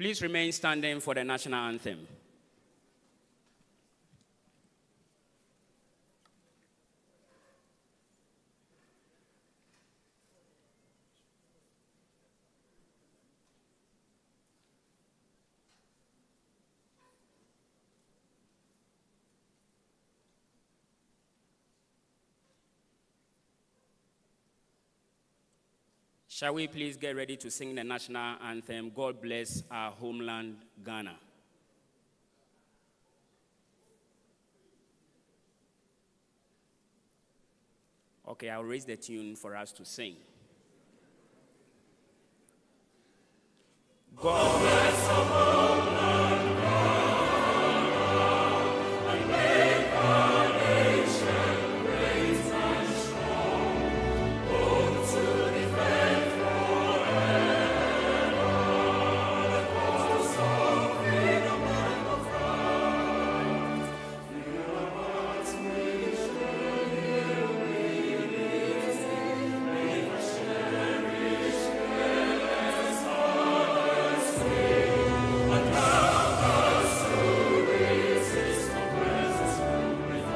Please remain standing for the national anthem. Shall we please get ready to sing the national anthem, God Bless Our Homeland, Ghana. Okay, I'll raise the tune for us to sing. God bless our homeland, Ghana, and make our nation great and strong, both to defend forever the cause of freedom and of right. Fill our hearts with joy, make us cherish fearless honesty, and help us to resist oppressors with all our will and might forevermore. And help us to resist oppressors with all our will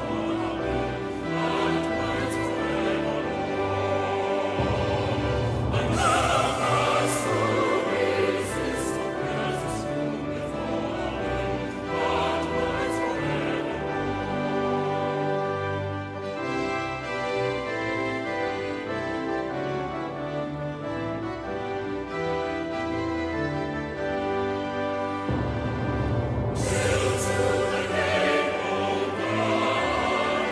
and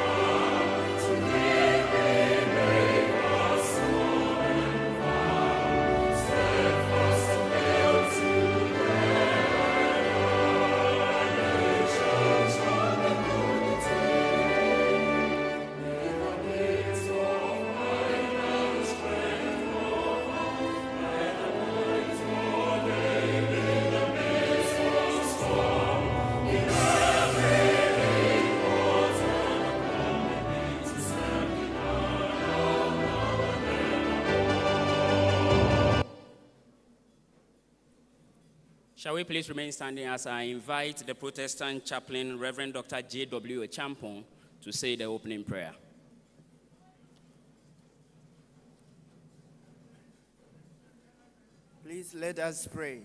might Shall we please remain standing as I invite the Protestant chaplain, Reverend Dr. J.W. Champon, to say the opening prayer. Please let us pray.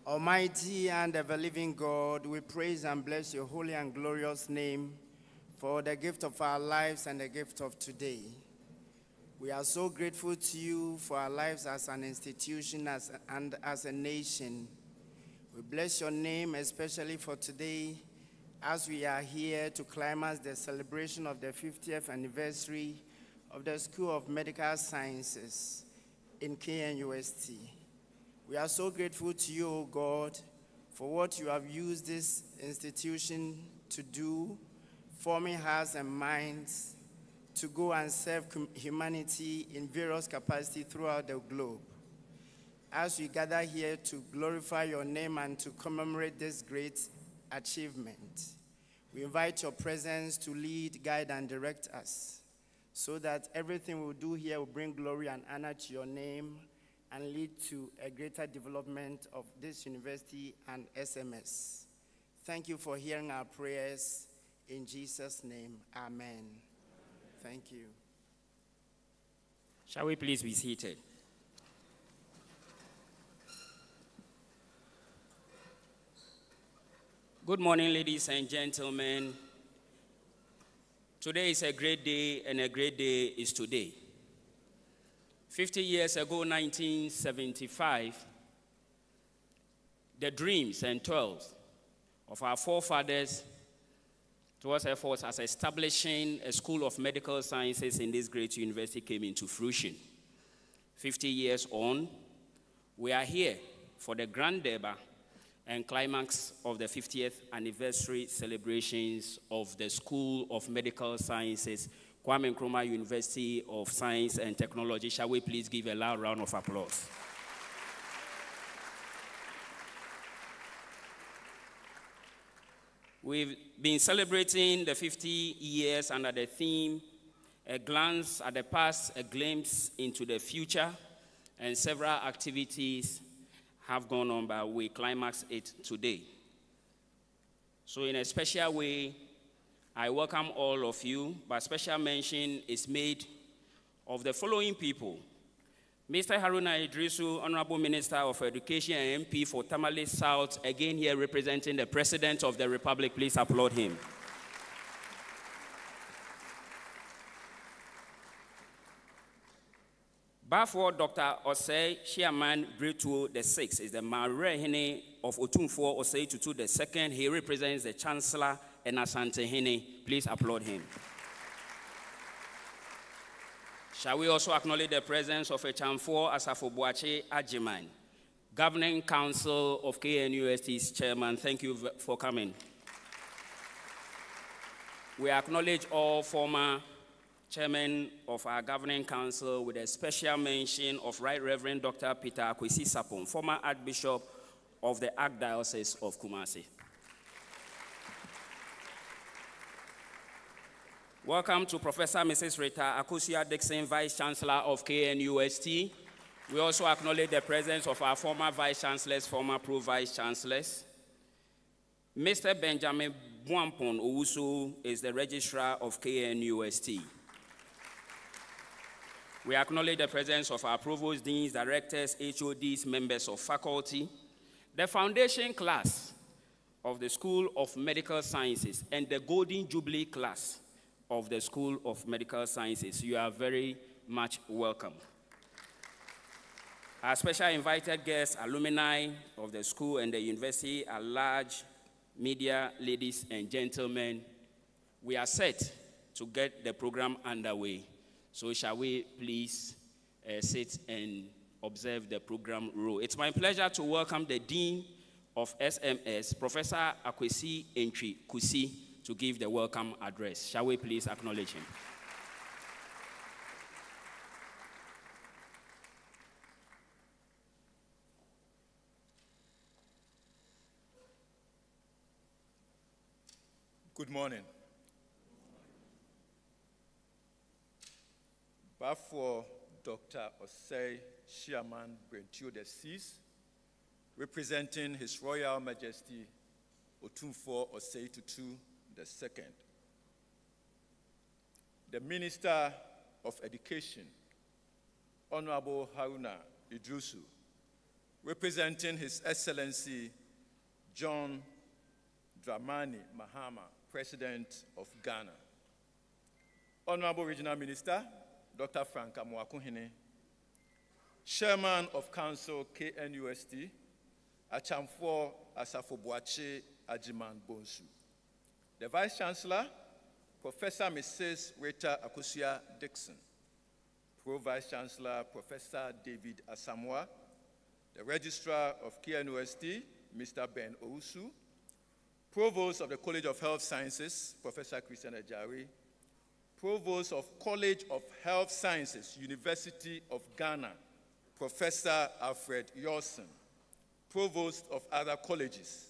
Almighty and ever-living God, we praise and bless your holy and glorious name for the gift of our lives and the gift of today. We are so grateful to you for our lives as an institution and as a nation. We bless your name especially for today as we are here to climax the celebration of the 50th anniversary of the School of Medical Sciences in KNUST. We are so grateful to you, O God, for what you have used this institution to do, forming hearts and minds to go and serve humanity in various capacities throughout the globe. As we gather here to glorify your name and to commemorate this great achievement, we invite your presence to lead, guide, and direct us so that everything we'll do here will bring glory and honor to your name and lead to a greater development of this university and SMS. Thank you for hearing our prayers. In Jesus' name, amen. Thank you. Shall we please be seated? Good morning, ladies and gentlemen. Today is a great day, and a great day is today. 50 years ago, 1975, the dreams and toils of our forefathers towards efforts as establishing a School of Medical Sciences in this great university came into fruition. 50 years on, we are here for the Grand Durbar and climax of the 50th anniversary celebrations of the School of Medical Sciences, Kwame Nkrumah University of Science and Technology. Shall we please give a loud round of applause? We've been celebrating the 50 years under the theme, a glance at the past, a glimpse into the future, and several activities have gone on, but we climax it today. So in a special way, I welcome all of you, but special mention is made of the following people. Mr. Haruna Idrisu, Honorable Minister of Education and MP for Tamale South, again here representing the President of the Republic. Please applaud him. Bafo Dr. Osei Chairman Bretu VI is the Marehine of Otumfo Osei Tutu II. He represents the Chancellor and Asante Hene. Please applaud him. Shall we also acknowledge the presence of Echamfo Asafobuache Ajiman, Governing Council of KNUST's Chairman. Thank you for coming. We acknowledge all former Chairman of our Governing Council with a special mention of Right Reverend Dr. Peter Akwesi Sapon, former Archbishop of the Archdiocese of Kumasi. Welcome to Professor Mrs. Rita Akusia Dixon, Vice Chancellor of KNUST. We also acknowledge the presence of our former Vice Chancellors, former Pro-Vice Chancellors. Mr. Benjamin Buampon Owusu is the Registrar of KNUST. We acknowledge the presence of our provost, deans, directors, HODs, members of faculty, the foundation class of the School of Medical Sciences, and the Golden Jubilee class of the School of Medical Sciences. You are very much welcome. Our special invited guests, alumni of the school and the university, are large media, ladies and gentlemen. We are set to get the program underway. So shall we please sit and observe the program rule. It's my pleasure to welcome the Dean of SMS, Professor Akwesi Entry Kusi, to give the welcome address. Shall we please acknowledge him? Good morning. Bafo Dr. Osei Chairman Bretu VI, representing His Royal Majesty Otumfo Osei Tutu II, the Minister of Education, Honorable Haruna Idrisu, representing His Excellency John Dramani Mahama, President of Ghana, Honorable Regional Minister, Dr. Frank Amoakuhine, Chairman of Council KNUST, Achamfo Asafobuache Ajiman Bonsu, the Vice Chancellor, Professor Mrs. Rita Akusia Dixon, Pro-Vice Chancellor, Professor David Asamoah, the Registrar of KNUST, Mr. Ben Owusu, Provost of the College of Health Sciences, Professor Christian Ejari, Provost of College of Health Sciences, University of Ghana, Professor Alfred Yorson, Provost of other colleges,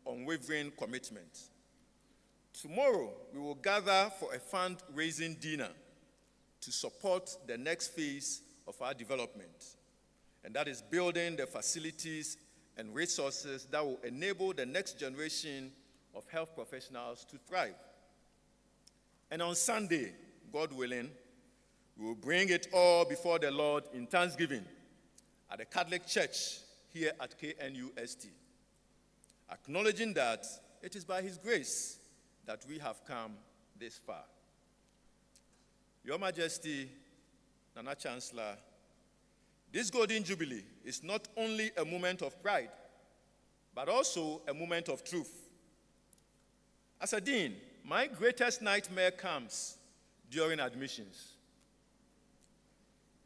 unwavering commitment. Tomorrow, we will gather for a fundraising dinner to support the next phase of our development, and that is building the facilities and resources that will enable the next generation of health professionals to thrive. And on Sunday, God willing, we will bring it all before the Lord in thanksgiving at the Catholic Church here at KNUST, acknowledging that it is by His grace that we have come this far. Your Majesty, Nana Chancellor, this Golden Jubilee is not only a moment of pride, but also a moment of truth. As a dean, my greatest nightmare comes during admissions.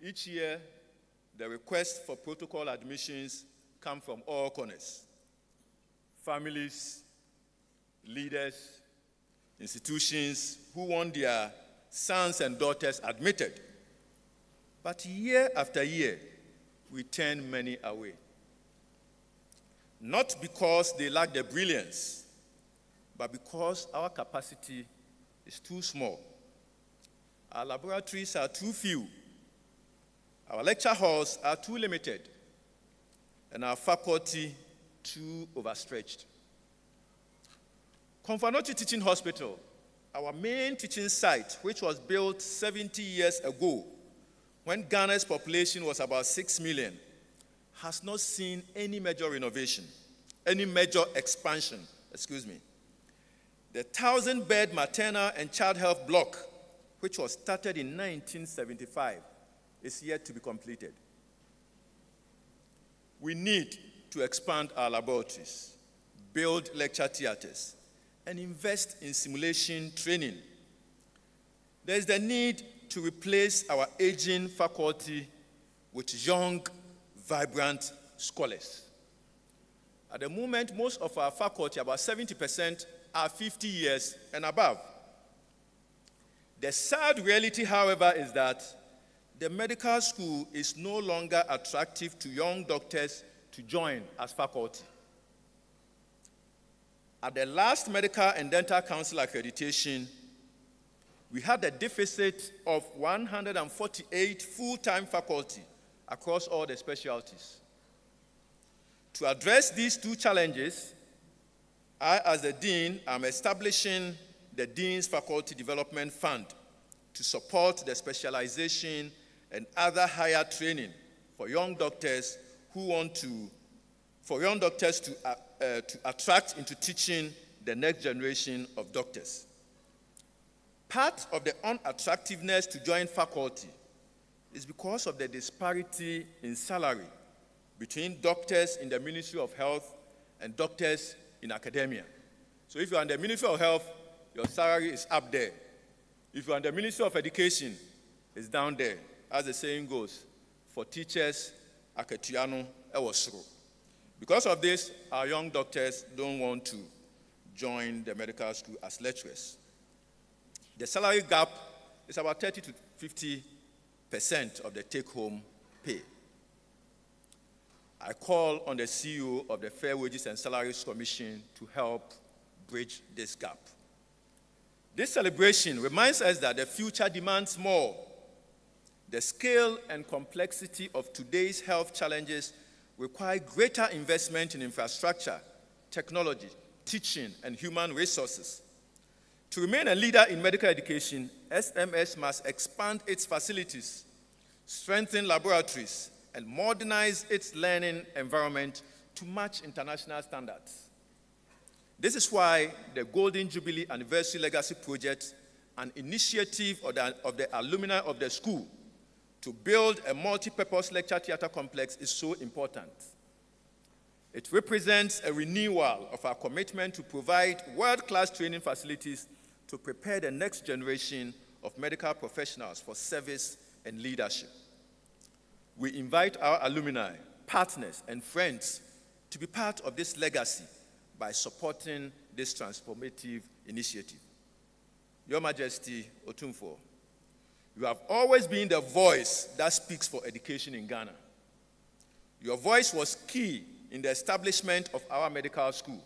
Each year, the requests for protocol admissions come from all corners. Families, leaders, institutions who want their sons and daughters admitted. But year after year, we turn many away. Not because they lack the brilliance, but because our capacity is too small. Our laboratories are too few. Our lecture halls are too limited, and our faculty too overstretched. Konfanochi Teaching Hospital, our main teaching site, which was built 70 years ago, when Ghana's population was about 6 million, has not seen any major renovation, any major expansion, The 1,000-bed maternal and child health block, which was started in 1975, is yet to be completed. We need to expand our laboratories, build lecture theaters, and invest in simulation training. There is the need to replace our aging faculty with young, vibrant scholars. At the moment, most of our faculty, about 70%, are 50 years and above. The sad reality, however, is that the medical school is no longer attractive to young doctors to join as faculty. At the last Medical and Dental Council accreditation, we had a deficit of 148 full-time faculty across all the specialties. To address these two challenges, I, as the Dean, am establishing the Dean's Faculty Development Fund to support the specialization and other higher training for young doctors to attract into teaching the next generation of doctors. Part of the unattractiveness to join faculty is because of the disparity in salary between doctors in the Ministry of Health and doctors in academia. So if you're in the Ministry of Health, your salary is up there. If you're in the Ministry of Education, it's down there. As the saying goes, for teachers, aketiano ewosro. Because of this, our young doctors don't want to join the medical school as lecturers. The salary gap is about 30 to 50% of the take-home pay. I call on the CEO of the Fair Wages and Salaries Commission to help bridge this gap. This celebration reminds us that the future demands more. The scale and complexity of today's health challenges require greater investment in infrastructure, technology, teaching, and human resources. To remain a leader in medical education, SMS must expand its facilities, strengthen laboratories, and modernize its learning environment to match international standards. This is why the Golden Jubilee Anniversary Legacy Project, an initiative of the alumni of the school to build a multi-purpose lecture theater complex, is so important. It represents a renewal of our commitment to provide world-class training facilities to prepare the next generation of medical professionals for service and leadership. We invite our alumni, partners, and friends to be part of this legacy by supporting this transformative initiative. Your Majesty Otumfuo, you have always been the voice that speaks for education in Ghana. Your voice was key in the establishment of our medical school.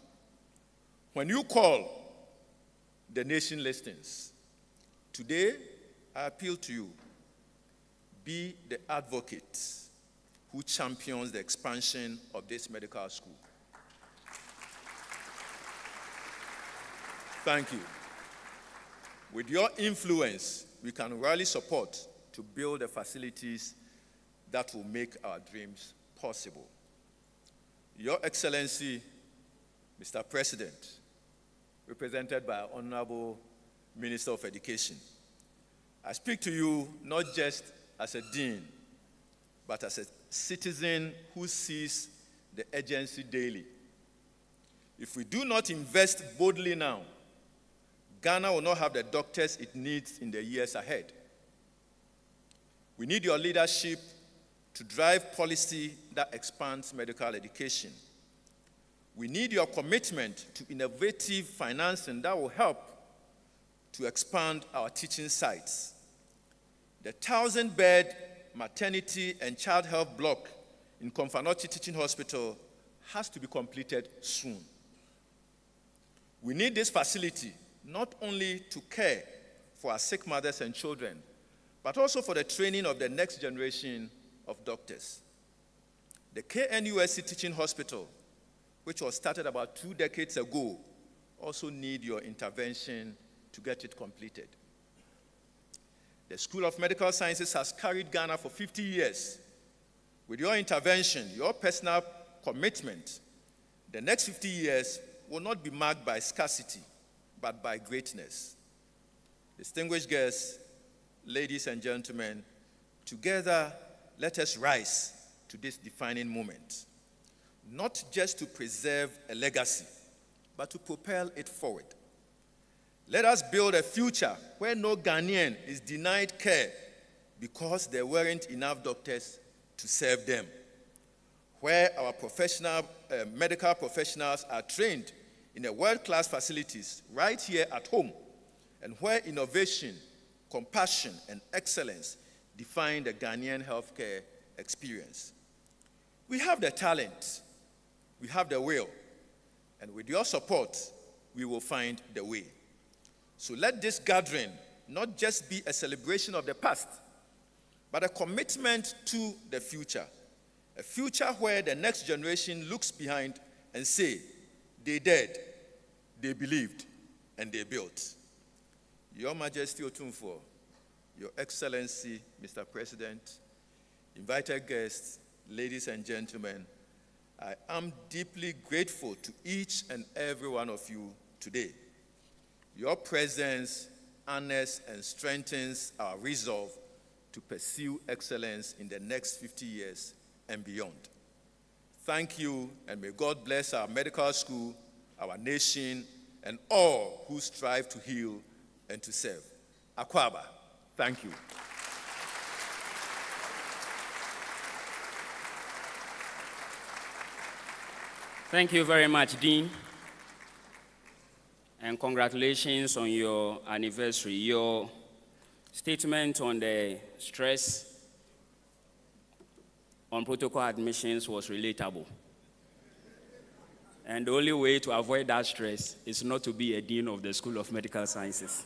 When you call, the nation listens. Today, I appeal to you, be the advocate who champions the expansion of this medical school. Thank you. With your influence, we can rally support to build the facilities that will make our dreams possible. Your Excellency, Mr. President, represented by our Honorable Minister of Education, I speak to you not just as a dean, but as a citizen who sees the urgency daily. If we do not invest boldly now, Ghana will not have the doctors it needs in the years ahead. We need your leadership to drive policy that expands medical education. We need your commitment to innovative financing that will help to expand our teaching sites. The 1,000-bed maternity and child health block in Komfanochi Teaching Hospital has to be completed soon. We need this facility not only to care for our sick mothers and children, but also for the training of the next generation of doctors. The KNUSC Teaching Hospital, which was started about 2 decades ago, also need your intervention to get it completed. The School of Medical Sciences has carried Ghana for 50 years. With your intervention, your personal commitment, the next 50 years will not be marked by scarcity, but by greatness. Distinguished guests, ladies and gentlemen, together let us rise to this defining moment, not just to preserve a legacy, but to propel it forward. Let us build a future where no Ghanaian is denied care because there weren't enough doctors to serve them, where our medical professionals are trained in a world-class facilities right here at home, and where innovation, compassion, and excellence define the Ghanaian healthcare experience. We have the talent, we have the will, and with your support, we will find the way. So let this gathering not just be a celebration of the past, but a commitment to the future. A future where the next generation looks behind and say, they dared, they believed, and they built. Your Majesty Otumfuo, Your Excellency, Mr. President, invited guests, ladies and gentlemen, I am deeply grateful to each and every one of you today. Your presence honors and strengthens our resolve to pursue excellence in the next 50 years and beyond. Thank you, and may God bless our medical school, our nation, and all who strive to heal and to serve. Akwaba, thank you. Thank you very much, Dean. And congratulations on your anniversary. Your statement on the stress on protocol admissions was relatable. And the only way to avoid that stress is not to be a dean of the School of Medical Sciences.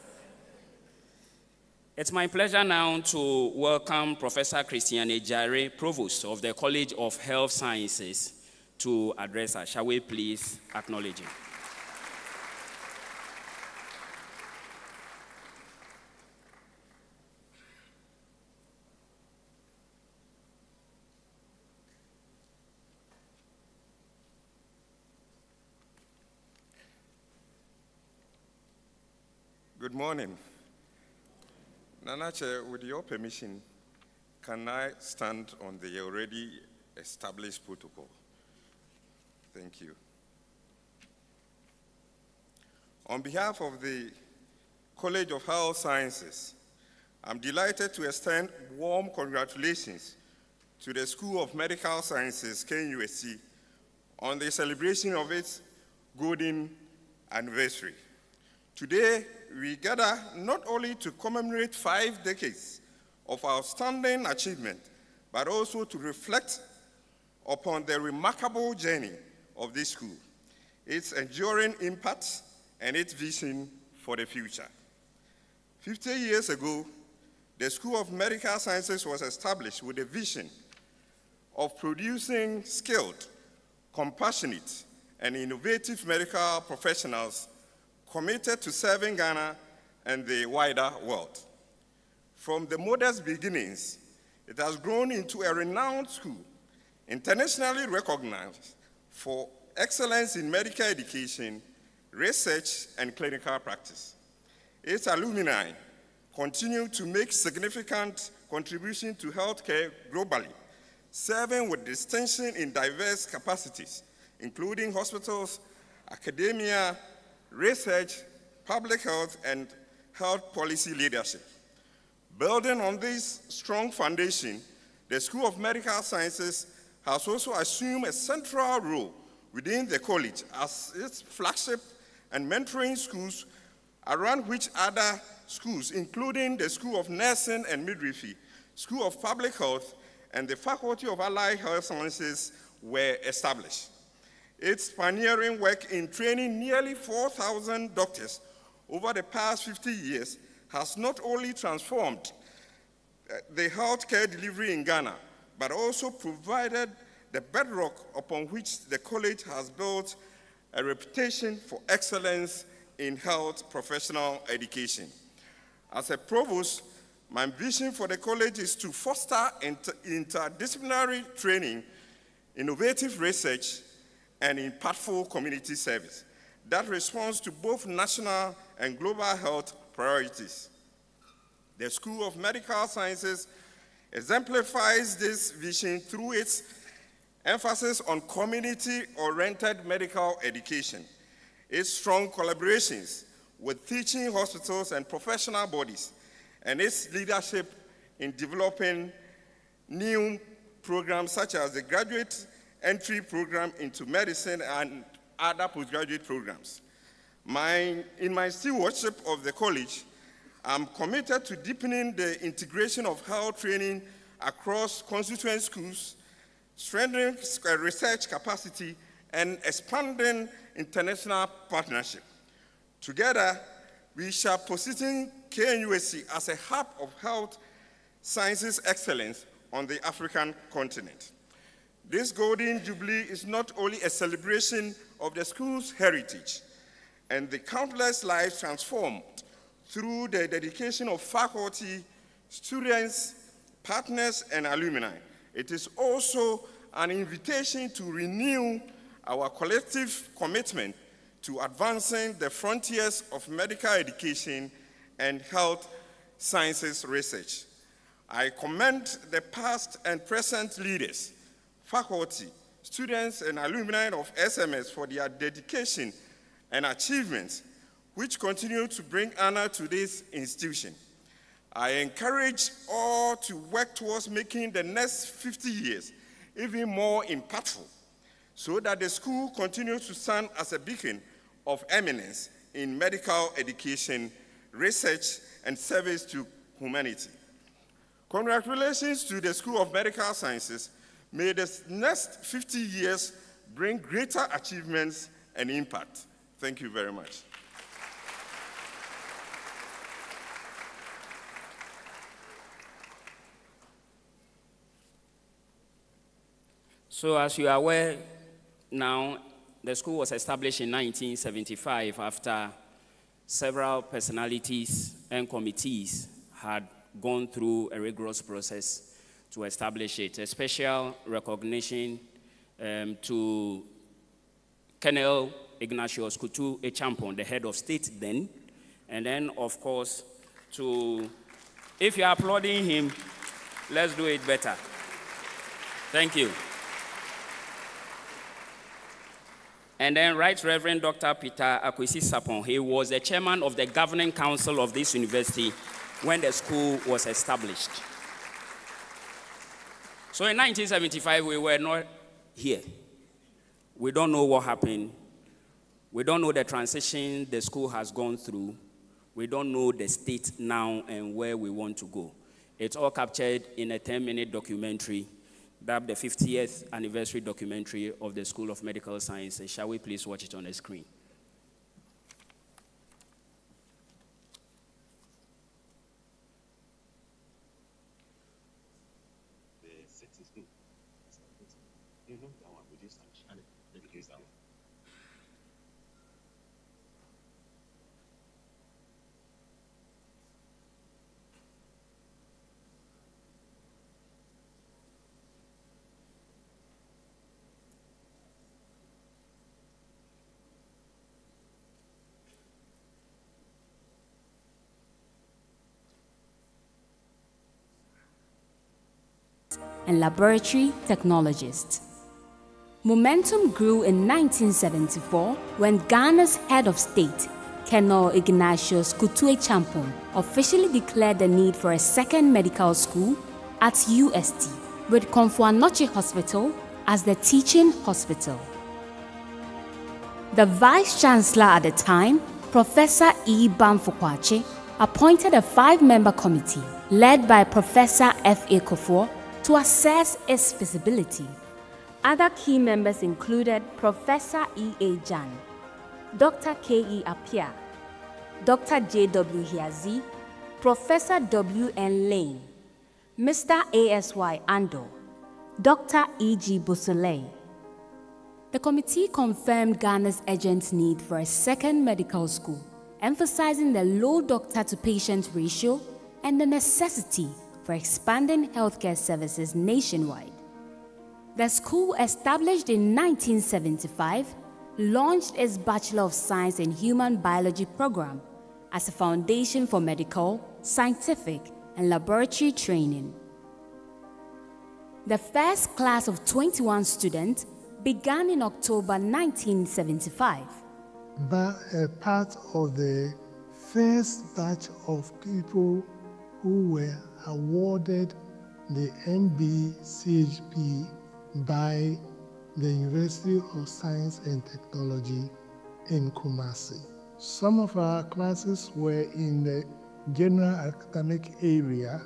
It's my pleasure now to welcome Professor Christian Ejare, Provost of the College of Health Sciences, to address us. Shall we please acknowledge him? Good morning. Nanache, with your permission, can I stand on the already established protocol? Thank you. On behalf of the College of Health Sciences, I'm delighted to extend warm congratulations to the School of Medical Sciences, KNUSC, on the celebration of its golden anniversary. Today, we gather not only to commemorate 5 decades of outstanding achievement, but also to reflect upon the remarkable journey of this school. its enduring impact, and its vision for the future. 50 years ago, the School of Medical Sciences was established with a vision of producing skilled, compassionate, and innovative medical professionals committed to serving Ghana and the wider world. From the modest beginnings, it has grown into a renowned school, internationally recognized for excellence in medical education, research, and clinical practice. Its alumni continue to make significant contributions to healthcare globally, serving with distinction in diverse capacities, including hospitals, academia, research, public health, and health policy leadership. Building on this strong foundation, the School of Medical Sciences has also assumed a central role within the college as its flagship and mentoring schools, around which other schools, including the School of Nursing and Midwifery, School of Public Health, and the Faculty of Allied Health Sciences were established. Its pioneering work in training nearly 4,000 doctors over the past 50 years has not only transformed the healthcare delivery in Ghana, but also provided the bedrock upon which the college has built a reputation for excellence in health professional education. As a provost, my vision for the college is to foster interdisciplinary training, innovative research, and impactful community service that responds to both national and global health priorities. The School of Medical Sciences exemplifies this vision through its emphasis on community-oriented medical education, its strong collaborations with teaching hospitals and professional bodies, and its leadership in developing new programs such as the graduate entry program into medicine and other postgraduate programs. In my stewardship of the college, I'm committed to deepening the integration of health training across constituent schools, strengthening research capacity, and expanding international partnership. Together, we shall position KNUST as a hub of health sciences excellence on the African continent. This Golden Jubilee is not only a celebration of the school's heritage and the countless lives transformed through the dedication of faculty, students, partners, and alumni. It is also an invitation to renew our collective commitment to advancing the frontiers of medical education and health sciences research. I commend the past and present leaders, faculty, students, and alumni of SMS for their dedication and achievements, which continue to bring honor to this institution. I encourage all to work towards making the next 50 years even more impactful, so that the school continues to stand as a beacon of eminence in medical education, research, and service to humanity. Congratulations to the School of Medical Sciences. May the next 50 years bring greater achievements and impact. Thank you very much. So as you are aware now, the school was established in 1975 after several personalities and committees had gone through a rigorous process to establish it. A special recognition to Colonel Ignatius Kutu Echampon, the head of state then, and then, of course, if you are applauding him, let's do it better. Thank you. And then Right Reverend Dr. Peter Akwesi Sapon, he was the chairman of the governing council of this university when the school was established. So in 1975, we were not here. We don't know what happened. We don't know the transition the school has gone through. We don't know the state now and where we want to go. It's all captured in a 10-minute documentary dubbed the 50th anniversary documentary of the School of Medical Sciences. Shall we please watch it on the screen? And laboratory technologists. Momentum grew in 1974 when Ghana's head of state, Colonel Ignatius Kutu Champon, officially declared the need for a second medical school at UST, with Komfo-Anokye Hospital as the teaching hospital. The Vice-Chancellor at the time, Professor E. Bamfo-Kwakye, appointed a 5-member committee led by Professor F.A. Kofor to assess its feasibility. Other key members included Professor E.A. Jan, Dr. K.E. Appiah, Dr. J.W. Hiazi, Professor W.N. Lane, Mr. A.S.Y. Ando, Dr. E.G. Bosolei. The committee confirmed Ghana's urgent need for a second medical school, emphasizing the low doctor-to-patient ratio and the necessity for expanding healthcare services nationwide. The school, established in 1975, launched its Bachelor of Science in Human Biology program as a foundation for medical, scientific, and laboratory training. The first class of 21 students began in October 1975. But a part of the first batch of people who were awarded the MBCHP by the University of Science and Technology in Kumasi. Some of our classes were in the general academic area,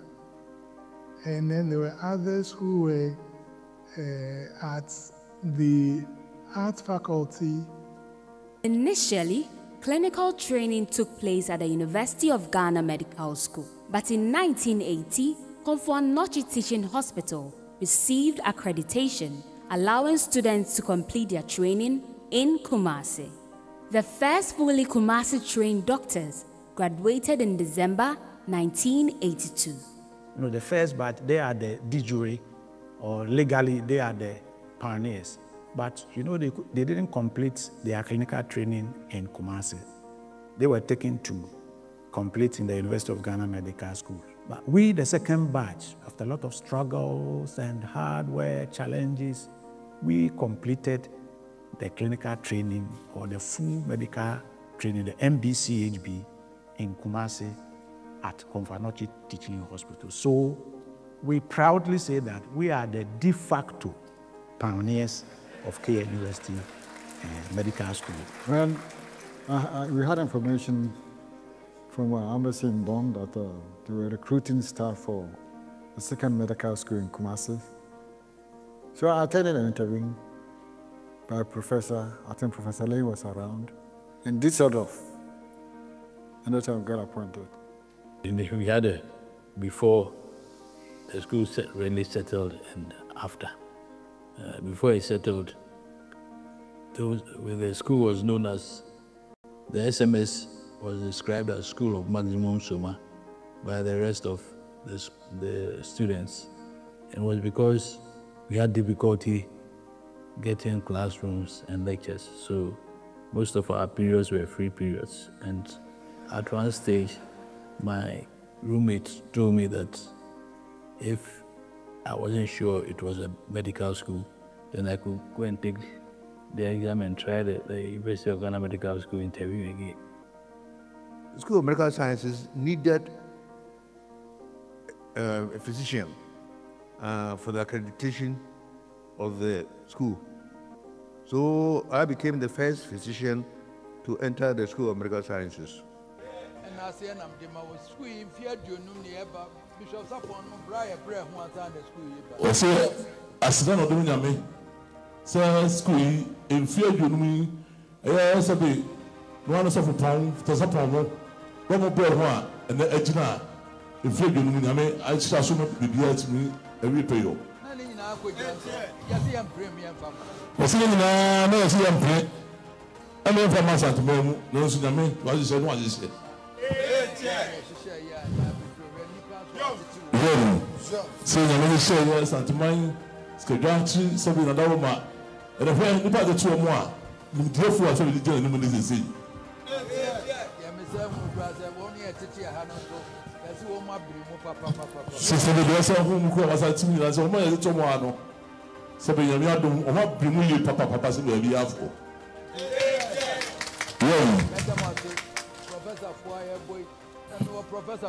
and then there were others who were at the art faculty. Initially, clinical training took place at the University of Ghana Medical School. But in 1980, Komfo-Anokye Teaching Hospital received accreditation, allowing students to complete their training in Kumasi. The first fully Kumasi-trained doctors graduated in December 1982. The first batch, they are the de jure, or legally they are the pioneers. But they didn't complete their clinical training in Kumasi. They were taken to complete in the University of Ghana Medical School. But we, the second batch, after a lot of struggles and hard work, challenges, we completed the clinical training, or the full medical training, the MBCHB, in Kumasi at Komfo-Anokye Teaching Hospital. So we proudly say that we are the de facto pioneers of KN University Medical School. Well, we had information from our embassy in Bonn that they were recruiting staff for the second medical school in Kumasi. So I attended an interview by Professor Lane was around, in Düsseldorf, and that's how I got appointed. We had before the school really settled and after. Before it settled, the school was known as, the SMS was described as School of Maximum Soma by the rest of the students. And it was because we had difficulty getting classrooms and lectures. So most of our periods were free periods. And at one stage, my roommate told me that if I wasn't sure it was a medical school, then I could go and take the exam and try the University of Ghana Medical School interview again. The School of Medical Sciences needed a physician for the accreditation of the school. So I became the first physician to enter the School of Medical Sciences. Also, asida no dem nyame say school in fear junumi eh sabi no one so for pound to support mo go mo bro ho a na agina in fear junumi nyame I shall so bibia timi every pay yo Wasi na na wasi yampre ame information to me no so nyame wasi say no wasi say so nyame say yes antiman skedwanchi sabi na dawo ma and if you nipa the two mo a nim diefo a so be dey nim dey say Sister, the person who was at me, as a man, tomorrow. So, you are doing what bring you, Papa, so we have for. Professor,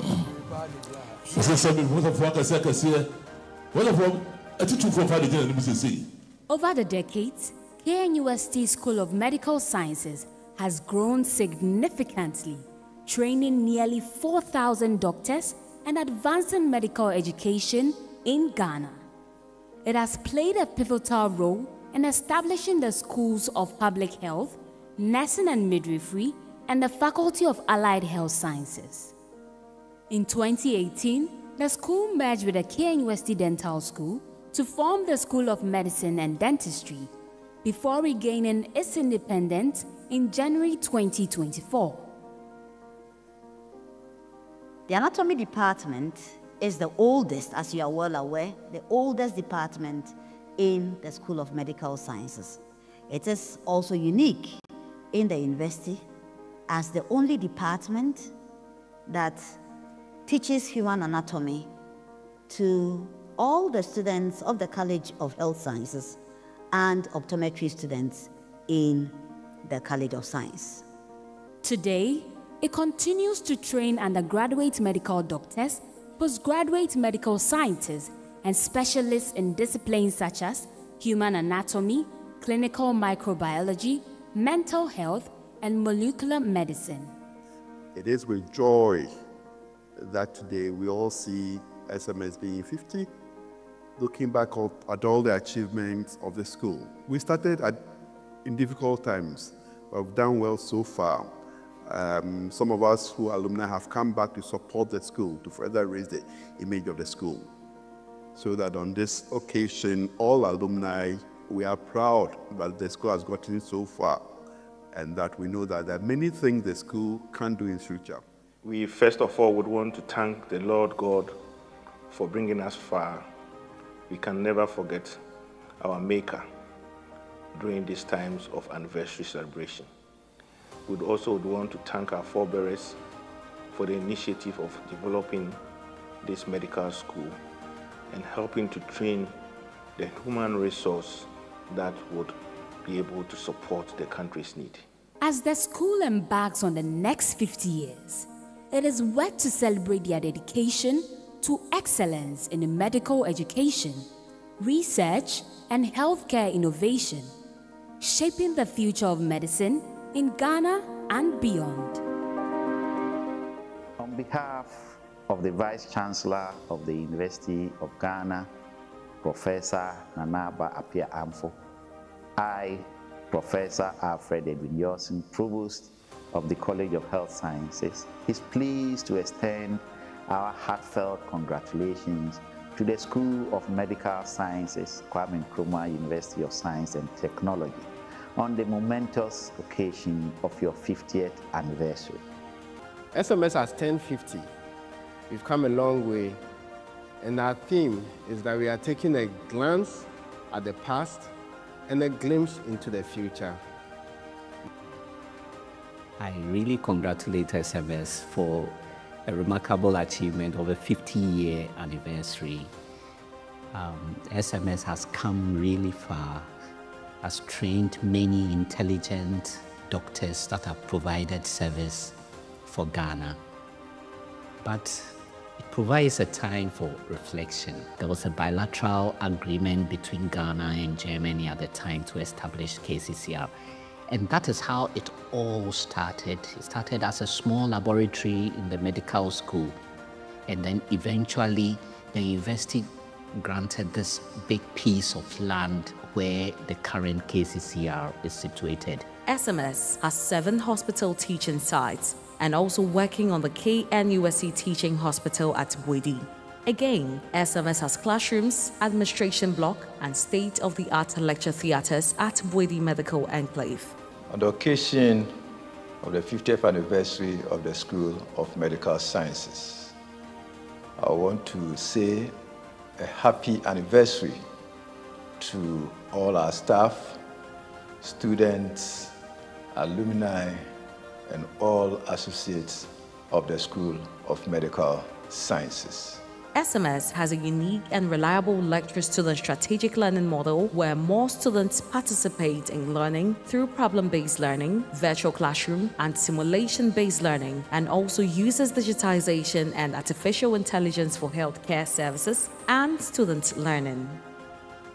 over the decades, KNUST School of Medical Sciences has grown significantly, training nearly 4,000 doctors and advancing medical education in Ghana. It has played a pivotal role in establishing the schools of public health, nursing and midwifery, and the Faculty of Allied Health Sciences. In 2018, the school merged with the KNUST Dental School to form the School of Medicine and Dentistry, before regaining its independence in January 2024. The anatomy department is the oldest, as you are well aware, the oldest department in the School of Medical Sciences. It is also unique in the university as the only department that teaches human anatomy to all the students of the College of Health Sciences and optometry students in the College of Science. Today, it continues to train undergraduate medical doctors, postgraduate medical scientists, and specialists in disciplines such as human anatomy, clinical microbiology, mental health, and molecular medicine. It is with joy that today we all see SMS being 50, looking back at all the achievements of the school. We started in difficult times, but we've done well so far. Some of us who are alumni have come back to support the school, to further raise the image of the school. So that on this occasion, all alumni, we are proud that the school has gotten so far, and that we know that there are many things the school can do in future. We first of all would want to thank the Lord God for bringing us far. We can never forget our Maker during these times of anniversary celebration. We also would want to thank our forebearers for the initiative of developing this medical school and helping to train the human resource that would be able to support the country's need. As the school embarks on the next 50 years, it is worth to celebrate their dedication to excellence in medical education, research, and healthcare innovation, shaping the future of medicine in Ghana and beyond. On behalf of the Vice Chancellor of the University of Ghana, Professor Nanaba Apia Amfo, I, Professor Alfred Edwin Yosin, Provost of the College of Health Sciences, is pleased to extend our heartfelt congratulations to the School of Medical Sciences, Kwame Nkrumah University of Science and Technology, on the momentous occasion of your 50th anniversary. SMS has turned 50. We've come a long way, and our theme is that we are taking a glance at the past and a glimpse into the future. I really congratulate SMS for a remarkable achievement of a 50-year anniversary. SMS has come really far, has trained many intelligent doctors that have provided service for Ghana. But it provides a time for reflection. There was a bilateral agreement between Ghana and Germany at the time to establish KCCR. And that is how it all started. It started as a small laboratory in the medical school. And then eventually the university granted this big piece of land where the current KCCR is situated. SMS has 7 hospital teaching sites and also working on the KNUSC Teaching Hospital at Bwedi. Again, SMS has classrooms, administration block, and state-of-the-art lecture theatres at Bwedi Medical Enclave. On the occasion of the 50th anniversary of the School of Medical Sciences, I want to say a happy anniversary to all our staff, students, alumni, and all associates of the School of Medical Sciences. SMS has a unique and reliable lecturer-student strategic learning model where more students participate in learning through problem-based learning, virtual classroom, and simulation-based learning, and also uses digitization and artificial intelligence for healthcare services and student learning.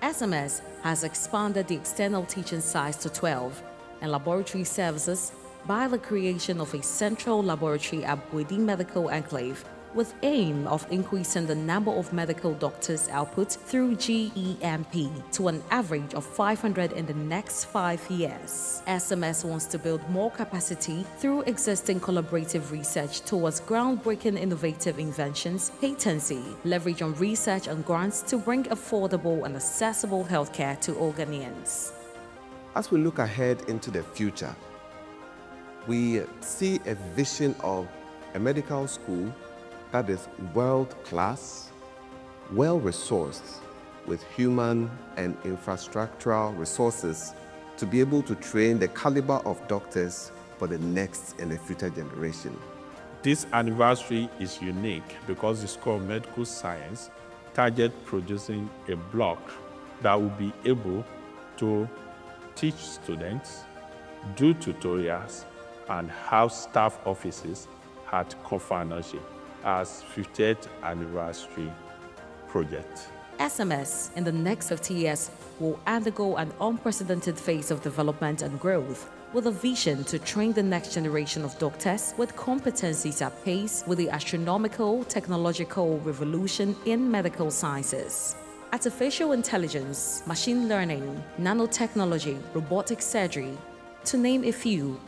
SMS has expanded the external teaching size to 12 and laboratory services by the creation of a central laboratory at Bwedi Medical Enclave with aim of increasing the number of medical doctors output through GEMP to an average of 500 in the next 5 years. SMS wants to build more capacity through existing collaborative research towards groundbreaking innovative inventions, patency, leverage on research and grants to bring affordable and accessible healthcare to all Ghanaians. As we look ahead into the future, we see a vision of a medical school that is world-class, well-resourced, with human and infrastructural resources to be able to train the caliber of doctors for the next and the future generation. This anniversary is unique because the School of Medical Science targets producing a block that will be able to teach students, do tutorials, and have staff offices at Kofanashe as 50th anniversary project. SMS in the next 50 years will undergo an unprecedented phase of development and growth with a vision to train the next generation of doctors with competencies at pace with the astronomical technological revolution in medical sciences. Artificial intelligence, machine learning, nanotechnology, robotic surgery, to name a few,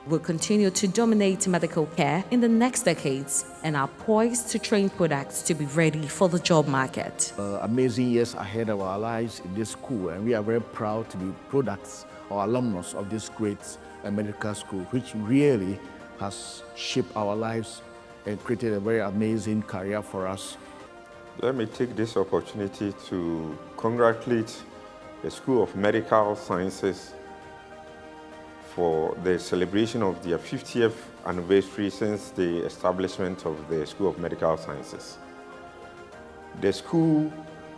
will continue to dominate medical care in the next decades and are poised to train products to be ready for the job market. Amazing years ahead of our lives in this school, and we are very proud to be products or alumnus of this great medical school, which really has shaped our lives and created a very amazing career for us. Let me take this opportunity to congratulate the School of Medical Sciences for the celebration of their 50th anniversary since the establishment of the School of Medical Sciences. The school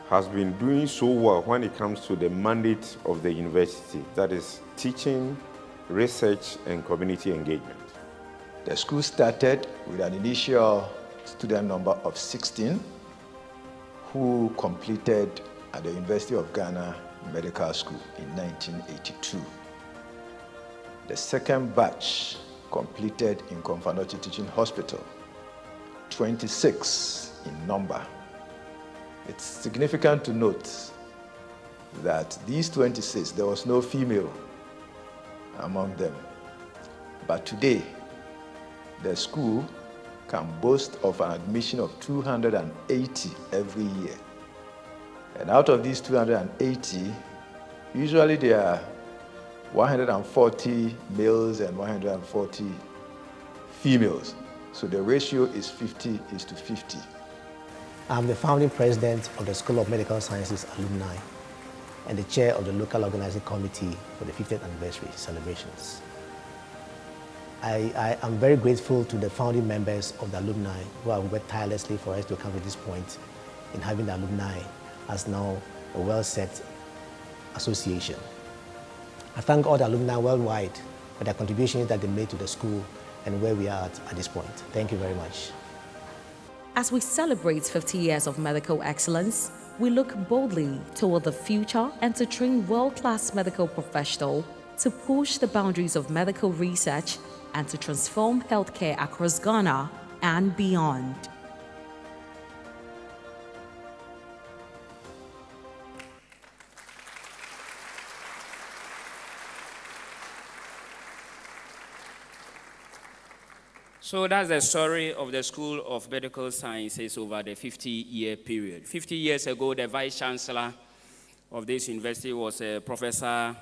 has been doing so well when it comes to the mandate of the university, that is teaching, research, and community engagement. The school started with an initial student number of 16 who completed at the University of Ghana Medical School in 1982. The second batch completed in Kofanashe Teaching Hospital, 26 in number. It's significant to note that these 26, there was no female among them. But today, the school can boast of an admission of 280 every year. And out of these 280, usually there are 140 males and 140 females. So the ratio is 50:50. I'm the founding president of the School of Medical Sciences Alumni and the chair of the local organizing committee for the 50th anniversary celebrations. I am very grateful to the founding members of the alumni who have worked tirelessly for us to come to this point in having the alumni as now a well-set association. I thank all the alumni worldwide for their contributions that they made to the school and where we are at this point. Thank you very much. As we celebrate 50 years of medical excellence, we look boldly toward the future and to train world-class medical professionals to push the boundaries of medical research and to transform healthcare across Ghana and beyond. So that's the story of the School of Medical Sciences over the 50-year period. 50 years ago, the Vice-Chancellor of this university was Professor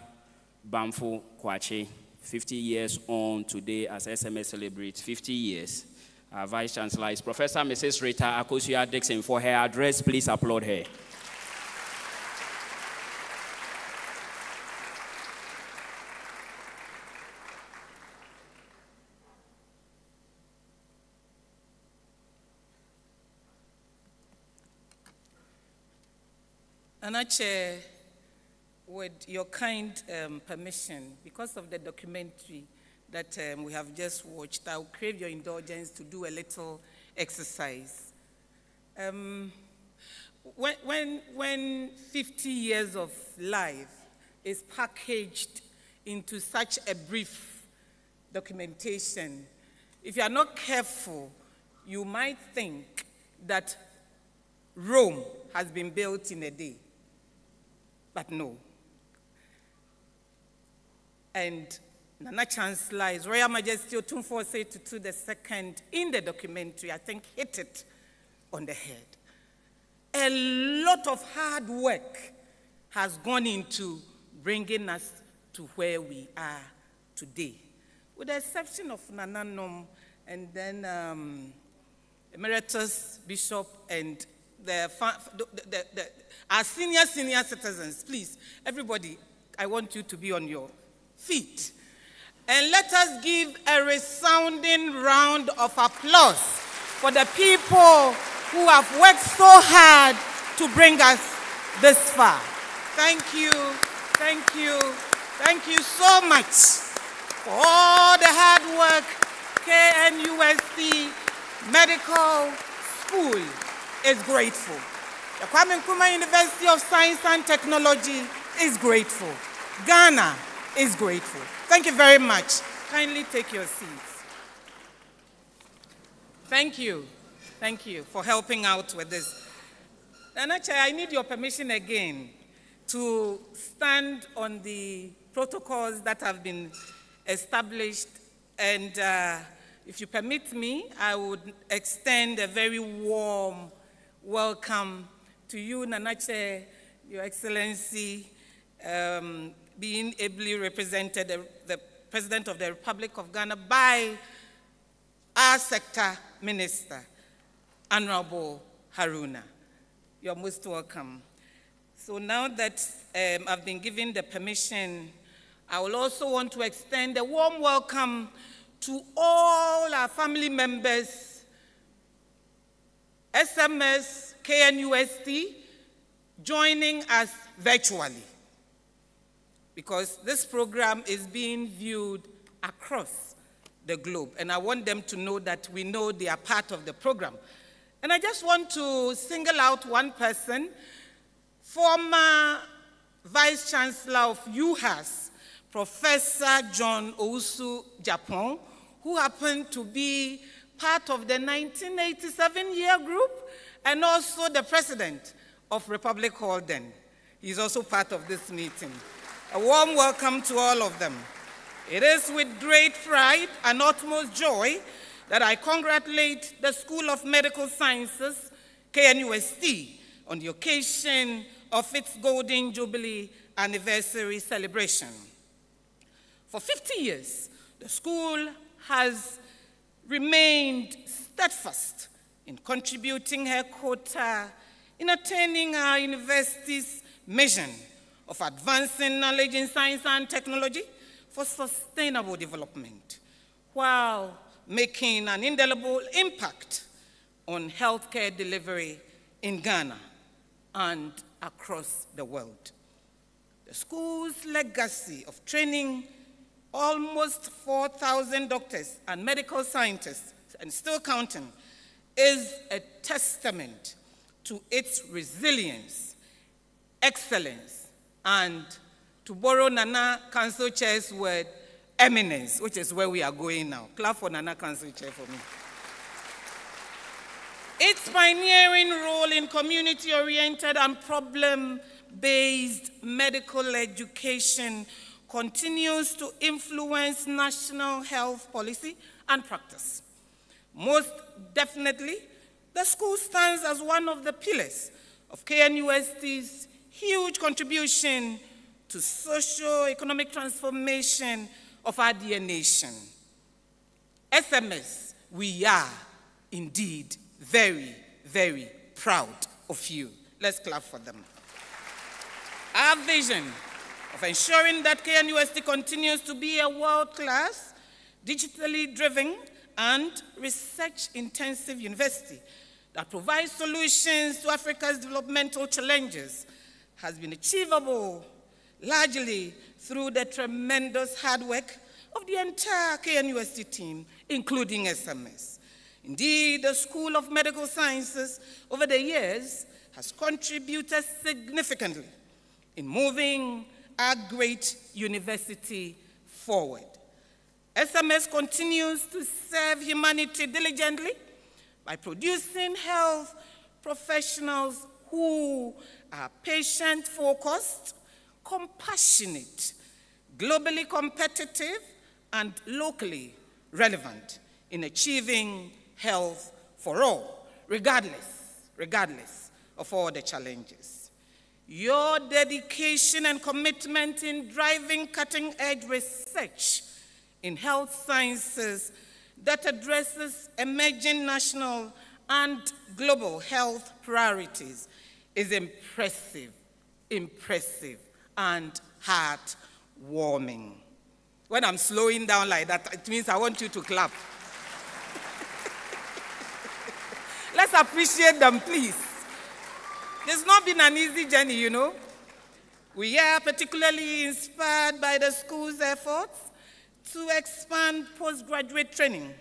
Bamfo Kwache. 50 years on today, as SMS celebrates 50 years. Our Vice-Chancellor is Professor Mrs. Rita Akosua Dixon. For her address, please applaud her. Nana Chair, with your kind permission, because of the documentary that we have just watched, I'll crave your indulgence to do a little exercise. When 50 years of life is packaged into such a brief documentation, if you are not careful, you might think that Rome has been built in a day. But no. And Nana Chancellor, His Royal Majesty Otumfuo Osei Tutu II, in the documentary, I think hit it on the head. A lot of hard work has gone into bringing us to where we are today. With the exception of Nana Nom and then Emeritus Bishop and our senior citizens, please, everybody, I want you to be on your feet. And let us give a resounding round of applause for the people who have worked so hard to bring us this far. Thank you, thank you, thank you so much for all the hard work KNUST Medical School is grateful. The Kwame Nkrumah University of Science and Technology is grateful. Ghana is grateful. Thank you very much. Kindly take your seats. Thank you. Thank you for helping out with this. Nana Chair, I need your permission again to stand on the protocols that have been established, and if you permit me, I would extend a very warm welcome to you, Nana Chair, Your Excellency, being ably represented, the President of the Republic of Ghana, by our sector minister, Honorable Haruna. You're most welcome. So now that I've been given the permission, I will also want to extend a warm welcome to all our family members, SMS, KNUST, joining us virtually, because this program is being viewed across the globe, and I want them to know that we know they are part of the program. And I just want to single out one person, former Vice-Chancellor of UHAS, Professor John Owusu Japon, who happened to be part of the 1987 year group, and also the president of Republic Holden. He's also part of this meeting. A warm welcome to all of them. It is with great pride and utmost joy that I congratulate the School of Medical Sciences, KNUST, on the occasion of its Golden Jubilee anniversary celebration. For 50 years, the school has remained steadfast in contributing her quota in attaining our university's mission of advancing knowledge in science and technology for sustainable development, while making an indelible impact on healthcare delivery in Ghana and across the world. The school's legacy of training almost 4,000 doctors and medical scientists, and still counting, is a testament to its resilience, excellence, and, to borrow Nana Council Chair's word, eminence, which is where we are going now. Clap for Nana Council Chair for me. Its pioneering role in community-oriented and problem-based medical education continues to influence national health policy and practice. Most definitely, the school stands as one of the pillars of KNUST's huge contribution to socio-economic transformation of our dear nation. SMS, we are indeed very, very proud of you. Let's clap for them. Our vision of ensuring that KNUST continues to be a world-class, digitally driven, and research-intensive university that provides solutions to Africa's developmental challenges has been achievable largely through the tremendous hard work of the entire KNUST team, including SMS. Indeed, the School of Medical Sciences over the years has contributed significantly in moving our great university forward. SMS continues to serve humanity diligently by producing health professionals who are patient-focused, compassionate, globally competitive, and locally relevant in achieving health for all, regardless of all the challenges. Your dedication and commitment in driving cutting-edge research in health sciences that addresses emerging national and global health priorities is impressive, and heartwarming. When I'm slowing down like that, it means I want you to clap. Let's appreciate them, please. It's not been an easy journey, you know. We are particularly inspired by the school's efforts to expand postgraduate training,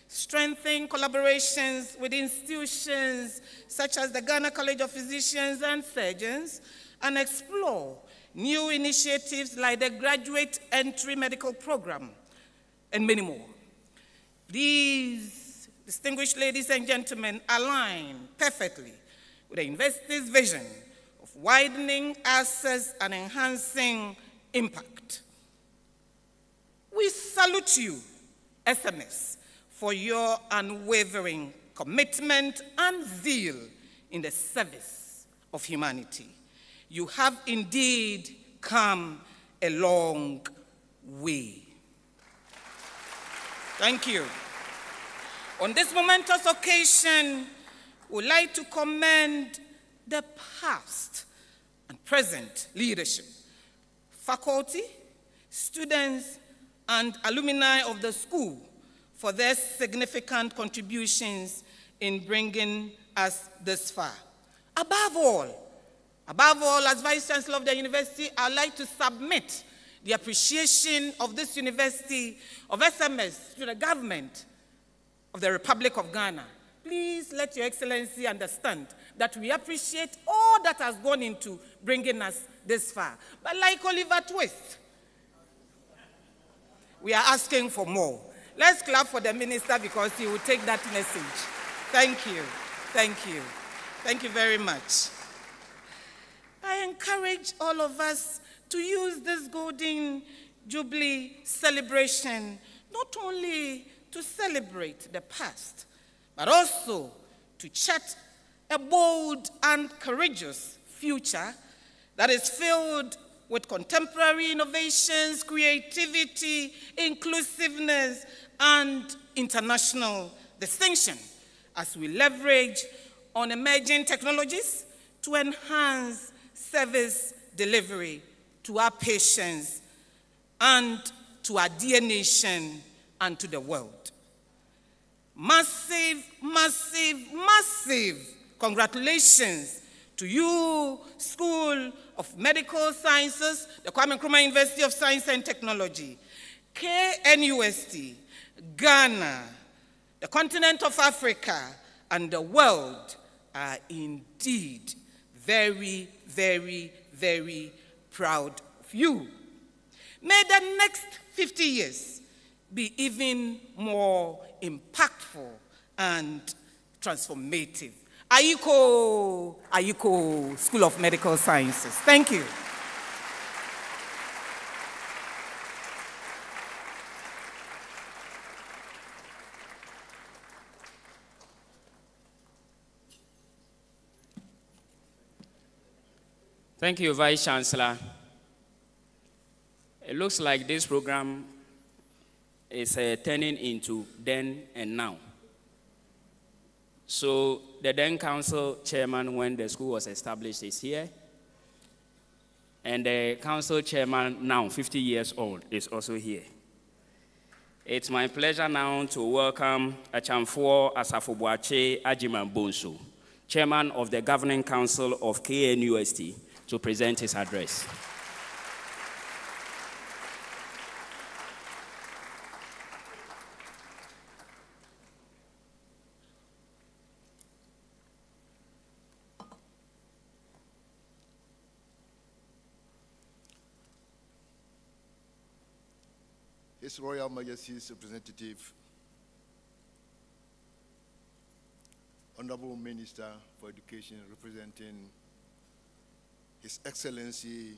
strengthen collaborations with institutions such as the Ghana College of Physicians and Surgeons, and explore new initiatives like the Graduate Entry Medical Program, and many more. These distinguished ladies and gentlemen align perfectly with the university's vision of widening access and enhancing impact. We salute you, SMS, for your unwavering commitment and zeal in the service of humanity. You have indeed come a long way. Thank you. On this momentous occasion, we'd like to commend the past and present leadership, faculty, students, and alumni of the school for their significant contributions in bringing us this far. Above all, as Vice Chancellor of the university, I'd like to submit the appreciation of this university, of SMS, to the government of the Republic of Ghana. Please let Your Excellency understand that we appreciate all that has gone into bringing us this far. But like Oliver Twist, we are asking for more. Let's clap for the minister because he will take that message. Thank you. Thank you. Thank you very much. I encourage all of us to use this Golden Jubilee celebration not only to celebrate the past, but also to chart a bold and courageous future that is filled with contemporary innovations, creativity, inclusiveness, and international distinction as we leverage on emerging technologies to enhance service delivery to our patients and to our dear nation and to the world. Massive, massive, massive congratulations to you, School of Medical Sciences, the Kwame Nkrumah University of Science and Technology, KNUST, Ghana, the continent of Africa, and the world are indeed very, very, very proud of you. May the next 50 years be even more impactful and transformative. Ayiko, Ayiko, School of Medical Sciences. Thank you. Thank you, Vice Chancellor. It looks like this program is turning into then and now. So the then council chairman when the school was established is here. And the council chairman now, 50 years old, is also here. It's my pleasure now to welcome Achamfuo Asafobuache Ajiman Bonsu, chairman of the governing council of KNUST, to present his address. His Royal Majesty's representative, Honorable Minister for Education, representing His Excellency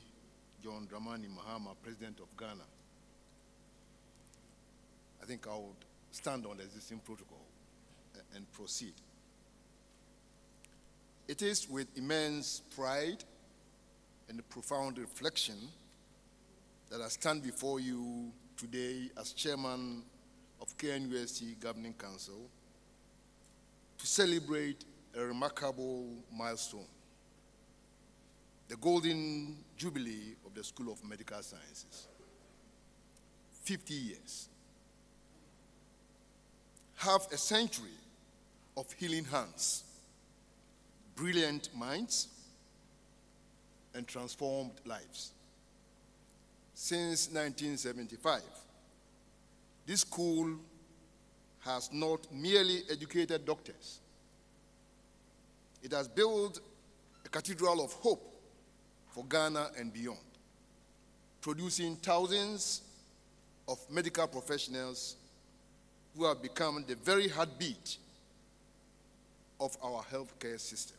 John Dramani Mahama, President of Ghana. I think I would stand on the existing protocol and proceed. It is with immense pride and profound reflection that I stand before you today as chairman of KNUST Governing Council to celebrate a remarkable milestone, the Golden Jubilee of the School of Medical Sciences. 50 years. Half a century of healing hands, brilliant minds, and transformed lives. Since 1975, this school has not merely educated doctors. It has built a cathedral of hope for Ghana and beyond, producing thousands of medical professionals who have become the very heartbeat of our healthcare system.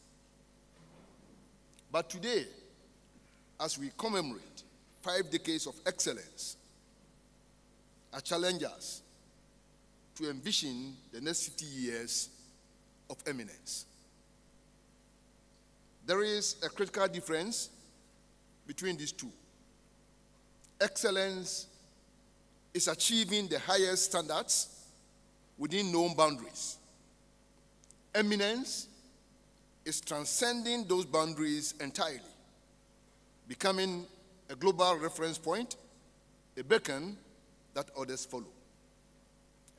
But today, as we commemorate 5 decades of excellence, I challenge us to envision the next 50 years of eminence. There is a critical difference between these two. Excellence is achieving the highest standards within known boundaries. Eminence is transcending those boundaries entirely, becoming a global reference point, a beacon that others follow.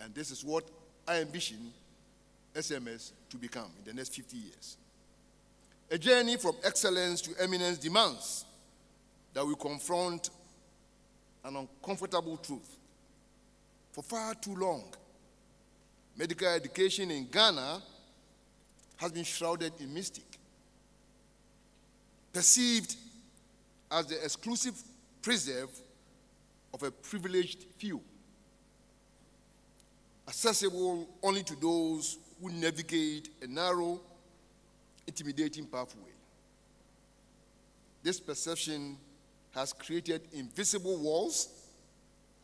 And this is what I envision SMS to become in the next 50 years. A journey from excellence to eminence demands that we confront an uncomfortable truth. For far too long, medical education in Ghana has been shrouded in mystic, perceived as the exclusive preserve of a privileged few, accessible only to those who navigate a narrow, intimidating pathway. This perception has created invisible walls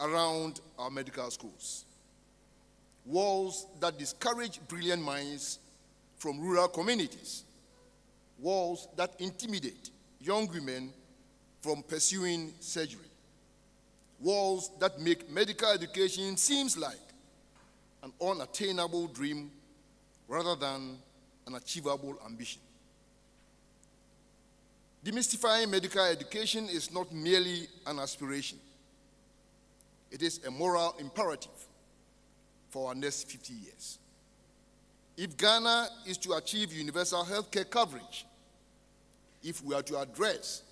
around our medical schools, walls that discourage brilliant minds from rural communities, walls that intimidate young women from pursuing surgery, walls that make medical education seems like an unattainable dream rather than an achievable ambition. Demystifying medical education is not merely an aspiration. It is a moral imperative for our next 50 years. If Ghana is to achieve universal healthcare coverage, if we are to address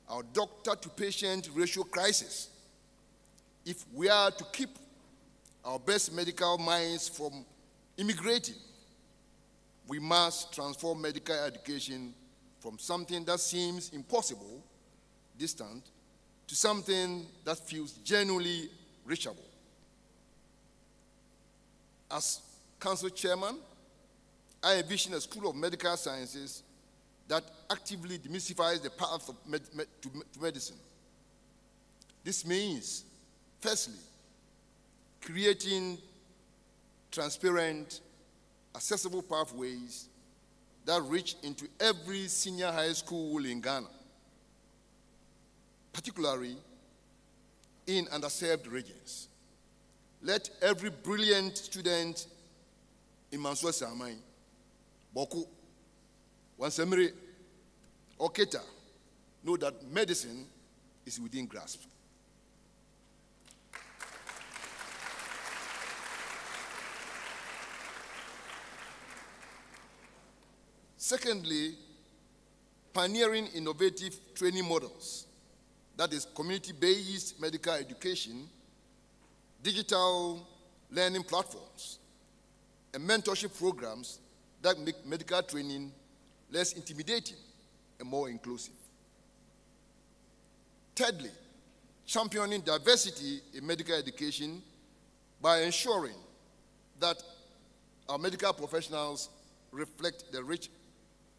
our doctor-to-patient ratio crisis, if we are to keep our best medical minds from immigrating, we must transform medical education from something that seems impossible, distant, to something that feels genuinely reachable. As council chairman, I envision a school of medical sciences that actively demystifies the path of to medicine. This means, firstly, creating transparent, accessible pathways that reach into every senior high school in Ghana. particularly in underserved regions. Let every brilliant student in Mansour Samai, Boku, Wansemiri, or Keta know that medicine is within grasp. Secondly, pioneering innovative training models, that is community-based medical education, digital learning platforms, and mentorship programs that make medical training less intimidating and more inclusive. Thirdly, championing diversity in medical education by ensuring that our medical professionals reflect the rich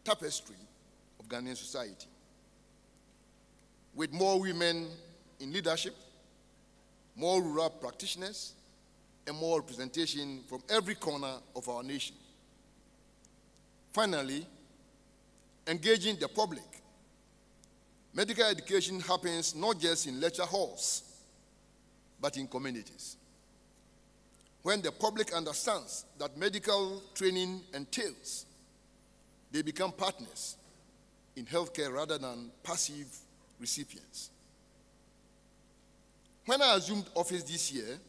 tapestry of Ghanaian society, with more women in leadership, more rural practitioners, and more representation from every corner of our nation. Finally, engaging the public. Medical education happens not just in lecture halls, but in communities. When the public understands that medical training entails, they become partners in healthcare rather than passive recipients. When I assumed office this year,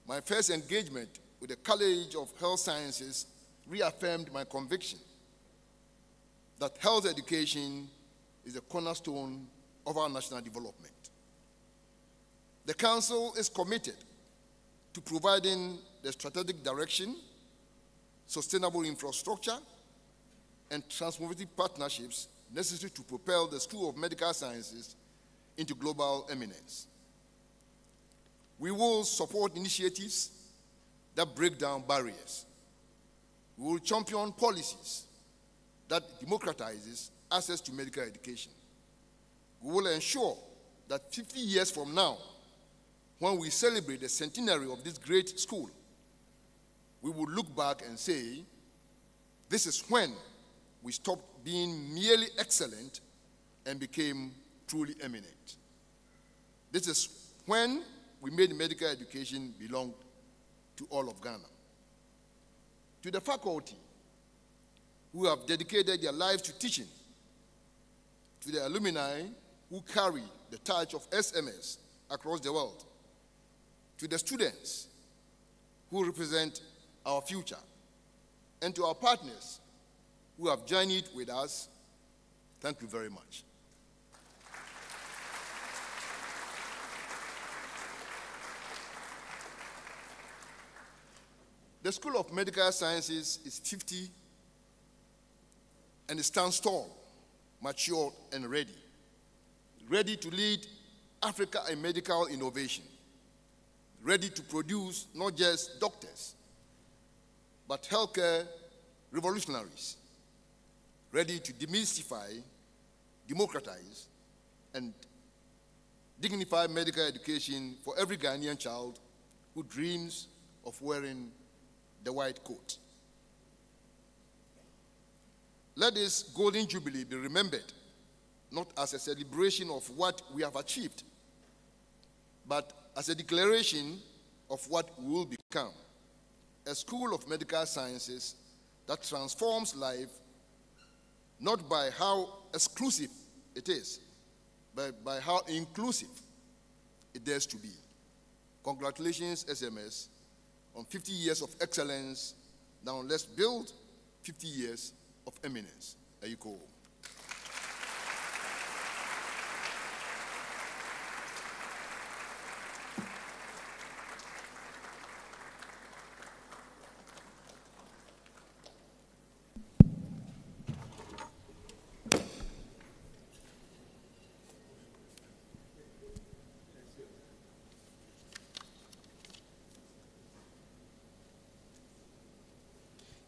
my first engagement with the College of Health Sciences reaffirmed my conviction that health education is a cornerstone of our national development. The Council is committed to providing the strategic direction, sustainable infrastructure, and transformative partnerships necessary to propel the School of Medical Sciences into global eminence. We will support initiatives that break down barriers. We will champion policies that democratizes access to medical education. We will ensure that 50 years from now, when we celebrate the centenary of this great school, we will look back and say, this is when we stopped being merely excellent and became truly eminent. This is when we made medical education belong to all of Ghana. To the faculty who have dedicated their lives to teaching, to the alumni who carry the torch of SMS across the world, to the students who represent our future, and to our partners who have journeyed with us, thank you very much. The School of Medical Sciences is 50 and it stands tall, mature, and ready to lead Africa in medical innovation, ready to produce not just doctors, but healthcare revolutionaries, ready to demystify, democratize, and dignify medical education for every Ghanaian child who dreams of wearing the white coat. Let this Golden Jubilee be remembered not as a celebration of what we have achieved, but as a declaration of what we will become, a school of medical sciences that transforms life not by how exclusive it is, but by how inclusive it dares to be. Congratulations, SMS, on 50 years of excellence. Now let's build 50 years of eminence. There you go.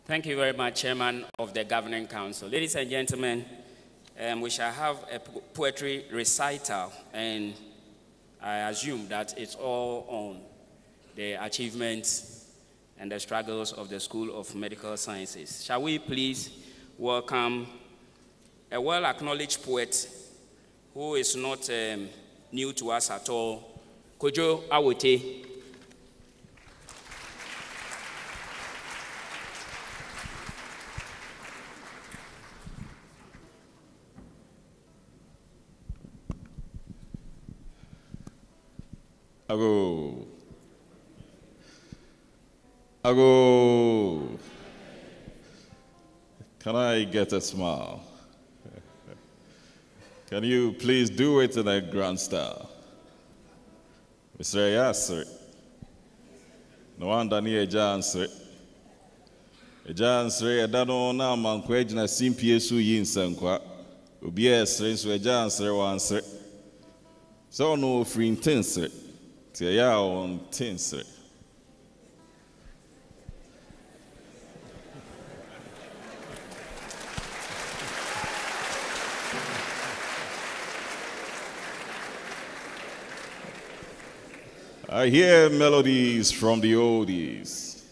Thank you very much, Chairman of the Governing Council. Ladies and gentlemen, we shall have a poetry recital, and I assume that it's all on the achievements and the struggles of the School of Medical Sciences. Shall we please welcome a well-acknowledged poet who is not new to us at all. Kojo Awote. Ago. Ago. Can I get a smile? Can you please do it in a grand style? Mr. Yasser. No wonder near Jansre. A Jansre, a dano na man quajna simpie su yin sankwa. Ubies race with Jansre once. So no free intense. Tia on tense. I hear melodies from the oldies,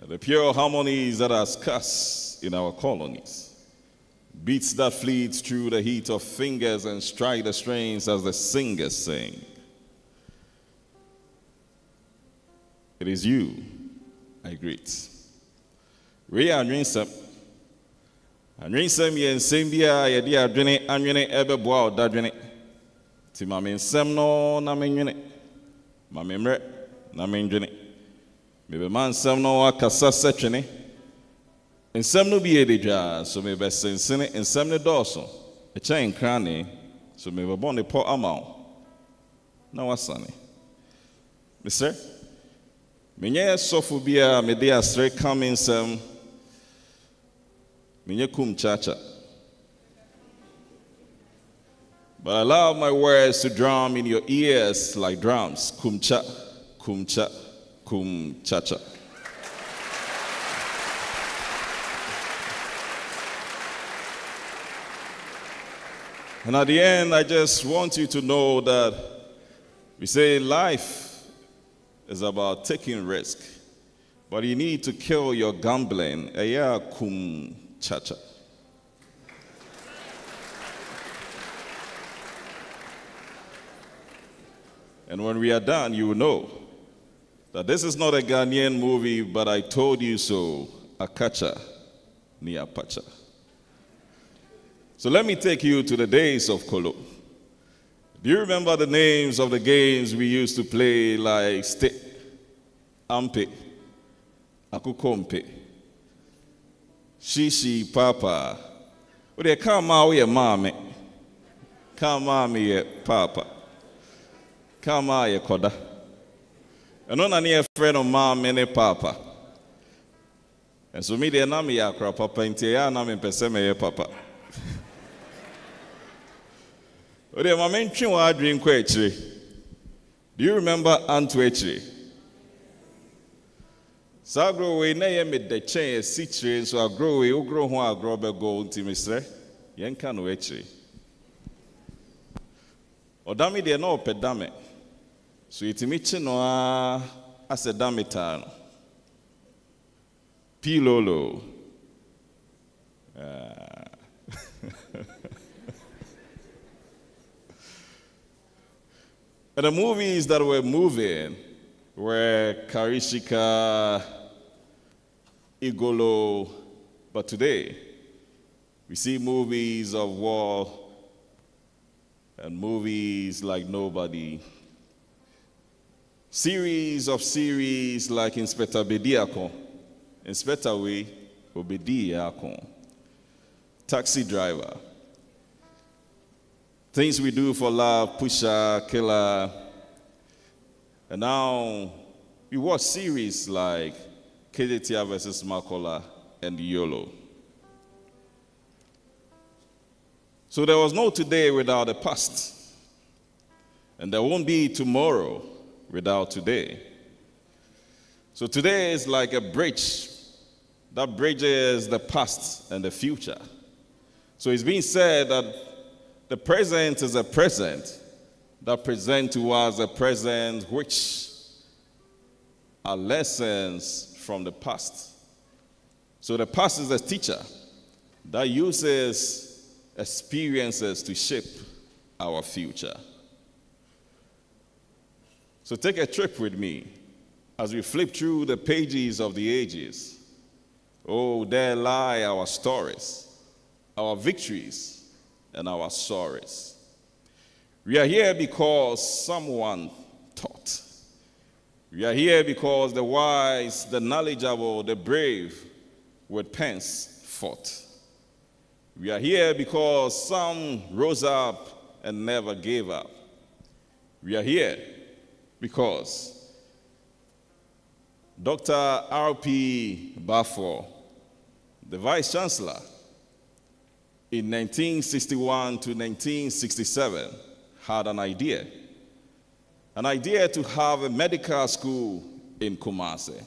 the pure harmonies that are scarce in our colonies, beats that fleet through the heat of fingers and strike the strings as the singers sing. It is you I greet. We are Nwinsem. Nwinsem yen sembia ye dia adwene anwene ebeboa odadwene. Ti ma me nsem no na menwene. Ma me mre na menwene. Me be man nsem no akasa setwene. Nsem no bi ededwa so me be sensene nsem ne dɔɔso. E kyɛn krane so me be bɔ ne pɔ ama wo. Na wasane. Mr. Menye sɔfo bia me de asre come nsem. Menye kum chacha. But I allow my words to drum in your ears like drums. Kum cha, kum cha, kum cha cha. And at the end, I just want you to know that we say life is about taking risk, but you need to kill your gambling. Eya kum cha-cha. And when we are done, you will know that this is not a Ghanaian movie, but I told you so. Akacha ni apacha. So let me take you to the days of Kolo. Do you remember the names of the games we used to play, like Stick, Ampe, Akukompe, Shishi, Papa? Well, they come out with mommy. Come out with Papa. Come out with Koda. And on a friend of mom and Papa. And so me, they know me akra Papa, and they know me peseme Papa. Do you remember Antwechri? So I grow away, nay, made the chain, a so I grow away, grow one, I grow a gold to Mr. Yankan Wetri. Or dammy, they know pedame. So it's Michin or as a damitan. Pilolo. And the movies that were moving were Karishika, Igolo, but today we see movies of war and movies like Nobody. Series of series like Inspector Bediako, Inspector We Obediako, Taxi Driver. Things We Do for Love, Pusher, Killer. And now we watch series like KDTR versus Makola and YOLO. So there was no today without the past. And there won't be tomorrow without today. So today is like a bridge that bridges the past and the future. So it's being said that the present is a present that presents to us a present which are lessons from the past. So the past is a teacher that uses experiences to shape our future. So take a trip with me as we flip through the pages of the ages. Oh, there lie our stories, our victories, and our sorrows. We are here because someone taught. We are here because the wise, the knowledgeable, the brave with pens fought. We are here because some rose up and never gave up. We are here because Dr. R.P. Balfour, the Vice Chancellor, in 1961 to 1967, had an idea to have a medical school in Kumasi.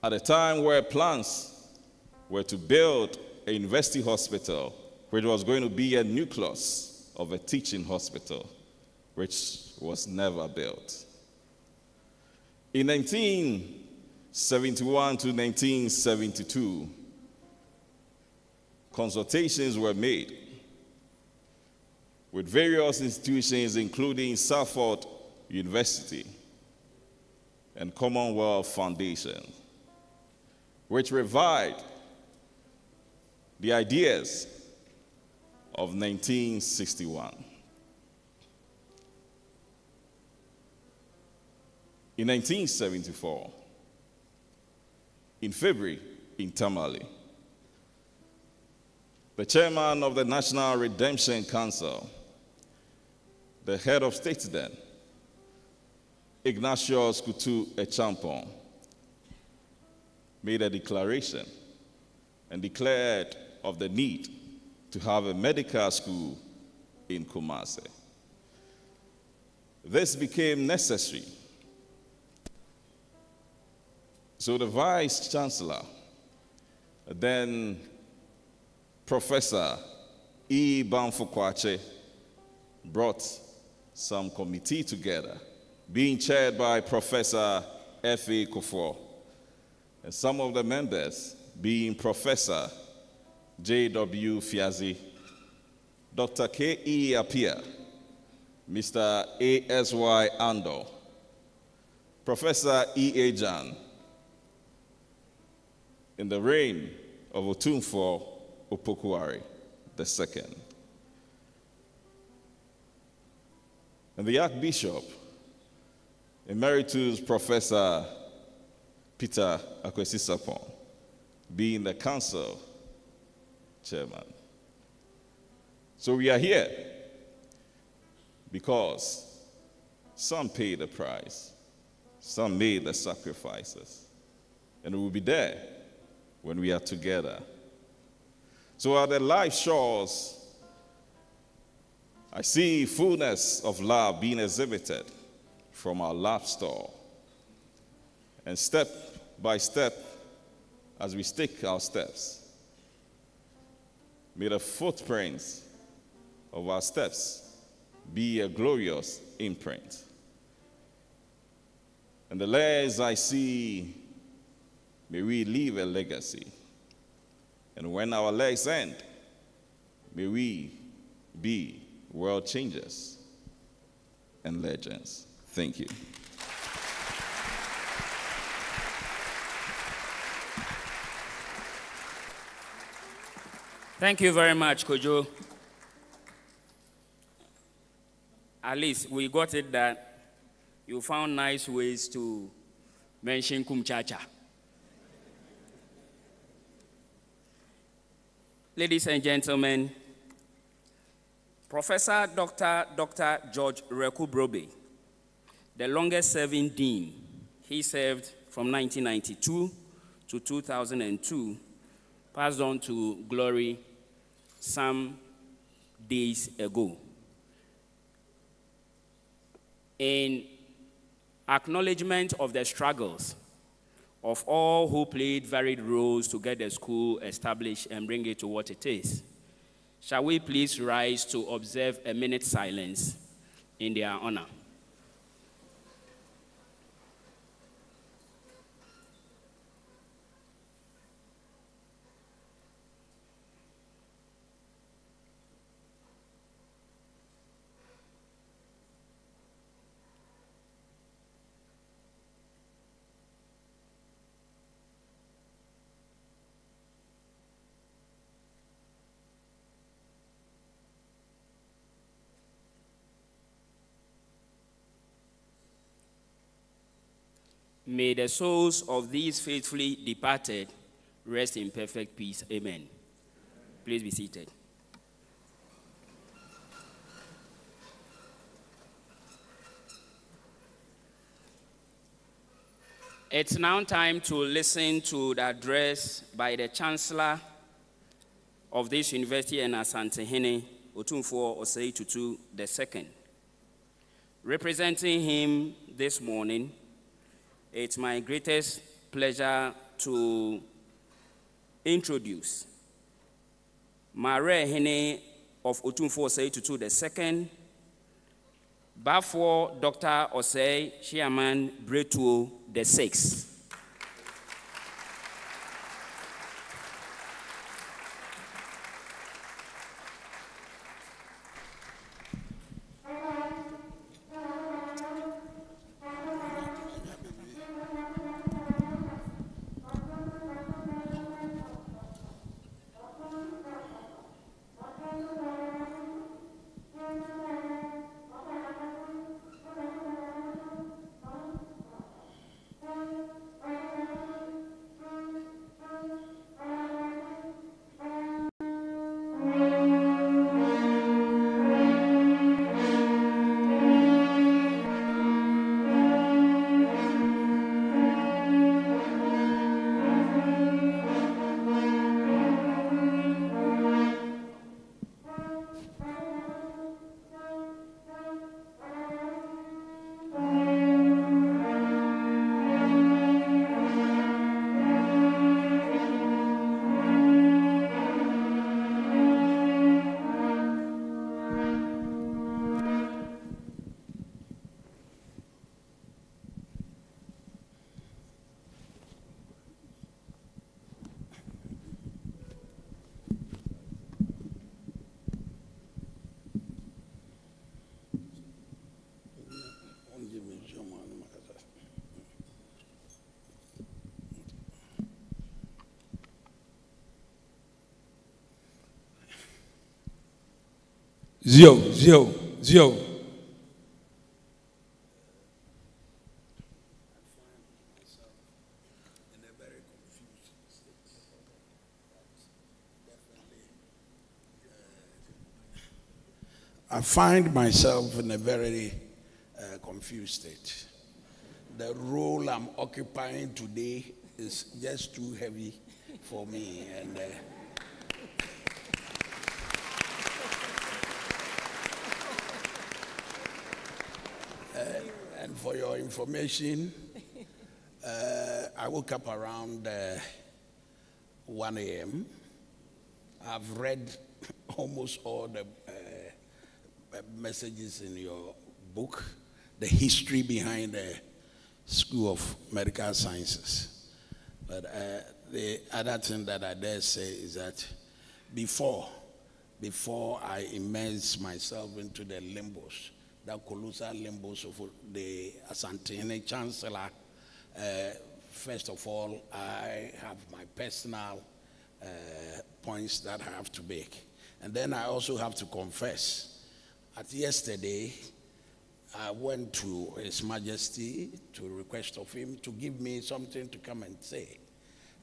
At a time where plans were to build a university hospital, which was going to be a nucleus of a teaching hospital, which was never built. In 1971 to 1972, consultations were made with various institutions, including Salford University and Commonwealth Foundation, which revived the ideas of 1961. In 1974, in February, in Tamale, the chairman of the National Redemption Council, the head of state then, Ignatius Kutu Echampon, made a declaration and declared of the need to have a medical school in Kumasi. This became necessary. So the Vice Chancellor, then Professor E. Bamfukwache, brought some committee together, being chaired by Professor F.A. Kofor, and some of the members being Professor J.W. Fiazi, Dr. K.E. Apia, Mr. A.S.Y. Ando, Professor E.A. Jan, in the reign of Otumfo Opokuwari II. And the Archbishop, Emeritus Professor Peter Akwesi-Sapon, being the council chairman. So we are here because some paid the price, some made the sacrifices, and we will be there when we are together. So at the life shores, I see fullness of love being exhibited from our love store. And step by step, as we stick our steps, may the footprints of our steps be a glorious imprint. And the legs I see, may we leave a legacy. And when our legs end, may we be world changers and legends. Thank you. Thank you very much, Kojo. At least we got it that you found nice ways to mention Kumchacha. Ladies and gentlemen, Professor Dr. George Rekubrobe, the longest serving dean, he served from 1992 to 2002, passed on to glory some days ago. In acknowledgement of the struggles of all who played varied roles to get the school established and bring it to what it is, shall we please rise to observe a minute's silence in their honor? May the souls of these faithfully departed rest in perfect peace. Amen. Please be seated. It's now time to listen to the address by the Chancellor of this university and Asantehene, Otumfuo Osei Tutu II. Representing him this morning, it's my greatest pleasure to introduce Mare Hene of Otumfuo Osei Tutu II, Bafo Dr. Osei Chairman Bretuo VI. Zio. I find myself in a very confused state. The role I'm occupying today is just too heavy for me, and and for your information, I woke up around 1 a.m. I've read almost all the messages in your book, the history behind the School of Medical Sciences. But the other thing that I dare say is that before I immerse myself into the limbos, the colossal limbos of the Asantehene Chancellor, first of all, I have my personal points that I have to make. And then I also have to confess that yesterday, I went to His Majesty to request of him to give me something to come and say.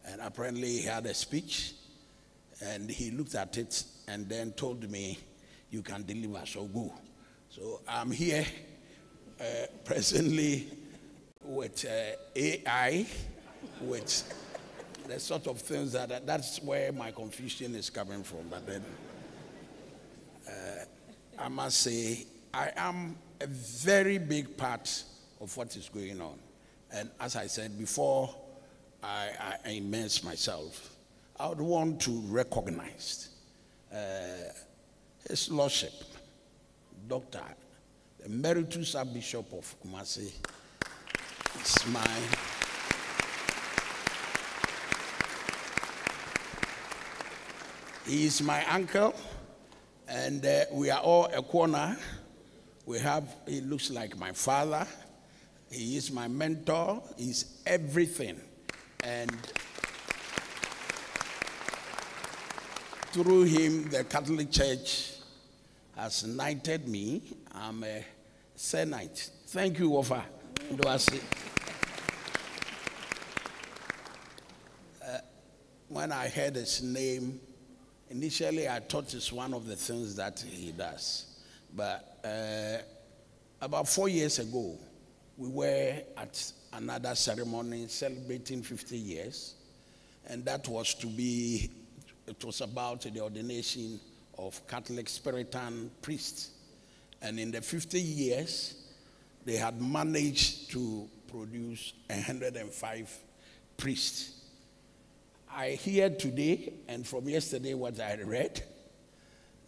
And apparently he had a speech, and he looked at it and then told me, you can deliver, so go. So I'm here presently with AI, with the sort of things that's where my confusion is coming from. But then I must say, I am a very big part of what is going on. And as I said before, I immerse myself. I would want to recognize His Lordship, Dr. Emeritus Archbishop of Kumasi. He is my uncle, and we are all a corner. He looks like my father. He is my mentor. He's everything. And through him, the Catholic Church has knighted me. I'm a Senate. Thank you, Ofa. when I heard his name, initially I thought it's one of the things that he does. But about 4 years ago, we were at another ceremony celebrating 50 years, and that was it was about the ordination of Catholic Spiritan priests. And in the 50 years, they had managed to produce 105 priests. I hear today, and from yesterday what I read,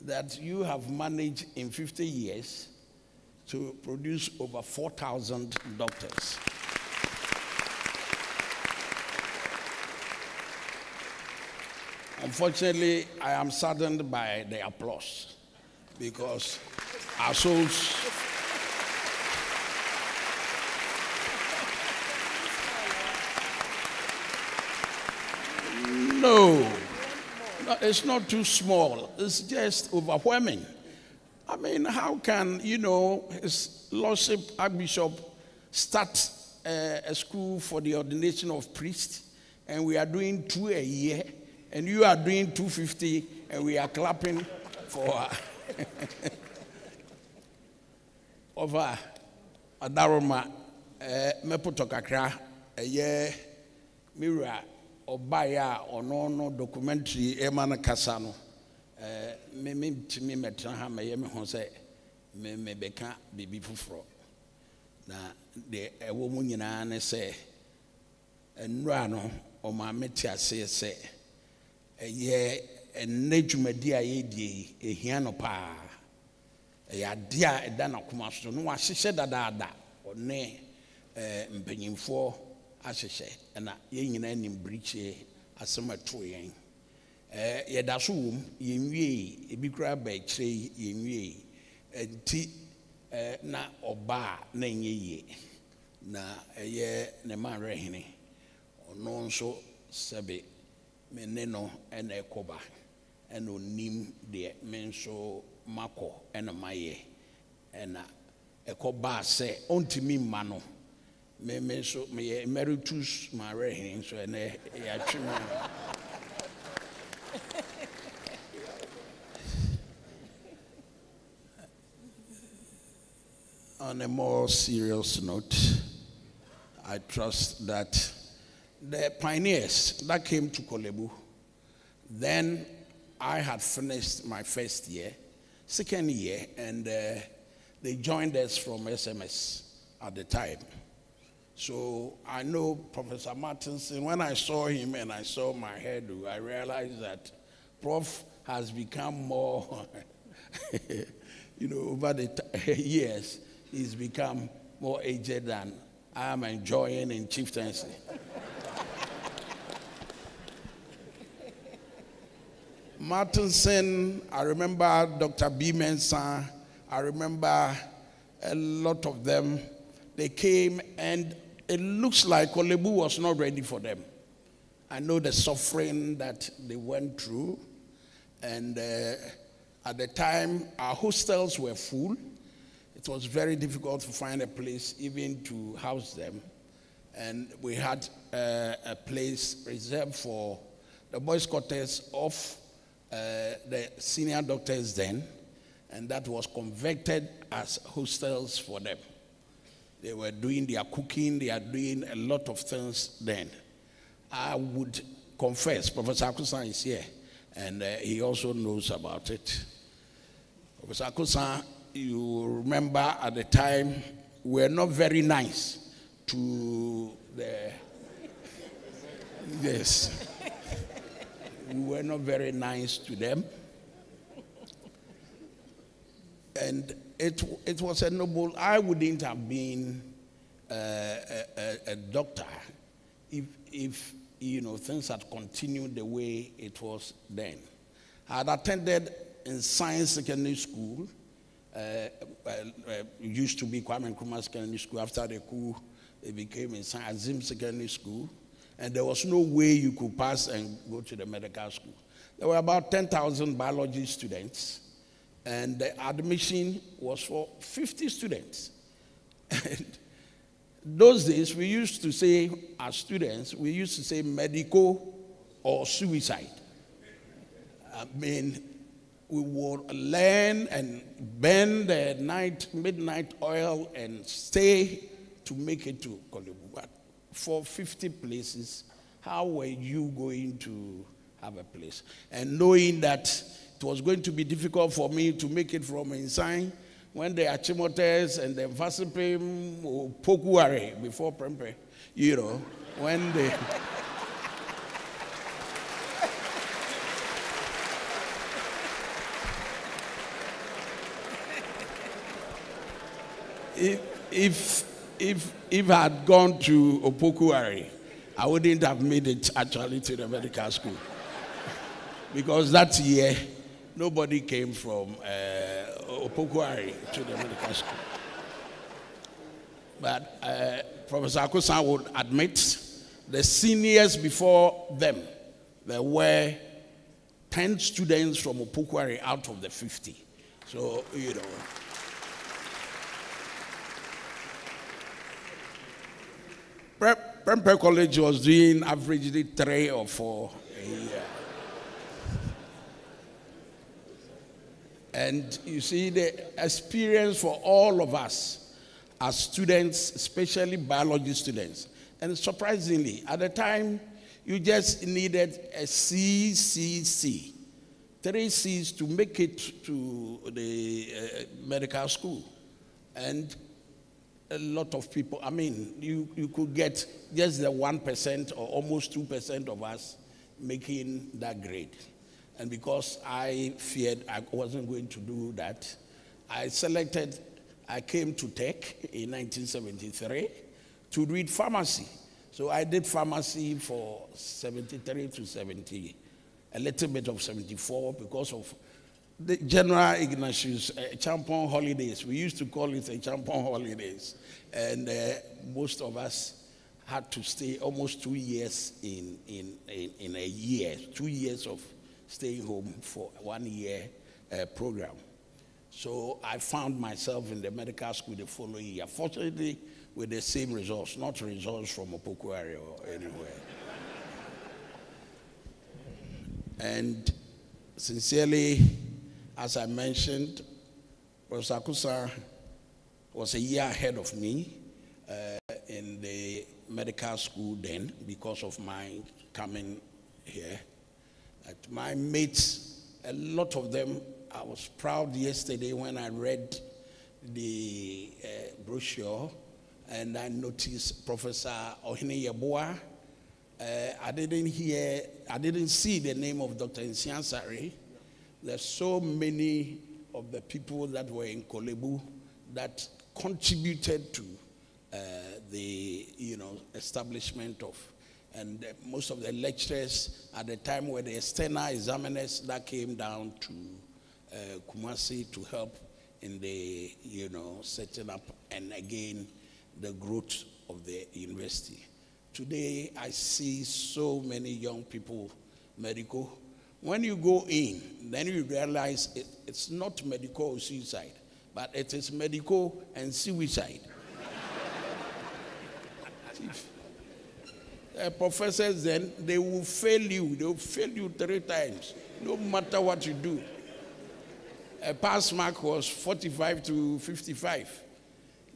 that you have managed in 50 years to produce over 4,000 doctors. Unfortunately, I am saddened by the applause because our souls no, it's not too small. It's just overwhelming. I mean, how can, His Lordship Archbishop start a school for the ordination of priests, and we are doing 2 a year, and you are doing 250, and we are clapping for over Adaroma Mepotokakra, a year, Mira, Obaya, or no documentary, Emana Casano. Me metra me yemi ho se me beka bibi fufuro na de ewo mu nyina ne se enura no o ma meti ase se eye enadwumadi a yedie ehia no pa ya de a eda na koma so no wa hyehye dadaada one mpanyimfo ahyehye na ye nyina nim briche asemato yen yɛda so wom yɛnwie ebi kura ba akyire yɛnwie nti na ɔba na nyɛ yie na ɛyɛ ne ma rehene ɔno nso sɛbe me ne no ɛna ɛkɔba ɛna onim deɛ me nso makɔ ɛna mayɛ ɛna ɛkɔba sɛ ɔntumi mma no me nso meyɛ emeritus ma rehene nso ɛna yɛatwe me On a more serious note, I trust that the pioneers that came to Kolebu, then I had finished my first year, second year, and they joined us from SMS at the time. So I know Professor Martinson. When I saw him and I saw my hairdo, I realized that Prof has become more, over the years, he's become more aged than I am enjoying in chieftaincy. Martinson, I remember Dr. B. Mensah, I remember a lot of them. They came and it looks like Kolebu was not ready for them. I know the suffering that they went through, and at the time our hostels were full. It was very difficult to find a place even to house them, and we had a place reserved for the boys' quarters of the senior doctors then, and that was converted as hostels for them. They were doing their cooking, they are doing a lot of things then. I would confess, Professor Akusan is here, and he also knows about it. Professor Akusan, you remember at the time, we were not very nice to the, yes, we were not very nice to them. And it was a noble, I wouldn't have been a doctor if things had continued the way it was then. I had attended in Science Secondary School, used to be Kwame Nkrumah Secondary School. After the coup, it became in Azim Secondary School, and there was no way you could pass and go to the medical school. There were about 10,000 biology students, and the admission was for 50 students. And those days, we used to say, as students, we used to say medical or suicide. I mean, we would learn and burn the midnight oil and stay to make it to Kolebu. But for 50 places, how were you going to have a place? And knowing that it was going to be difficult for me to make it from Inside, when the Achimotes and the Vasipim or Pokuare before Prempe, you know, when they... If I had gone to Opokuari, I wouldn't have made it actually to the medical school. Because that year, nobody came from Opokuari to the medical school. But Professor Akosan would admit the seniors before them, there were 10 students from Opokuari out of the 50. So, you know. Prempeh College was doing averagely 3 or 4 a year. And you see, the experience for all of us as students, especially biology students, and surprisingly, at the time, you just needed a CCC, 3 C's to make it to the medical school. And a lot of people, I mean, you could get just the 1% or almost 2% of us making that grade. And because I feared I wasn't going to do that, I came to Tech in 1973 to read pharmacy. So I did pharmacy for 73 to 70, a little bit of 74 because of the General Ignatius Champon holidays. We used to call it a Champon holidays. And most of us had to stay almost 2 years in a year, 2 years of staying home for 1 year program. So I found myself in the medical school the following year, fortunately with the same results, not results from Opokuari or anywhere. And sincerely, as I mentioned, Professor Akusa was a year ahead of me in the medical school then because of my coming here. My mates, a lot of them, I was proud yesterday when I read the brochure and I noticed Professor Ohene Yeboah. I didn't see the name of Dr. Nsiansari. There's so many of the people that were in Kolebu that contributed to the establishment of, and most of the lecturers at the time were the external examiners that came down to Kumasi to help in the setting up and again the growth of the university. Today I see so many young people medical. When you go in, then you realize it's not medical or suicide, but it is medical and suicide. Professors then, they will fail you. They will fail you 3 times, no matter what you do. A pass mark was 45 to 55.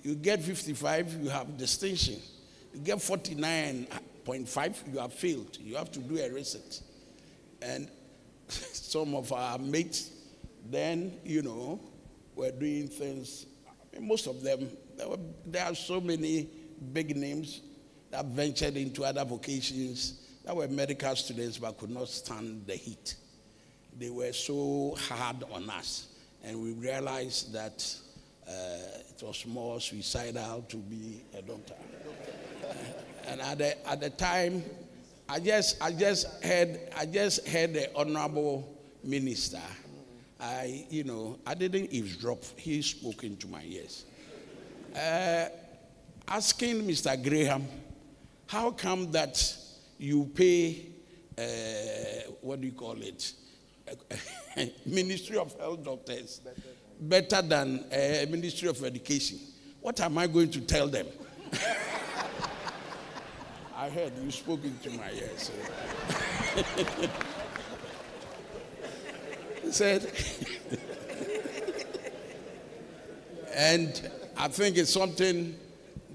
You get 55, you have distinction. You get 49.5, you have failed. You have to do a reset. And some of our mates then, were doing things. I mean, most of them, there are so many big names that ventured into other vocations that were medical students but could not stand the heat. They were so hard on us. And we realized that it was more suicidal to be a doctor. And at the time, I just heard the honorable minister. I didn't eavesdrop. He spoke into my ears. Asking Mr. Graham, how come that you pay, Ministry of Health doctors better than Ministry of Education? What am I going to tell them? I heard you spoke into my ears. So. He said, and I think it's something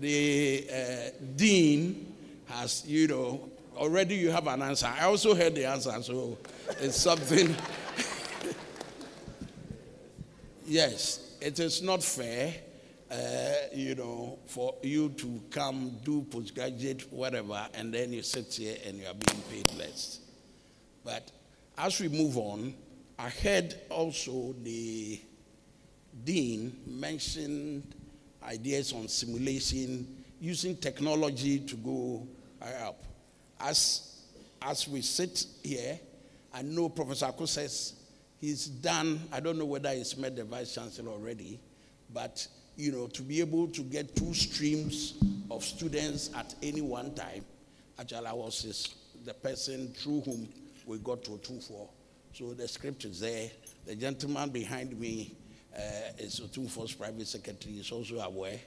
the dean has, already you have an answer. I also heard the answer, so it's something. Yes, it is not fair, for you to come do postgraduate, whatever, and then you sit here and you are being paid less. But as we move on, I heard also the dean mentioned ideas on simulation, using technology to go up. As we sit here, I know Professor Ako says he's done, I don't know whether he's met the Vice Chancellor already, but to be able to get 2 streams of students at any one time, actually I was the person through whom we got to 2-4. So the script is there. The gentleman behind me is Otumfo's private secretary, is also aware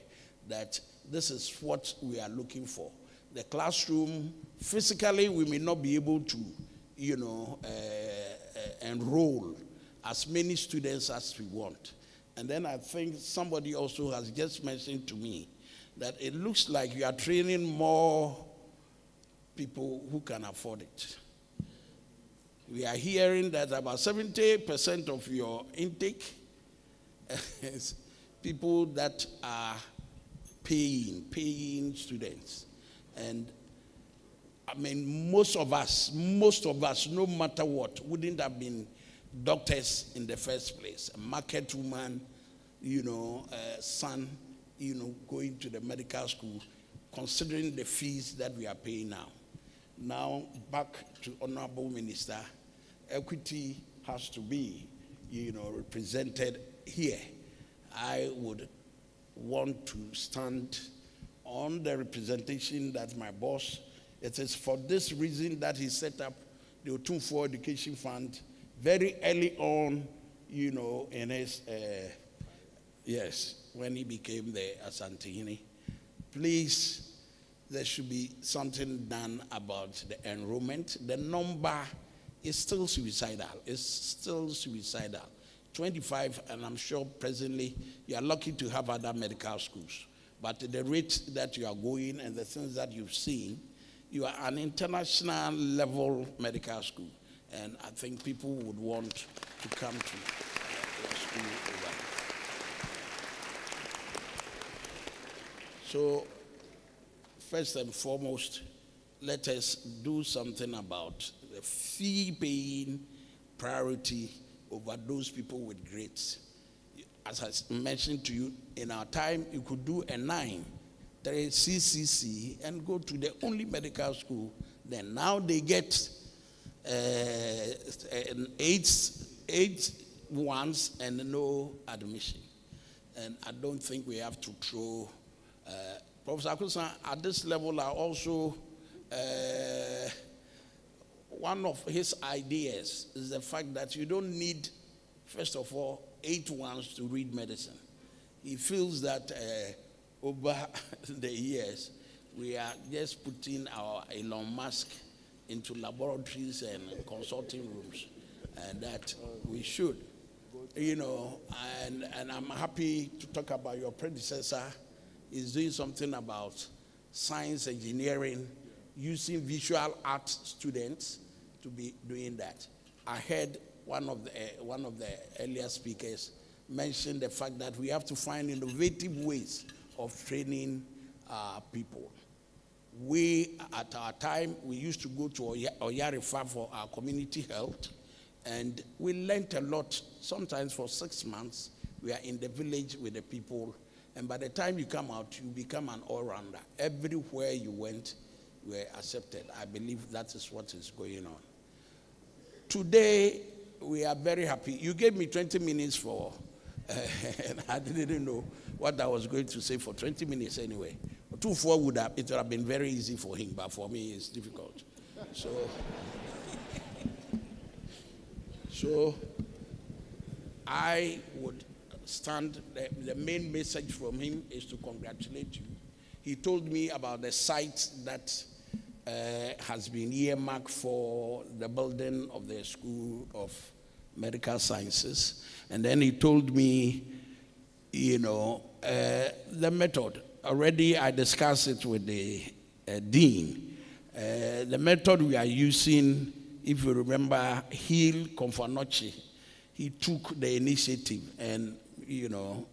that this is what we are looking for. The classroom, physically, we may not be able to, enroll as many students as we want. And then I think somebody also has just mentioned to me that it looks like you are training more people who can afford it. We are hearing that about 70% of your intake is people that are paying students. And I mean, most of us, no matter what, wouldn't have been doctors in the first place. A market woman, son, going to the medical school, considering the fees that we are paying now. Now, back to Honorable Minister, equity has to be, represented here. I would want to stand on the representation that my boss, it is for this reason that he set up the Otumfuo Education Fund very early on, in his, when he became the Asantehene. Please, there should be something done about the enrollment. The number is still suicidal. It's still suicidal. 25, and I'm sure presently you are lucky to have other medical schools. But the rate that you are going and the things that you've seen, you are an international level medical school. And I think people would want to come to your school over there. So, first and foremost, let us do something about the fee-paying priority over those people with grades. As I mentioned to you, in our time, you could do a 9, 3 CCC, and go to the only medical school. Then now they get 8 ones and no admission. And I don't think we have to throw. Professor Akusan, at this level, are also one of his ideas is the fact that you don't need, first of all, 8 ones to read medicine. He feels that over the years, we are just putting our Elon Musk into laboratories and consulting rooms, and that we should, and I'm happy to talk about your predecessor. Is doing something about science, engineering, using visual art students to be doing that. I heard one of the earlier speakers mention the fact that we have to find innovative ways of training people. We, at our time, we used to go to Oyarifa for our community health, and we learned a lot. Sometimes for 6 months, we are in the village with the people, and by the time you come out, you become an all-rounder. Everywhere you went, you were accepted. I believe that is what is going on. Today, we are very happy. You gave me 20 minutes for, and I didn't know what I was going to say for 20 minutes anyway. 2-4 would have been very easy for him, but for me it's difficult. So I would stand, the main message from him is to congratulate you. He told me about the site that has been earmarked for the building of the School of Medical Sciences. And then he told me, you know, the method. Already I discussed it with the dean. The method we are using, if you remember, Hill Konfanochi, he took the initiative, and, you know,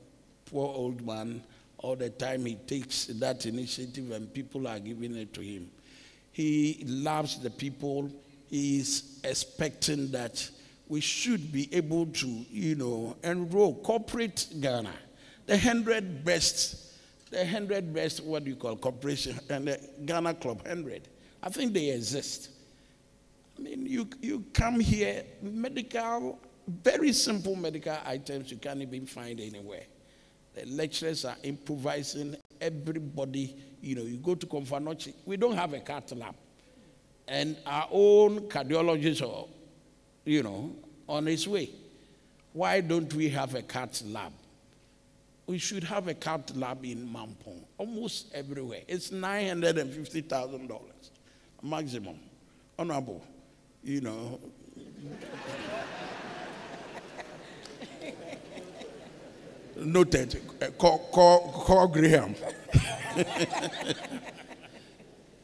poor old man, all the time he takes that initiative and people are giving it to him. He loves the people. He is expecting that we should be able to, you know, enroll corporate Ghana, the 100 best, what do you call, corporation, and the Ghana Club 100. I think they exist. I mean, you come here, medical, very simple medical items you can't even find anywhere. The lecturers are improvising. Everybody, you know, you go to Konfanochi, we don't have a cath lab. And our own cardiologist, or, you know, on his way. Why don't we have a cath lab? We should have a cath lab in Mampong, almost everywhere. It's $950,000 maximum. Honorable, you know. Noted. Call Graham.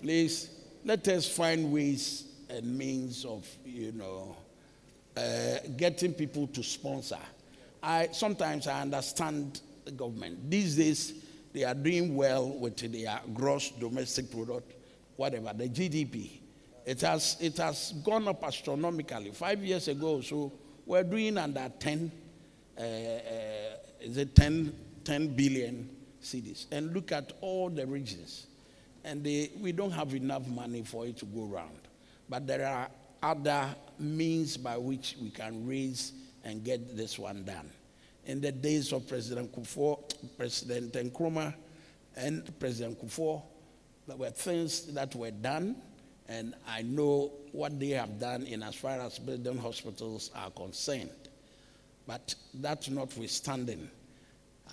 Please, let us find ways and means of, you know, getting people to sponsor. Sometimes I understand the government. These days, they are doing well with their gross domestic product, whatever, the GDP. It has gone up astronomically. 5 years ago, so we're doing under 10. Is it 10 billion cedis? And look at all the regions. And we don't have enough money for it to go around. But there are other means by which we can raise and get this one done. In the days of President Kufuor, President Nkrumah, and President Kufuor, there were things that were done, and I know what they have done in as far as building hospitals are concerned. But that notwithstanding,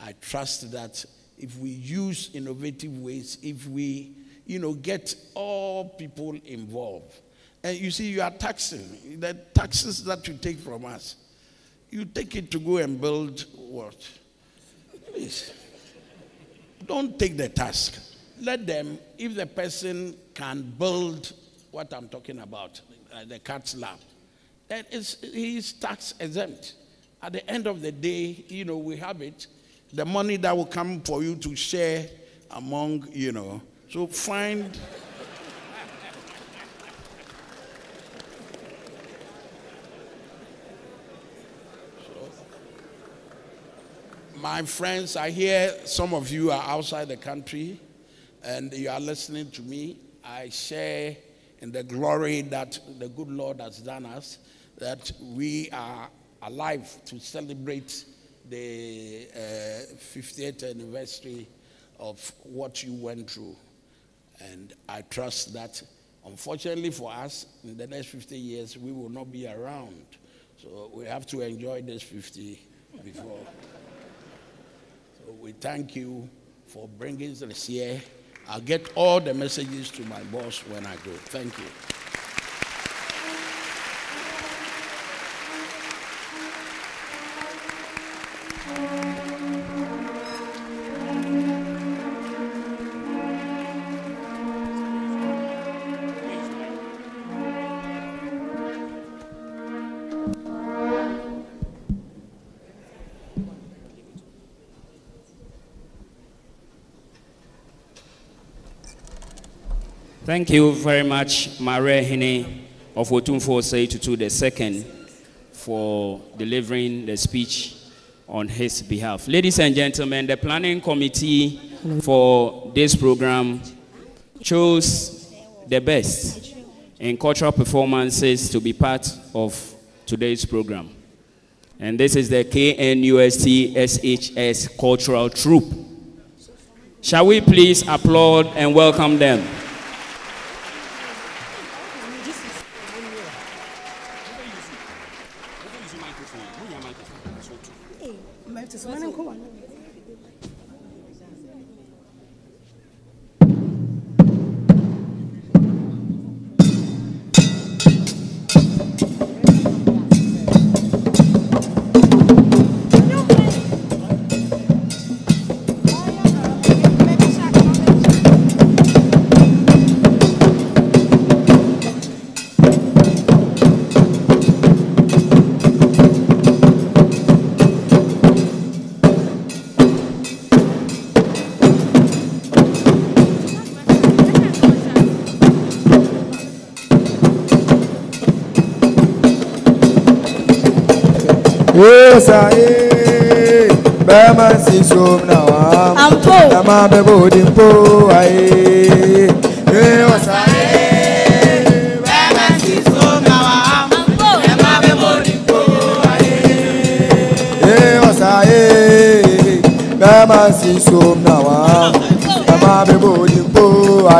I trust that if we use innovative ways, if we, you know, get all people involved. And you see, you are taxing. The taxes that you take from us, you take it to go and build what? Please. Don't take the task. Let them, if the person can build what I'm talking about, the cath lab, then he's tax exempt. At the end of the day, you know, we have it. The money that will come for you to share among, you know. So find. My friends, I hear some of you are outside the country and you are listening to me. I share in the glory that the good Lord has done us, that we are alive to celebrate the 50th anniversary of what you went through. And I trust that, unfortunately for us, in the next 50 years, we will not be around. So we have to enjoy this 50 before. So we thank you for bringing this here. I'll get all the messages to my boss when I go. Thank you. Thank you very much, Mare Hine of Otumfo Seitutu II, for delivering the speech on his behalf. Ladies and gentlemen, the planning committee for this program chose the best in cultural performances to be part of today's program. And this is the KNUST SHS Cultural Troupe. Shall we please applaud and welcome them? Yes, I Bama si som na wa. Bama be bodi po ai. Yes, I Bama si som na wa. Bama be bodi po ai. Yes, I Bama si som na wa. Bama be bodi po ai.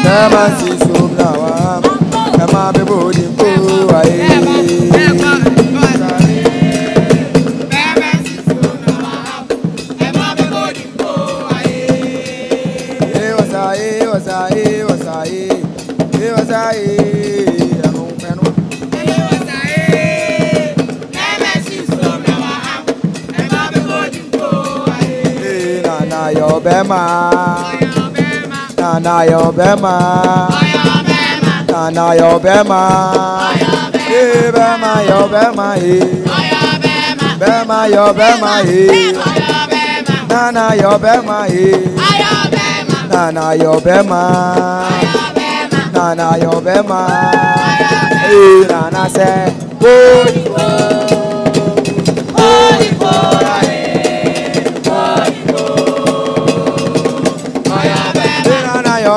Bama si som na wa, bama be bodi po ai. Bama si som na wa, bama be bodi po ai. Na yo bema. Na yo bema, na yo bema, bema yo bema, bema yo bema, na yo bema, na yo bema, na yo bema, na say bodi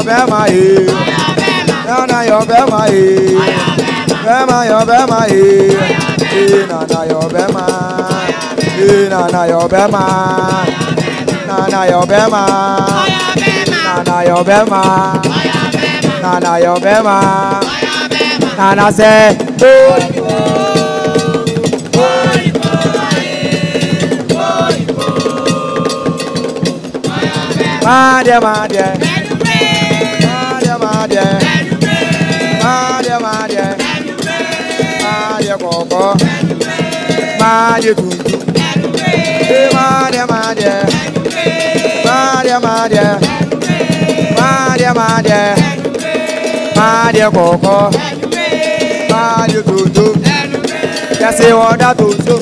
Bema e, na yo bema e, bema yo bema e, na yo bema, na yo bema, na yo bema, na yo bema, na yo bema, na say Madia, Madia, Coco, Madia, Tuntu, Madia, Madia, Madia, Madia, Madia, Madia, Madia, Coco, Madia, Tuntu, yes, you want that Tuntu,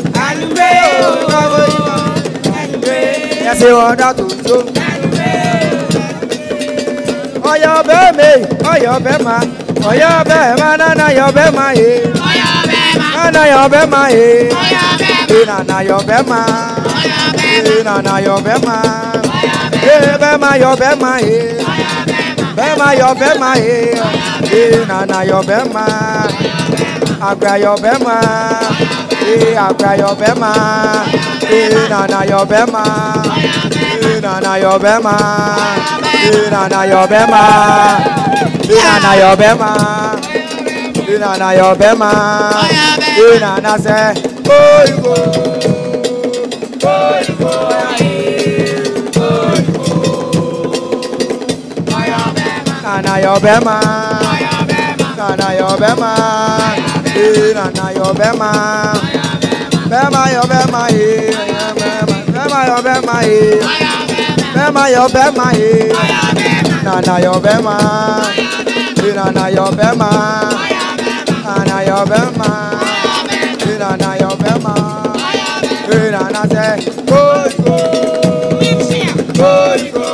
yes, you want that Tuntu. Oh, your baby, oh, your bema, oh, your bema, na your bema, na your bema, na your bema, na your bema, bema your bema, bema your bema, na your bema, abra your bema, abra your bema, na your bema, na your bema. Na yo bema, na yo bema, na yo bema, na say, oh you go, na yo bema, na yo bema, na yo bema, bema yo bema, bema yo bema, bema yo bema, na yo bema, na yo bema, na yo bema, na yo bema, na say, go go, go go,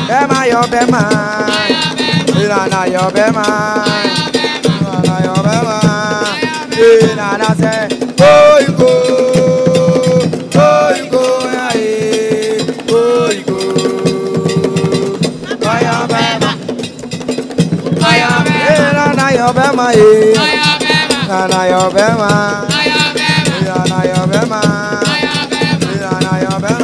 Bema, na yo bema, na yo bema, na say, oh you go, aye, oh you go, na yo bema, na yo bema, na yo bema, na yo bema.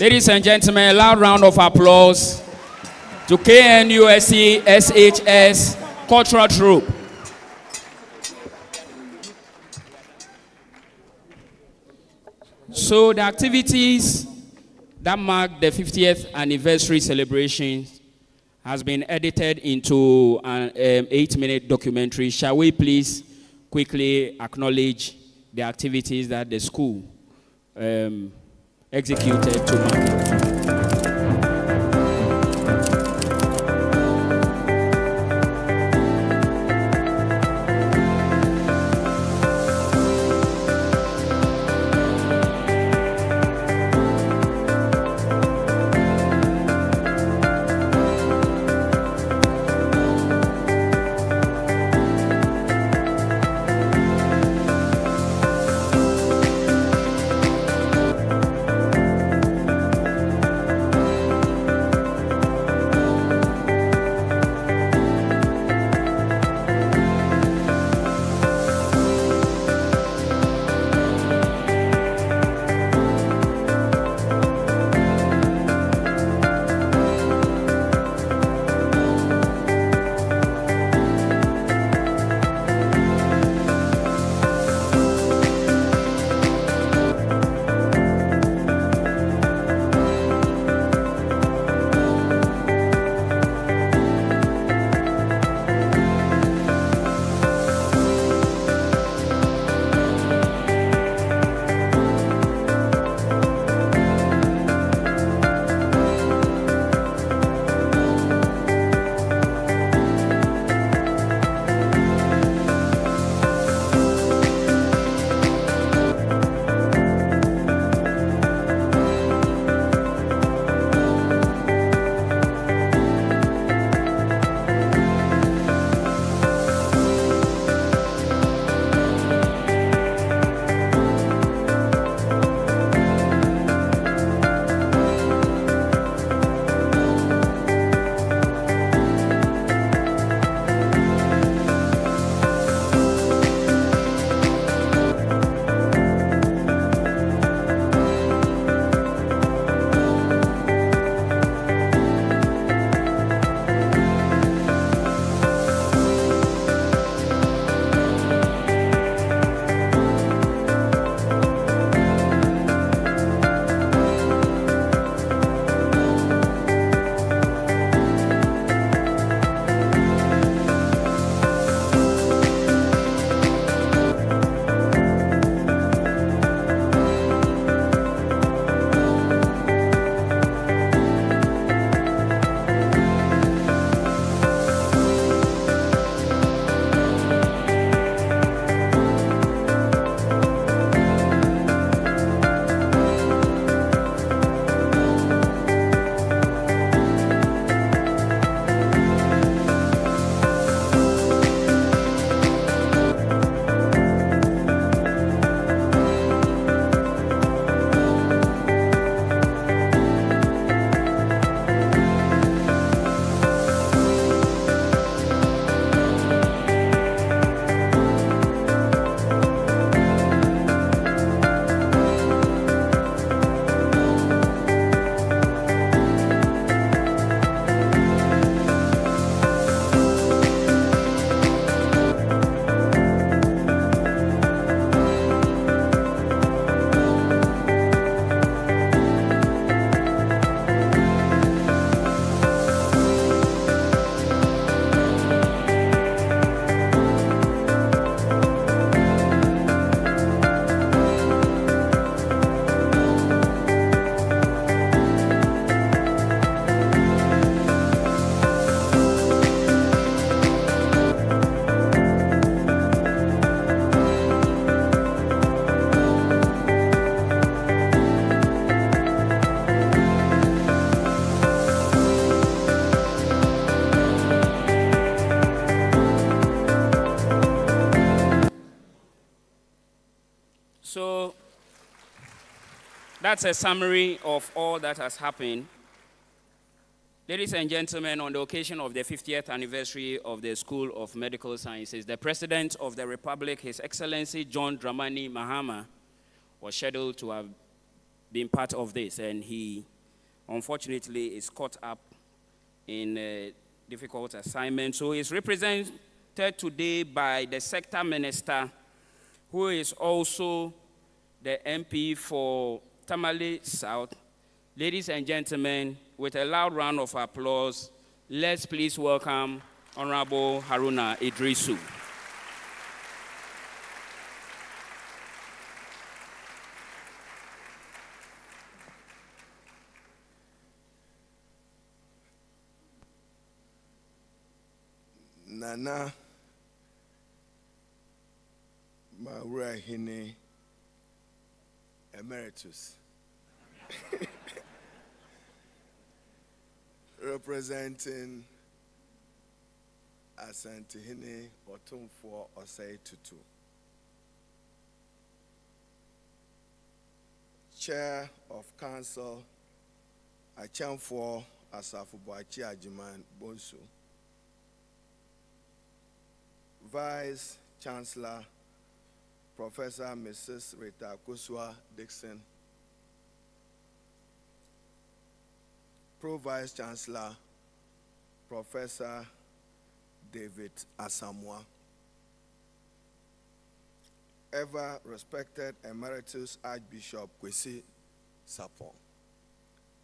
Ladies and gentlemen, a loud round of applause to KNUST SHS Cultural Troupe. So the activities that mark the 50th anniversary celebration has been edited into an 8-minute documentary. Shall we please quickly acknowledge the activities that the school executed to mark it? That's a summary of all that has happened. Ladies and gentlemen, on the occasion of the 50th anniversary of the School of Medical Sciences, the President of the Republic, His Excellency John Dramani Mahama, was scheduled to have been part of this, and he unfortunately is caught up in a difficult assignment. So he's represented today by the Sector Minister, who is also the MP for Tamale South. Ladies and gentlemen, with a loud round of applause, let's please welcome Honorable Haruna Idrisu. Nana Maura Hine Emeritus, representing Asante Hine Otumfo Osei Tutu, Chair of Council Achamfo Asafubuachi Ajiman Bonsu, Vice Chancellor Professor Mrs. Rita Kuswa Dixon, Pro-Vice Chancellor Professor David Asamoah, ever respected Emeritus Archbishop Kwesi Sapon.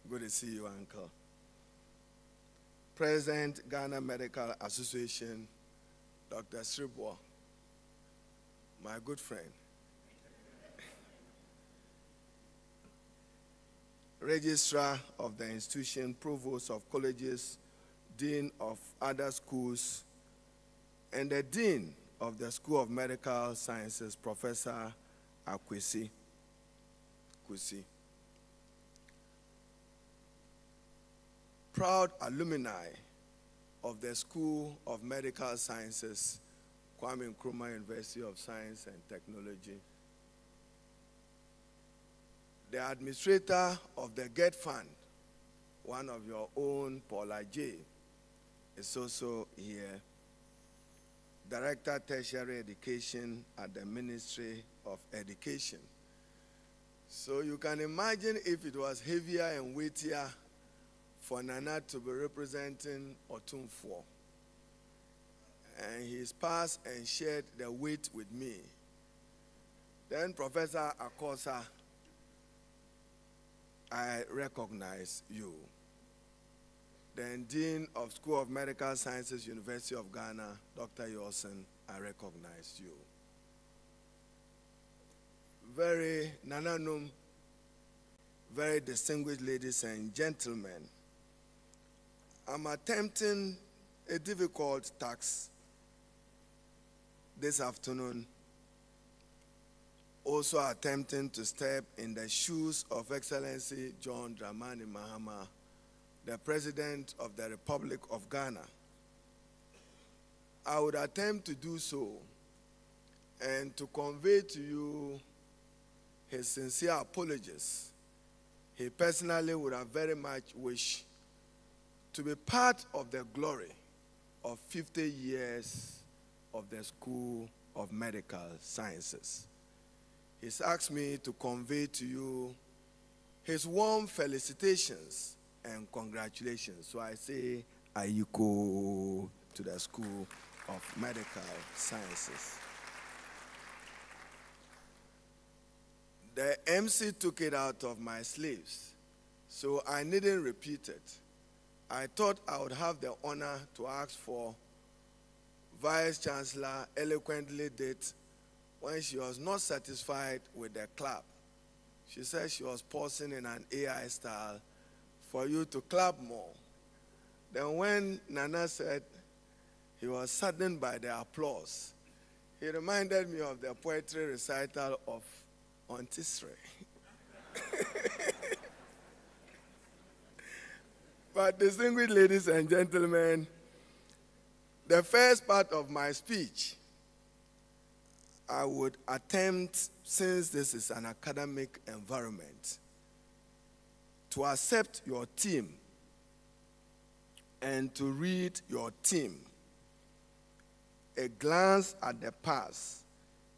Good to see you, Uncle. President Ghana Medical Association, Dr. Sribwa, my good friend. Registrar of the institution, Provost of colleges, Dean of other schools, and the Dean of the School of Medical Sciences, Professor Akwesi Kusi. Proud alumni of the School of Medical Sciences, Kwame Nkrumah University of Science and Technology. The administrator of the GET Fund, one of your own, Paula J., is also here. Director Tertiary Education at the Ministry of Education. So you can imagine if it was heavier and weightier for Nana to be representing Otumfo. And he's passed and shared the weight with me. Then Professor Akosa, I recognize you. Then Dean of School of Medical Sciences, University of Ghana, Dr. Yosen, I recognize you. Very Nananum, very distinguished ladies and gentlemen, I'm attempting a difficult task this afternoon, also attempting to step in the shoes of Excellency John Dramani Mahama, the President of the Republic of Ghana. I would attempt to do so and to convey to you his sincere apologies. He personally would have very much wished to be part of the glory of 50 years of the School of Medical Sciences. He's asked me to convey to you his warm felicitations and congratulations. So I say, Ayuko to the School of Medical Sciences. The MC took it out of my sleeves, so I needn't repeat it. I thought I would have the honor to ask for Vice Chancellor eloquently did when she was not satisfied with the clap. She said she was pausing in an AI style for you to clap more. Then when Nana said he was saddened by the applause, he reminded me of the poetry recital of Ontisre. But distinguished ladies and gentlemen, the first part of my speech, I would attempt, since this is an academic environment, to accept your team and to read your team. A glance at the past,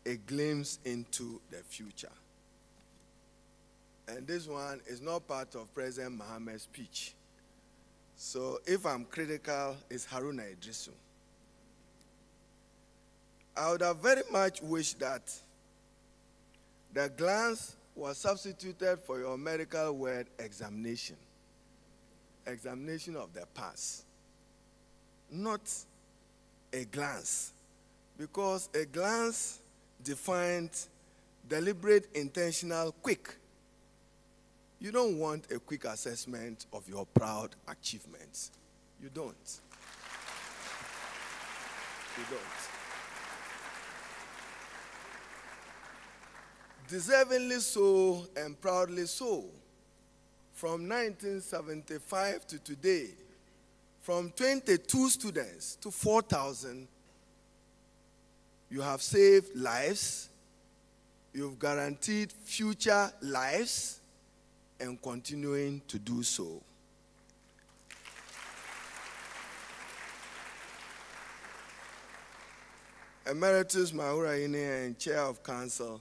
a glimpse into the future. And this one is not part of President Mohammed's speech. So if I'm critical, it's Haruna Idrisu. I would have very much wished that the glance was substituted for your medical word examination. Examination of the past. Not a glance. Because a glance defines deliberate, intentional, quick. You don't want a quick assessment of your proud achievements. You don't. You don't. Deservingly so and proudly so, from 1975 to today, from 22 students to 4,000, you have saved lives, you've guaranteed future lives, and continuing to do so. Emeritus Mahura Ine and Chair of Council,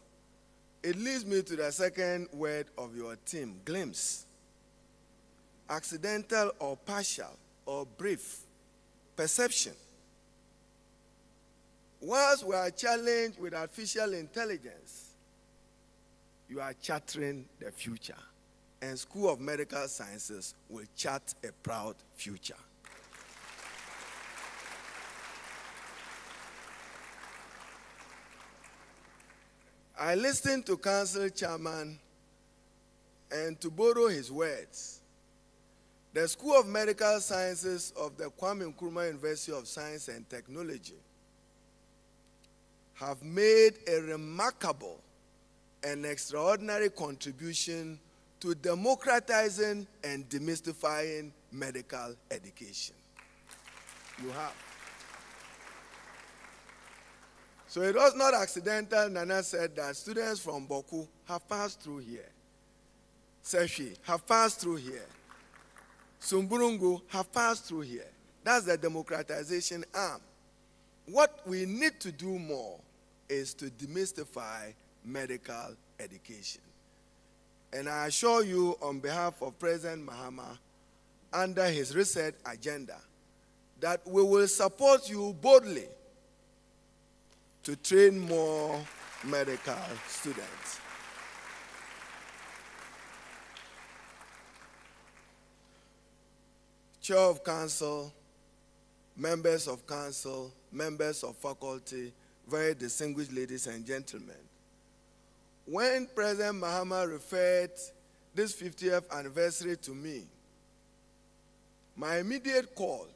it leads me to the second word of your team, glimpse. Accidental or partial or brief perception. Whilst we are challenged with artificial intelligence, you are charting the future. And School of Medical Sciences will chart a proud future. I listened to Council Chairman, and to borrow his words, the School of Medical Sciences of the Kwame Nkrumah University of Science and Technology have made a remarkable and extraordinary contribution to democratizing and demystifying medical education. You have. So it was not accidental, Nana said, that students from Boku have passed through here. Seshi have passed through here. Sumburungu have passed through here. That's the democratization arm. What we need to do more is to demystify medical education. And I assure you, on behalf of President Mahama, under his research agenda, that we will support you boldly to train more medical students. Chair of Council, members of Council, members of faculty, very distinguished ladies and gentlemen, when President Mahama referred this 50th anniversary to me, my immediate call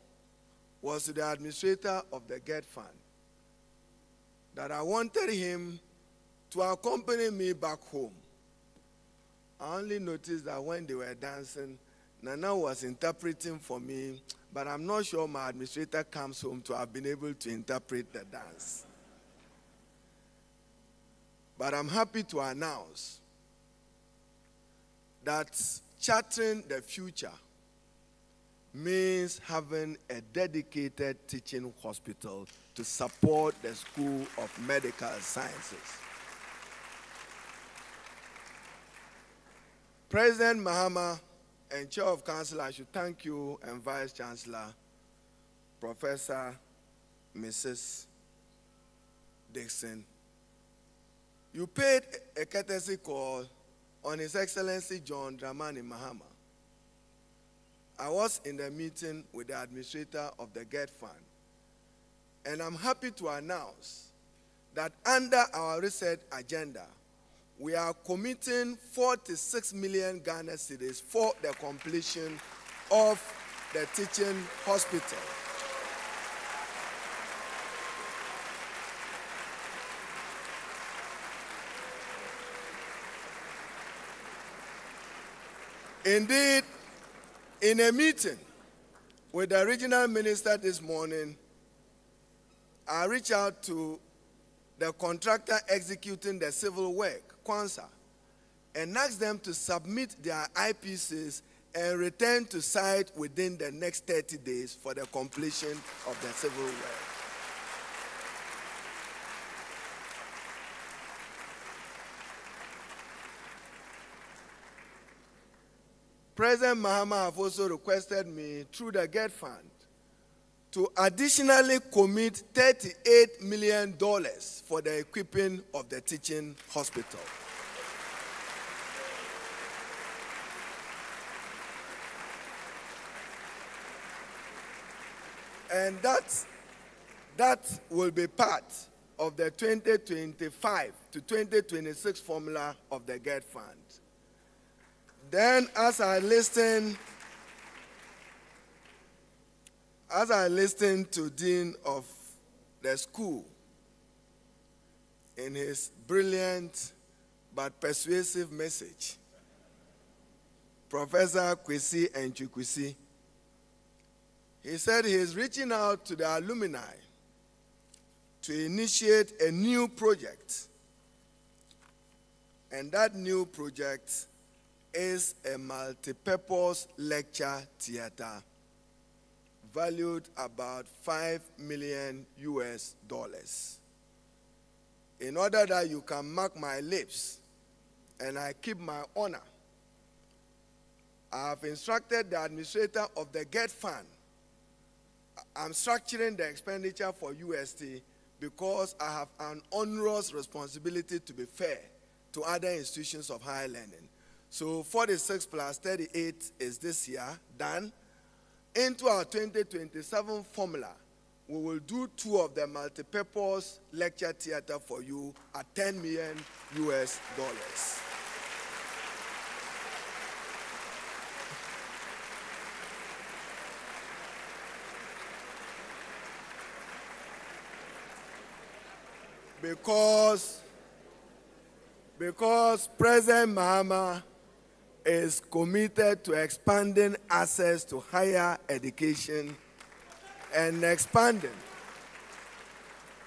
was to the administrator of the GET Fund that I wanted him to accompany me back home. I only noticed that when they were dancing, Nana was interpreting for me, but I'm not sure my administrator comes home to have been able to interpret the dance. But I'm happy to announce that charting the future means having a dedicated teaching hospital to support the School of Medical Sciences. President Mahama and Chair of Council, I should thank you, and Vice Chancellor, Professor Mrs. Dixon. You paid a courtesy call on His Excellency John Dramani Mahama. I was in the meeting with the administrator of the GET Fund, and I'm happy to announce that under our research agenda, we are committing 46 million Ghana cedis for the completion of the teaching hospital. Indeed, in a meeting with the regional minister this morning, I reached out to the contractor executing the civil work, Kwanzaa, and ask them to submit their IPCs and return to site within the next 30 days for the completion of the civil work. President Mahama have also requested me through the GET Fund to additionally commit $38 million for the equipping of the teaching hospital. And that will be part of the 2025 to 2026 formula of the GET Fund. Then, as I listened to Dean of the school in his brilliant but persuasive message, Professor Kwesi Nchukwusi, he said he is reaching out to the alumni to initiate a new project. And that new project is a multi-purpose lecture theater valued about $5 million US. In order that you can mark my lips and I keep my honor, I have instructed the administrator of the GET Fund. I'm structuring the expenditure for UST because I have an onerous responsibility to be fair to other institutions of higher learning. So 46 plus 38 is this year done. Into our 2027 formula, we will do 2 of the multi-purpose lecture theater for you at $10 million US. Because President Mahama is committed to expanding access to higher education and expanding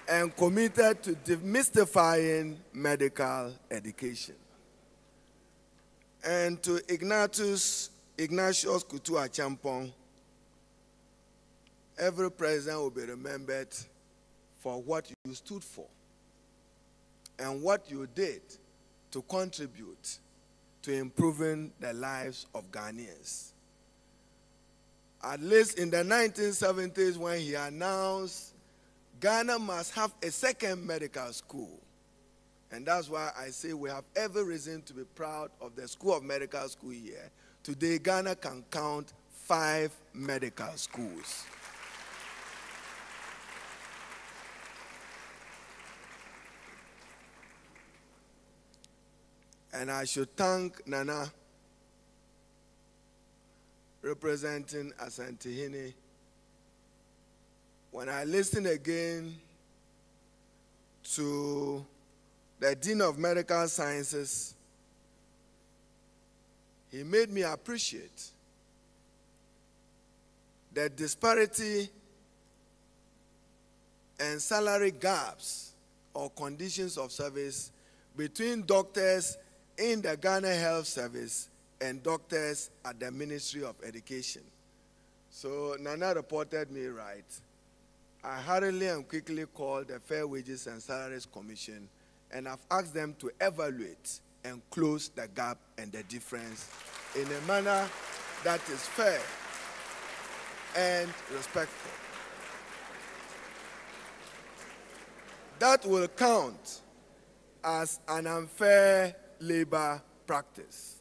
and committed to demystifying medical education. And to Ignatius Kutu Achampong, every president will be remembered for what you stood for and what you did to contribute to improving the lives of Ghanaians. At least in the 1970s, when he announced Ghana must have a second medical school. And that's why I say we have every reason to be proud of the School of Medical School here. Today, Ghana can count 5 medical schools. And I should thank Nana, representing Asantehene. When I listen again to the Dean of Medical Sciences, he made me appreciate the disparity and salary gaps or conditions of service between doctors in the Ghana Health Service and doctors at the Ministry of Education. So Nana reported me right. I hurriedly and quickly called the Fair Wages and Salaries Commission, and I've asked them to evaluate and close the gap and the difference in a manner that is fair and respectful. That will count as an unfair labor practice.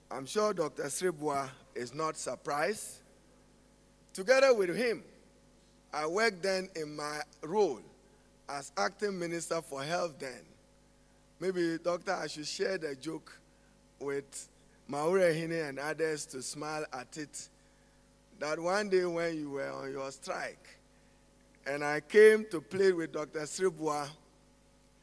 I'm sure Dr. Sribwa is not surprised. Together with him, I worked then in my role as acting minister for health then. Maybe, Doctor, I should share the joke with Maure Hine and others to smile at it. That one day when you were on your strike, and I came to play with Dr. Sribwa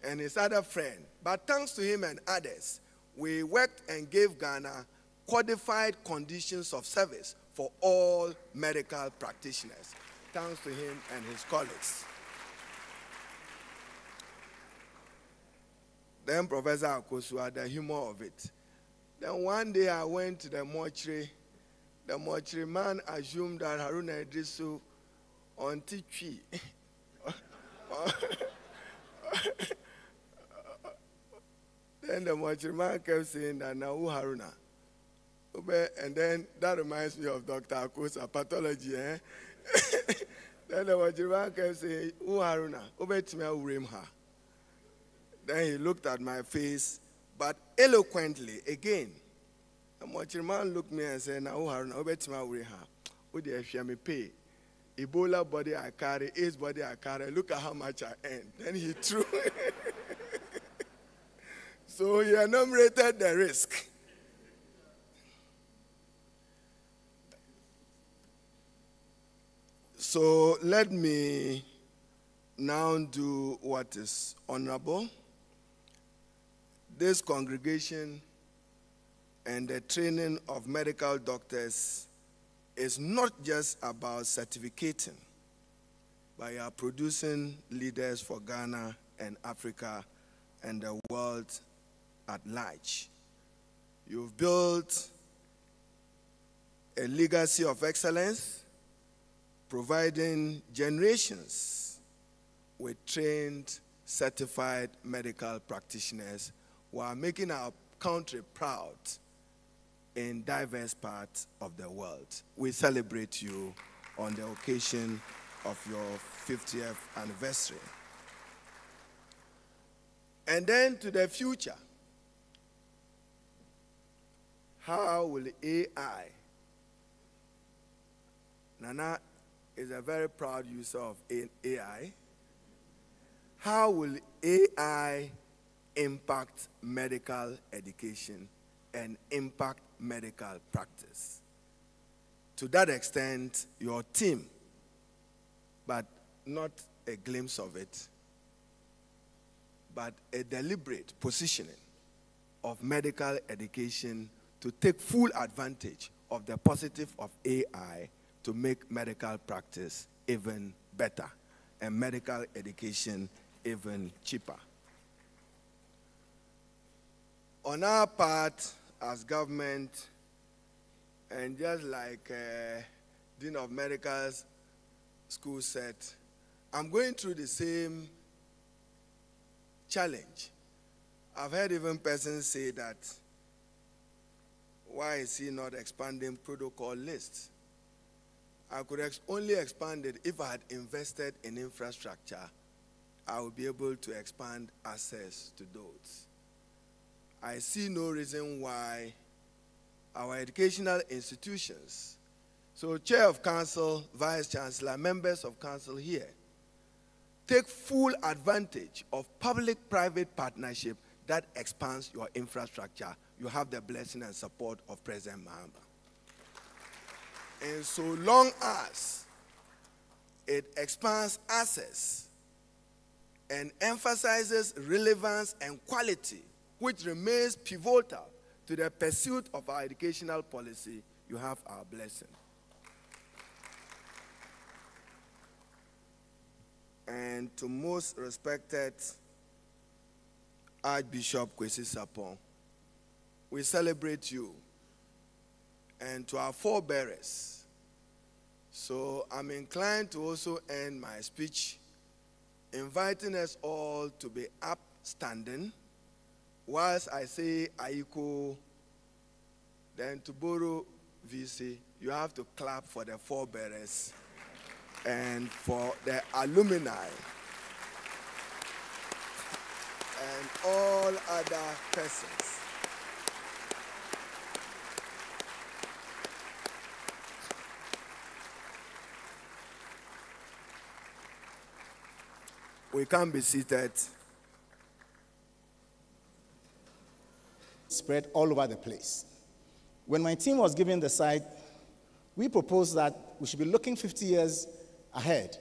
and his other friend, but thanks to him and others, we worked and gave Ghana codified conditions of service for all medical practitioners, thanks to him and his colleagues. Then Professor Akosu had the humor of it. Then one day I went to the mortuary. The mortuary man assumed that Haruna Idrisu on Tichi. Then the mortuary man kept saying that now Haruna. And then that reminds me of Dr. Akosa pathology. Then the mortuary man kept saying, Haruna, then he looked at my face, but eloquently again. The mortuary man looked at me and said, now Haruna, pay. Ebola body I carry, AIDS body I carry, look at how much I earn. Then he threw. So he enumerated the risk. So let me now do what is honorable. This congregation and the training of medical doctors is not just about certificating, but you are producing leaders for Ghana and Africa and the world at large. You've built a legacy of excellence, providing generations with trained, certified medical practitioners who are making our country proud in diverse parts of the world. We celebrate you on the occasion of your 50th anniversary. And then to the future. How will AI? Nana is a very proud user of AI. How will AI impact medical education and impact medical practice? To that extent, your team, but not a glimpse of it, but a deliberate positioning of medical education to take full advantage of the positive of AI to make medical practice even better and medical education even cheaper. On our part, as government, and just like Dean of Medical School said, I'm going through the same challenge. I've heard even persons say that, why is he not expanding protocol lists? I could only expand it if I had invested in infrastructure. I would be able to expand access to those. I see no reason why our educational institutions, so Chair of Council, Vice Chancellor, members of Council here, take full advantage of public-private partnership that expands your infrastructure. You have the blessing and support of President Mahama. And so long as it expands access and emphasizes relevance and quality, which remains pivotal to the pursuit of our educational policy, you have our blessing. And to most respected Archbishop Kwesi Sapon, we celebrate you, and to our forebearers. So I'm inclined to also end my speech inviting us all to be upstanding. Whilst I say Aiko, then to borrow VC, you have to clap for the forebearers and for the alumni and all other persons. We can be seated. Spread all over the place. When my team was given the site, we proposed that we should be looking 50 years ahead,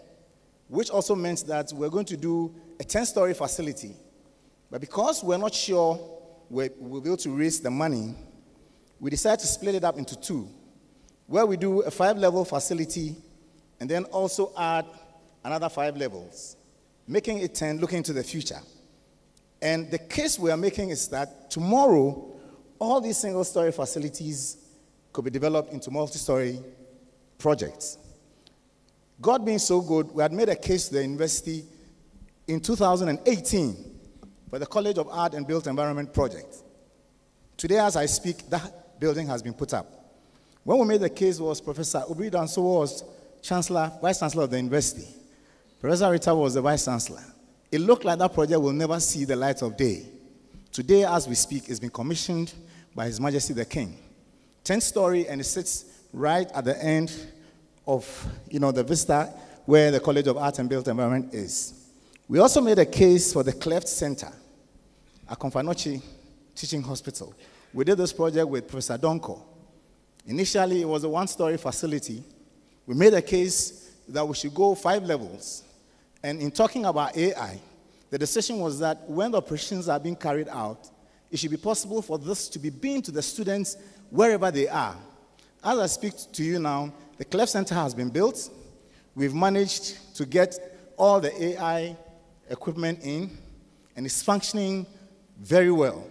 which also meant that we're going to do a 10-story facility. But because we're not sure we'll be able to raise the money, we decided to split it up into two, where we do a 5-level facility and then also add another 5 levels, making it 10, looking to the future. And the case we are making is that tomorrow, all these single-story facilities could be developed into multi-story projects. God being so good, we had made a case to the university in 2018 for the College of Art and Built Environment project. Today, as I speak, that building has been put up. When we made the case, was Professor Obri Danso was Vice Chancellor of the university. Professor Rita was the Vice Chancellor. It looked like that project will never see the light of day. Today, as we speak, it's been commissioned by His Majesty the King. 10-story, and it sits right at the end of the vista where the College of Art and Built Environment is. We also made a case for the Cleft Center at Konfanochi Teaching Hospital. We did this project with Professor Donko. Initially, it was a 1-story facility. We made a case that we should go 5 levels. And in talking about AI, the decision was that when the operations are being carried out, it should be possible for this to be beamed to the students wherever they are. As I speak to you now, the Cleft Center has been built. We've managed to get all the AI equipment in, and it's functioning very well.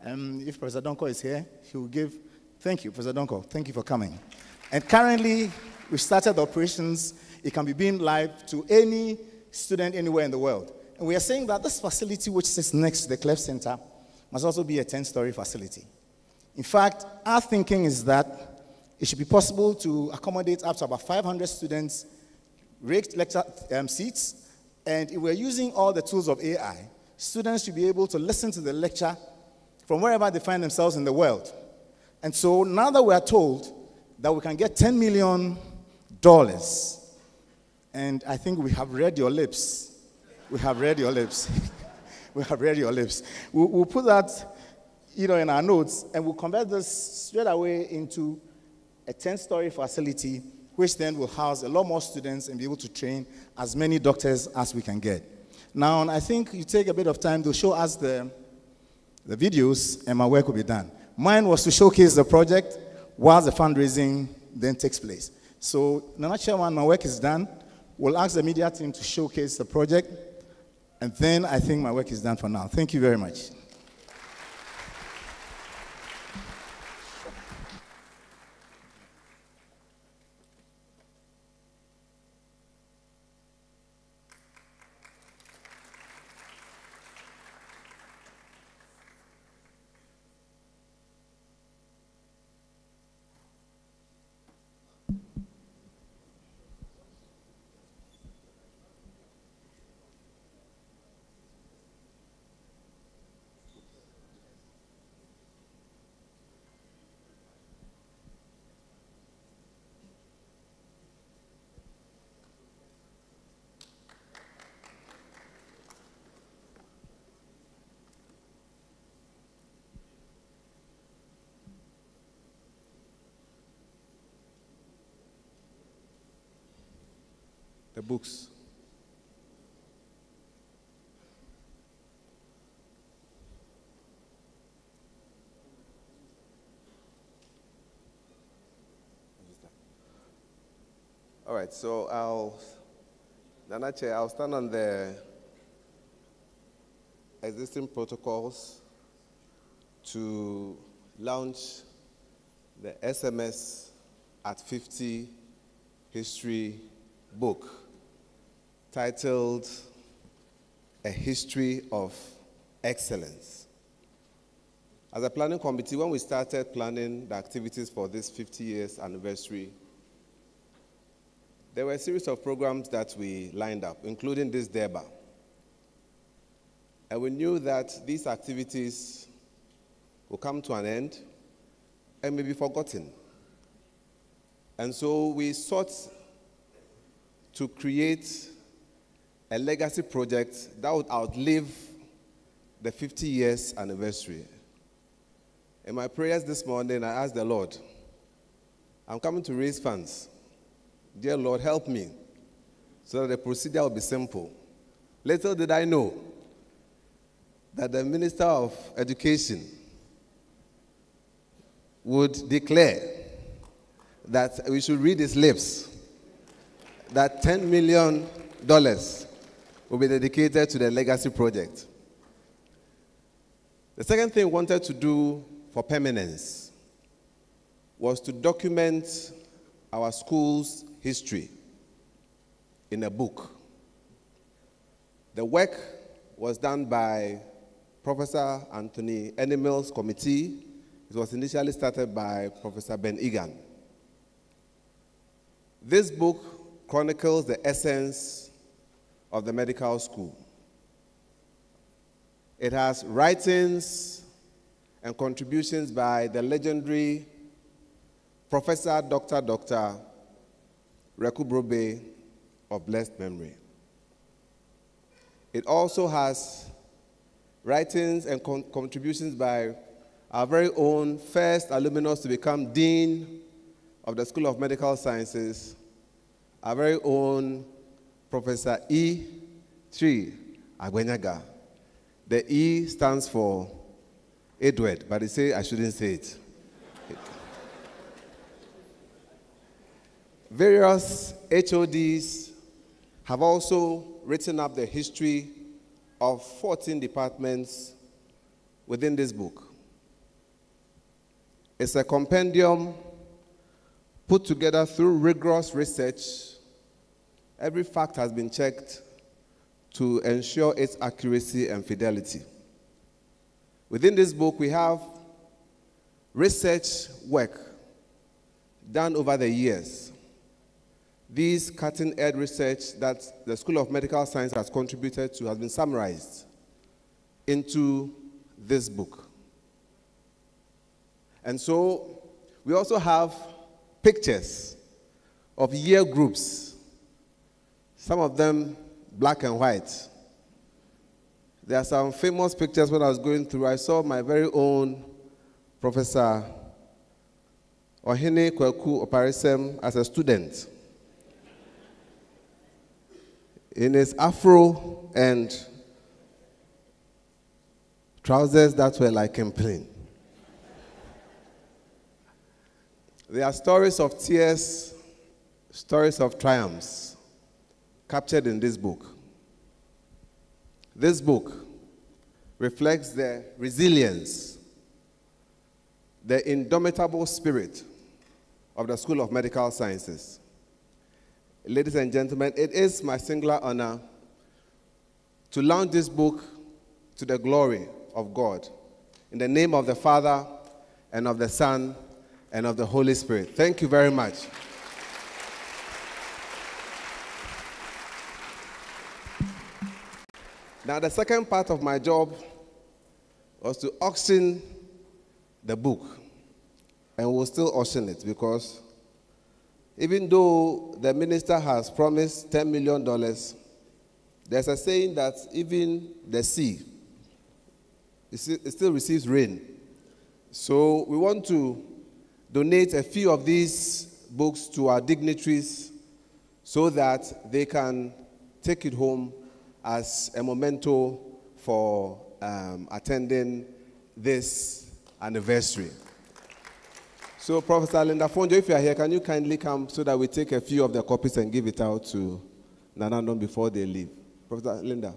If Professor Donko is here, he will give. Thank you, Professor Donko. Thank you for coming. And currently, we've started the operations. It can be beamed live to any student anywhere in the world. And we are saying that this facility, which sits next to the Cleft Center, must also be a 10-story facility. In fact, our thinking is that it should be possible to accommodate up to about 500 students, raked lecture seats, and if we're using all the tools of AI, students should be able to listen to the lecture from wherever they find themselves in the world. And so now that we are told that we can get $10 million, and I think we have read your lips. We have read your lips. We have read your lips. We'll put that in our notes, and we'll convert this straight away into a 10-story facility, which then will house a lot more students and be able to train as many doctors as we can get. Now, I think you take a bit of time to show us the videos, and my work will be done. Mine was to showcase the project while the fundraising then takes place. So, in a nutshell, when my work is done, we'll ask the media team to showcase the project, and then I think my work is done for now. Thank you very much. The books. All right, so I'll stand on the existing protocols to launch the SMS at 50 history book titled A History of Excellence. As a planning committee, when we started planning the activities for this 50 years anniversary, there were a series of programs that we lined up, including this DURBAR. And we knew that these activities will come to an end and may be forgotten. And so we sought to create a legacy project that would outlive the 50 years anniversary. In my prayers this morning, I asked the Lord, I'm coming to raise funds. Dear Lord, help me so that the procedure will be simple. Little did I know that the Minister of Education would declare that we should read his lips, that $10 million will be dedicated to the legacy project. The second thing we wanted to do for permanence was to document our school's history in a book. The work was done by Professor Anthony Enimil's committee. It was initially started by Professor Ben Egan. This book chronicles the essence of the medical school. It has writings and contributions by the legendary Professor Dr. Reku Brobe of blessed memory. It also has writings and contributions by our very own first alumnus to become Dean of the School of Medical Sciences, our very own Professor E. Tri Agwenyaga. The E stands for Edward, but they say I shouldn't say it. Various HODs have also written up the history of 14 departments within this book. It's a compendium put together through rigorous research. Every fact has been checked to ensure its accuracy and fidelity. Within this book, we have research work done over the years. These cutting-edge research that the School of Medical Science has contributed to has been summarized into this book. And so we also have pictures of year groups, some of them black and white. There are some famous pictures when I was going through. I saw my very own Professor Ohene Kweku Oparisem as a student, in his afro and trousers that were like him plain. There are stories of tears, stories of triumphs captured in this book. This book reflects the resilience, the indomitable spirit of the School of Medical Sciences. Ladies and gentlemen, it is my singular honor to launch this book to the glory of God. In the name of the Father, and of the Son, and of the Holy Spirit. Thank you very much. Now, the second part of my job was to auction the book. And we'll still auction it because even though the minister has promised $10 million, there's a saying that even the sea, it still receives rain. So we want to donate a few of these books to our dignitaries so that they can take it home as a memento for attending this anniversary. So, Professor Linda Fonjo, if you are here, can you kindly come so that we take a few of the copies and give it out to Nanandon before they leave? Professor Linda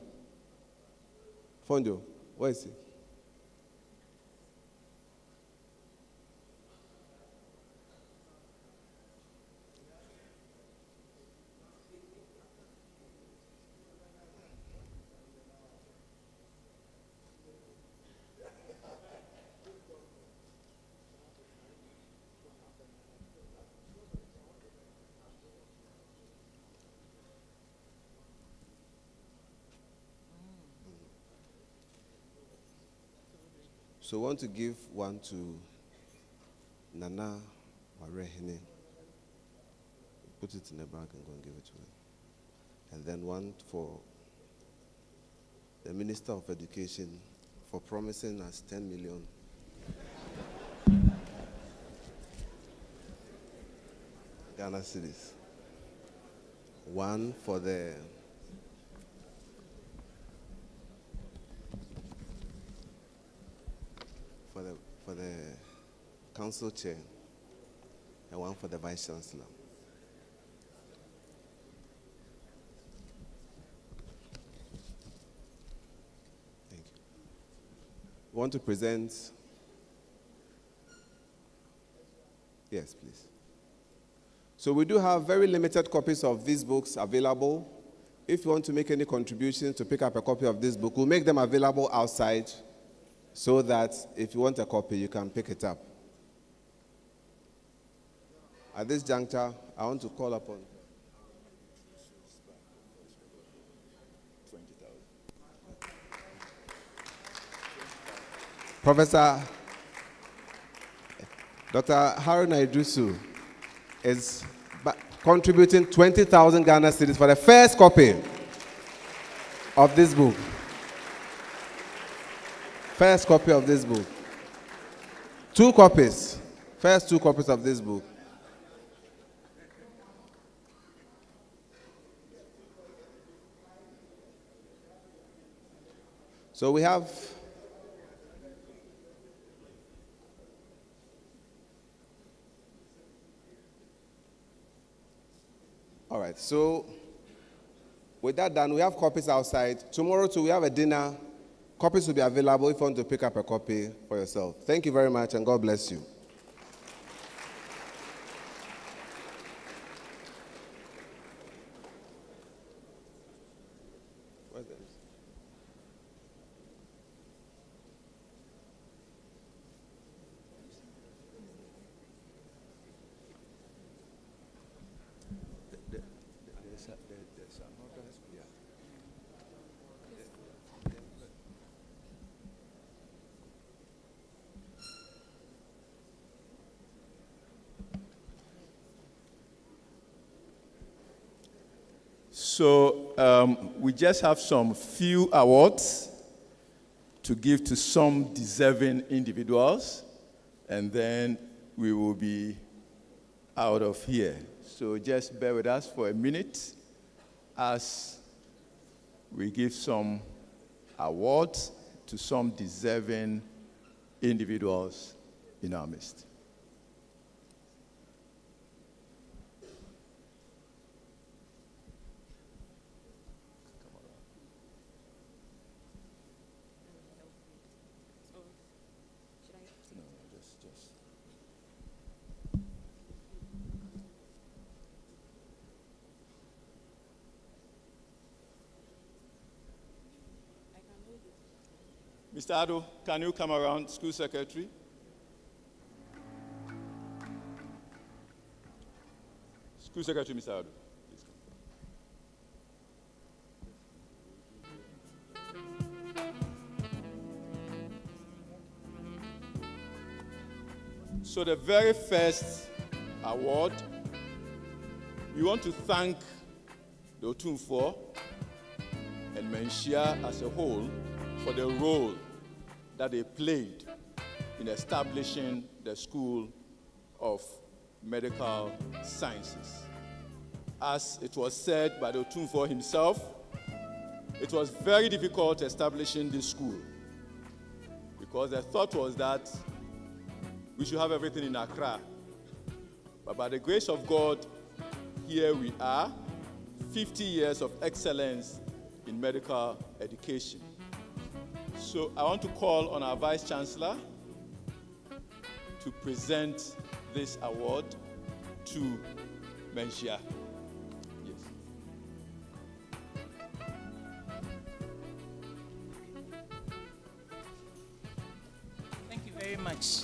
Fonjo, where is he? So we want to give one to Nana Warehine. Put it in the bag and go and give it to him. And then one for the Minister of Education for promising us 10 million. Ghana cedis. One for the council chair, and one for the vice chancellor. Thank you. want to present? Yes, please. So we do have very limited copies of these books available. If you want to make any contributions to pick up a copy of this book, we'll make them available outside so that if you want a copy, you can pick it up. At this juncture, I want to call upon Professor Dr. Haruna Idrisu is contributing 20,000 Ghana cedis for the first copy of this book. First copy of this book. 2 copies. First 2 copies of this book. So we have all right, so with that done, we have copies outside. Tomorrow too, we have a dinner. Copies will be available if you want to pick up a copy for yourself. Thank you very much, and God bless you. So we just have some few awards to give to some deserving individuals, and then we will be out of here. So just bear with us for a minute as we give some awards to some deserving individuals in our midst. Mr. Ado, can you come around, School Secretary? School Secretary, Mr. Ado, please come. So the very first award, we want to thank the Otumfuo and Menchia as a whole for the role that they played in establishing the School of Medical Sciences. As it was said by the Otumfuo himself, it was very difficult establishing this school because the thought was that we should have everything in Accra. But by the grace of God, here we are, 50 years of excellence in medical education. So I want to call on our Vice Chancellor to present this award to Menchia. Yes. Thank you very much.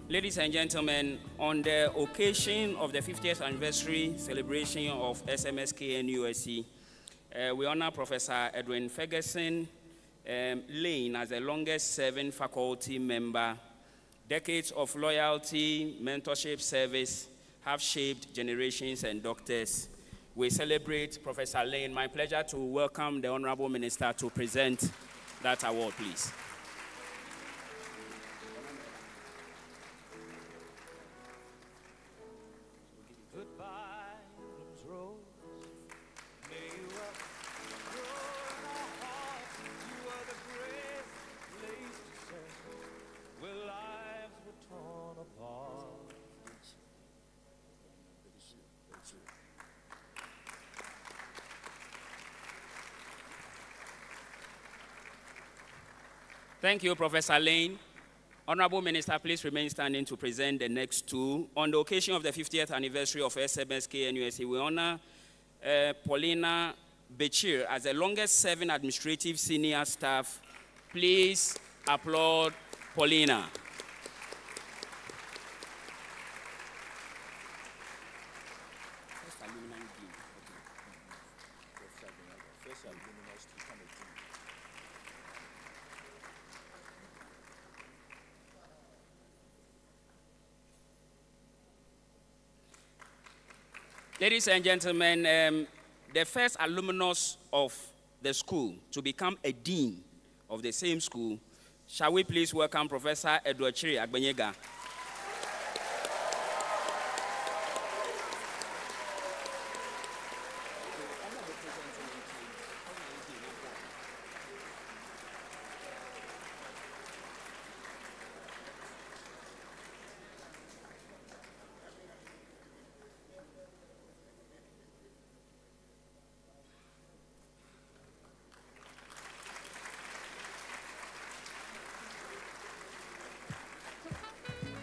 Ladies and gentlemen, on the occasion of the 50th anniversary celebration of SMSKNUSC, we honor Professor Edwin Ferguson Lane as the longest serving faculty member. Decades of loyalty, mentorship, service have shaped generations and doctors. We celebrate Professor Lane. My pleasure to welcome the Honorable Minister to present that award, please. Thank you, Professor Lane. Honorable Minister, please remain standing to present the next two. On the occasion of the 50th anniversary of SMS KNUST, we honor Paulina Bechir as the longest-serving administrative senior staff. Please applaud Paulina. Ladies and gentlemen, the first alumnus of the school to become a dean of the same school, shall we please welcome Professor Edward Chiri Agbenyega.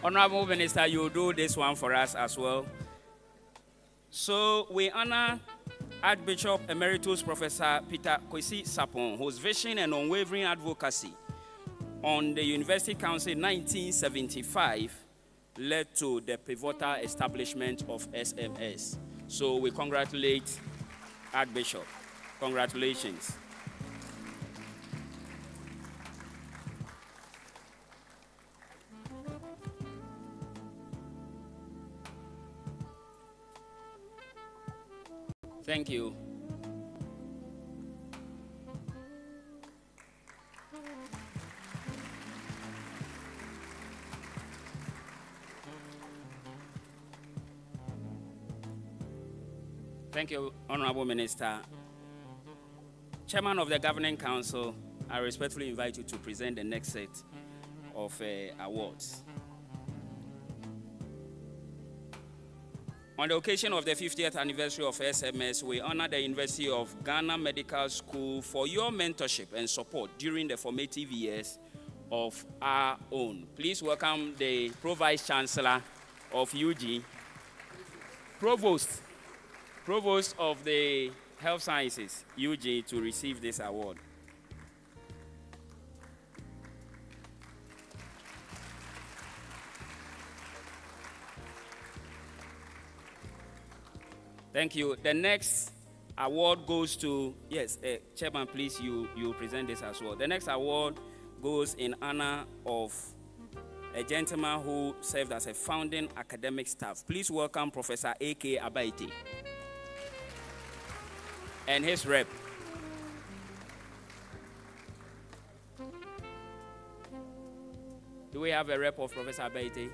Honorable Minister, you do this one for us as well. So we honor Archbishop Emeritus Professor Peter Kwesi Sapon, whose vision and unwavering advocacy on the University Council in 1975 led to the pivotal establishment of SMS. So we congratulate Archbishop. Congratulations. Thank you. Thank you, Honorable Minister. Chairman of the Governing Council, I respectfully invite you to present the next set of awards. On the occasion of the 50th anniversary of SMS, we honor the University of Ghana Medical School for your mentorship and support during the formative years of our own. Please welcome the Pro-Vice Chancellor of UG, Provost of the Health Sciences, UG, to receive this award. Thank you. The next award goes to, yes, Chairman, please, you present this as well. The next award goes in honor of a gentleman who served as a founding academic staff. Please welcome Professor A.K. Abaite and his rep. Do we have a rep of Professor Abaite?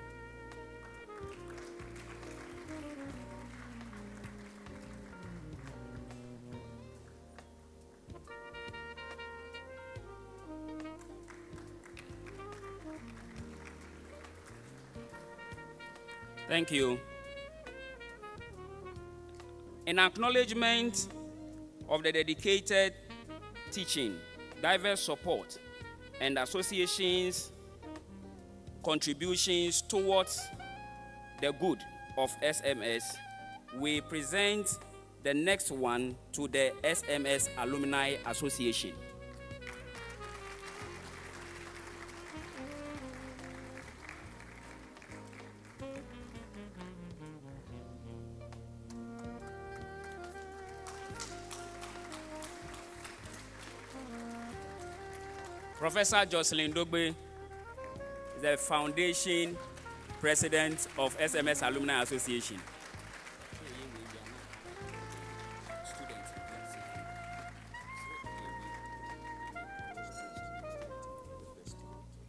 Thank you. In acknowledgement of the dedicated teaching, diverse support, and associations' contributions towards the good of SMS, we present the next one to the SMS Alumni Association. Professor Jocelyn Dogbe is the foundation president of SMS Alumni Association.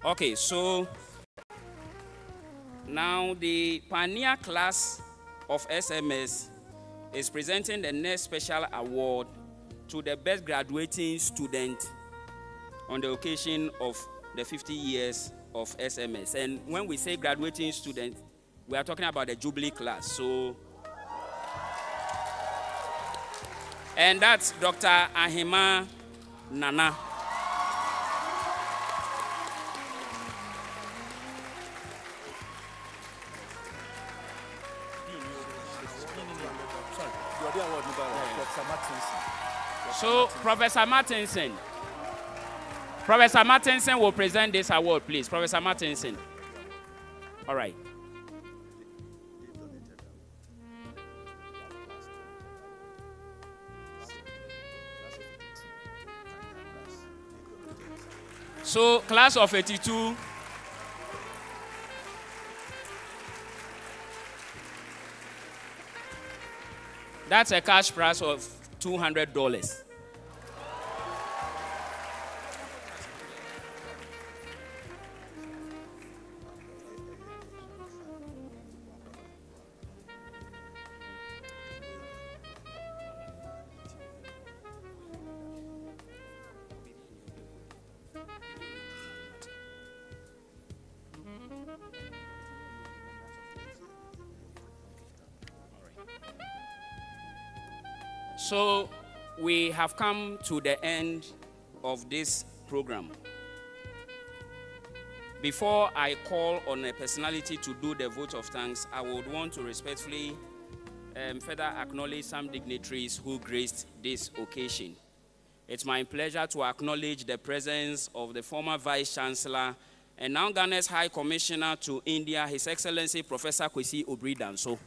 Okay, so now the pioneer class of SMS is presenting the next special award to the best graduating student on the occasion of the 50 years of SMS. And when we say graduating student, we are talking about the Jubilee class. So, and that's Dr. Ahima Nana. So, Professor Martinson will present this award, please. Professor Martinson. All right. So, class of 82. That's a cash prize of $200. So we have come to the end of this program. Before I call on a personality to do the vote of thanks, I would want to respectfully further acknowledge some dignitaries who graced this occasion. It's my pleasure to acknowledge the presence of the former Vice Chancellor and now Ghana's High Commissioner to India, His Excellency Professor Kwesi Obri-Danso.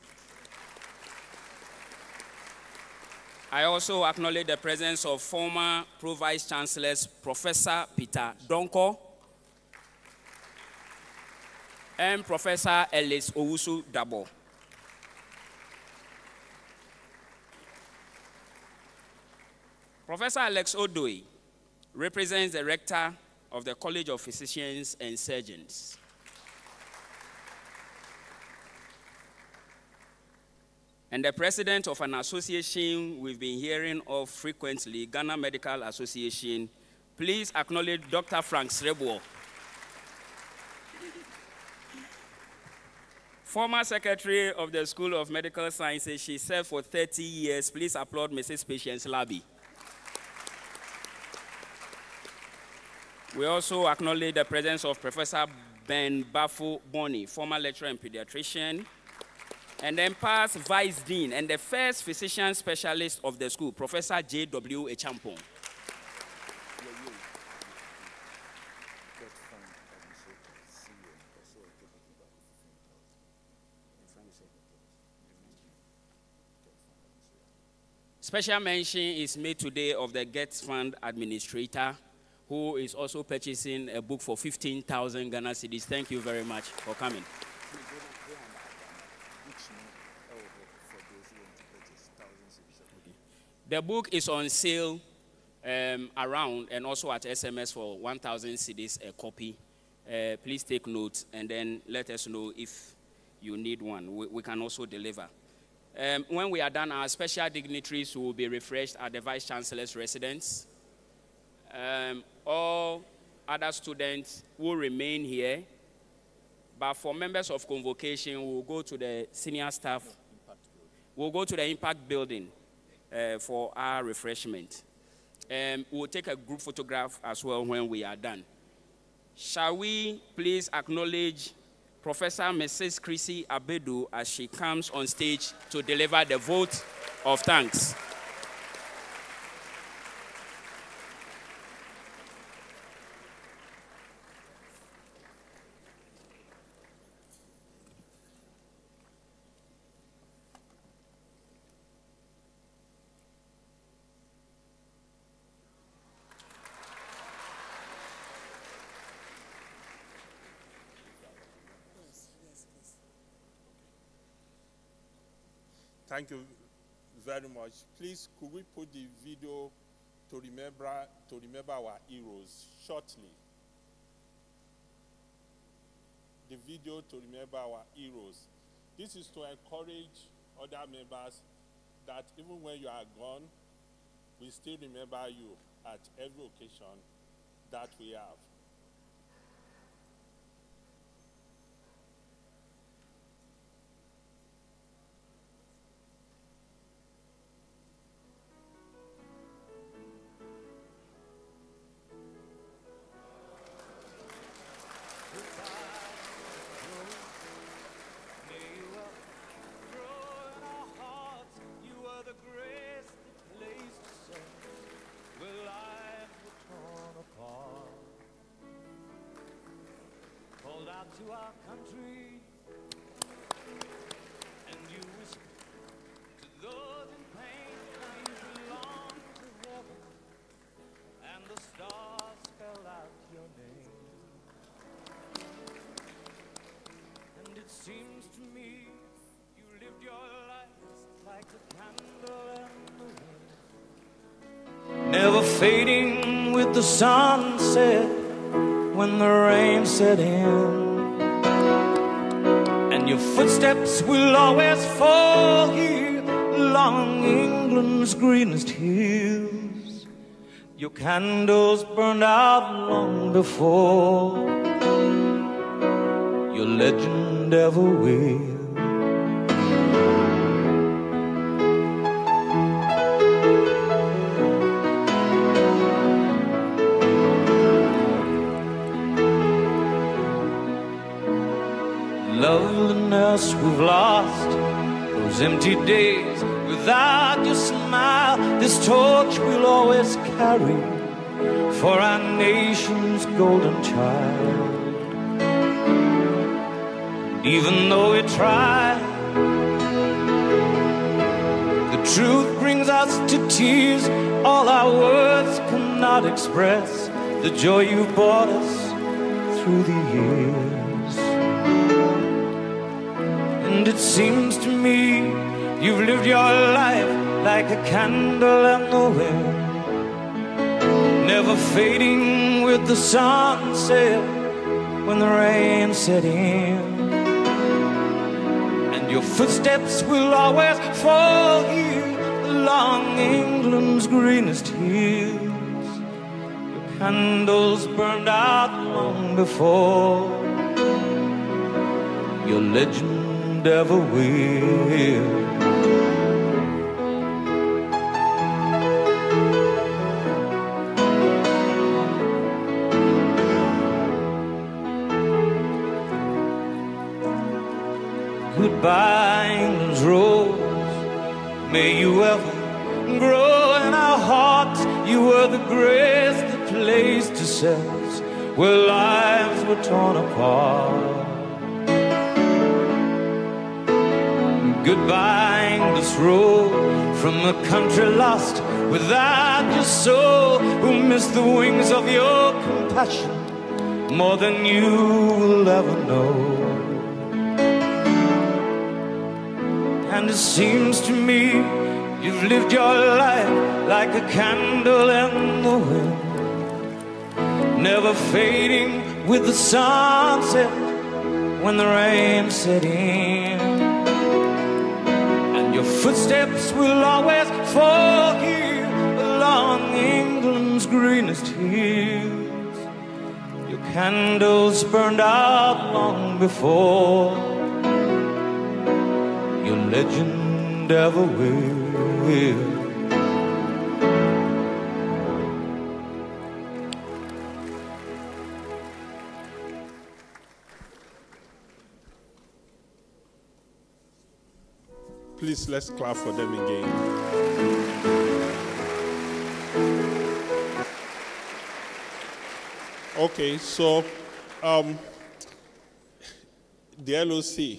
I also acknowledge the presence of former Pro-Vice Chancellors Professor Peter Donko and Professor Ellis Owusu Dabo. Professor Alex Odoi represents the Rector of the College of Physicians and Surgeons. And the president of an association we've been hearing of frequently, Ghana Medical Association. Please acknowledge Dr. Frank Srebo. Former secretary of the School of Medical Sciences, she served for 30 years. Please applaud Mrs. Patience Labi. We also acknowledge the presence of Professor Ben Bafo Boni, former lecturer and pediatrician, and then past Vice Dean and the first physician specialist of the school, Professor J.W. Echampong. Special mention is made today of the Gets Fund administrator, who is also purchasing a book for 15,000 Ghana cedis. Thank you very much for coming. The book is on sale around and also at SMS for 1,000 cedis a copy. Please take note and then let us know if you need one. We can also deliver. When we are done, our special dignitaries will be refreshed at the Vice Chancellor's residence. All other students will remain here, but for members of convocation, we'll go to the senior staff. We'll go to the Impact Building for our refreshment. We'll take a group photograph as well when we are done. Shall we please acknowledge Professor Mrs. Chrissy Abedu as she comes on stage to deliver the vote of thanks. Thank you very much. Please, could we put the video to remember our heroes shortly? The video to remember our heroes. This is to encourage other members that even when you are gone, we still remember you at every occasion that we have. The great to our country, and you whisper to those in pain that you belong to heaven, and the stars spell out your name. And it seems to me you lived your life like a candle in the wind, never fading with the sunset when the rain set in. And your footsteps will always fall here along England's greenest hills. Your candles burned out long before your legend ever will. Loveliness we've lost, those empty days without your smile. This torch we'll always carry for our nation's golden child. Even though we try, the truth brings us to tears. All our words cannot express the joy you brought us through the years. And it seems to me you've lived your life like a candle in the wind, never fading with the sunset when the rain set in. And your footsteps will always fall here along England's greenest hills. Your candles burned out long before your legend ever will. Goodbye, England's rose. May you ever grow in our hearts. You were the grace that placed ourselves where lives were torn apart. Goodbye, English road, from a country lost without your soul, who missed the wings of your compassion more than you will ever know. And it seems to me you've lived your life like a candle in the wind, never fading with the sunset when the rain set in. And your footsteps will always fall here along England's greenest hills. Your candles burned out long before your legend ever will. Please, let's clap for them again. Okay, so the LOC,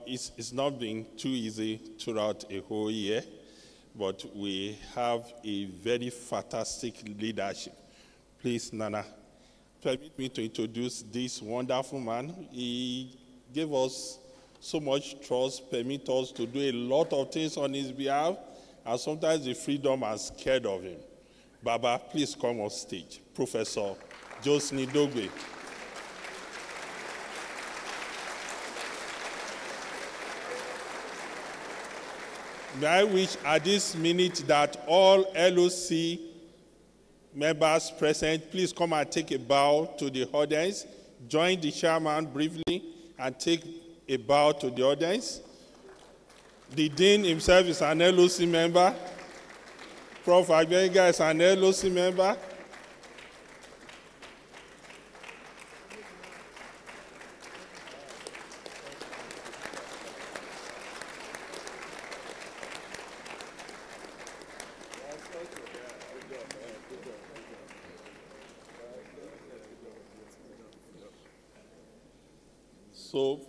it's not been too easy throughout a whole year, but we have a very fantastic leadership. Please, Nana, permit me to introduce this wonderful man. He gave us so much trust, permit us to do a lot of things on his behalf, and sometimes the freedom has scared of him. Baba, please come on stage. Professor Josni Dogbe. May I wish at this minute that all LOC members present, please come and take a bow to the audience. Join the chairman briefly and take a bow to the audience. The Dean himself is an LOC member. Prof. Agbenga is an LOC member. So,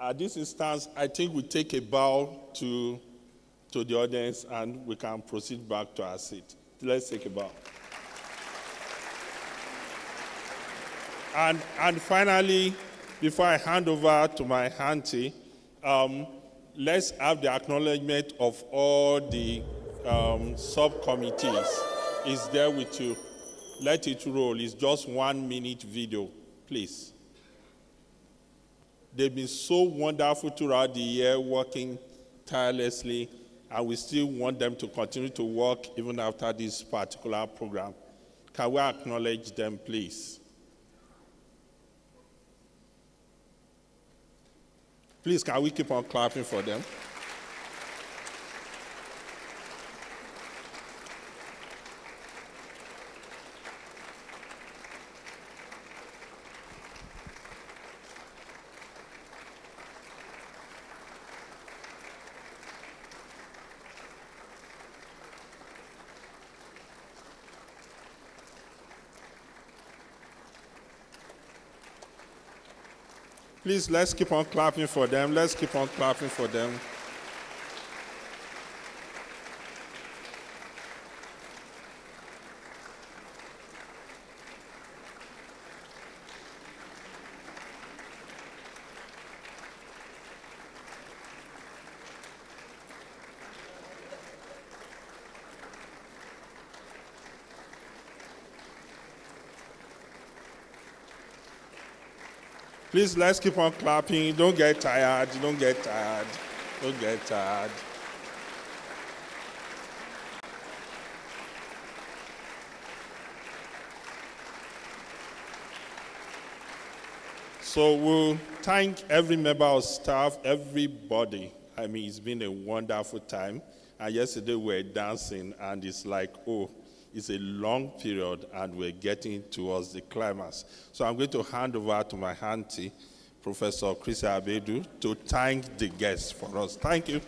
at this instance, I think we take a bow to the audience and we can proceed back to our seat. Let's take a bow. And finally, before I hand over to my auntie, let's have the acknowledgement of all the subcommittees. It's there with you. Let it roll. It's just 1 minute video, please. They've been so wonderful throughout the year, working tirelessly, and we still want them to continue to work even after this particular program. Can we acknowledge them, please? Please, can we keep on clapping for them? Please, let's keep on clapping for them. Let's keep on clapping for them. Please, let's keep on clapping. Don't get tired. Don't get tired. Don't get tired. So we'll thank every member of staff, everybody. I mean, it's been a wonderful time. And yesterday we were dancing, and it's like, oh, it's a long period, and we're getting towards the climax. So I'm going to hand over to my auntie, Professor Chris Abedu, to thank the guests for us. Thank you.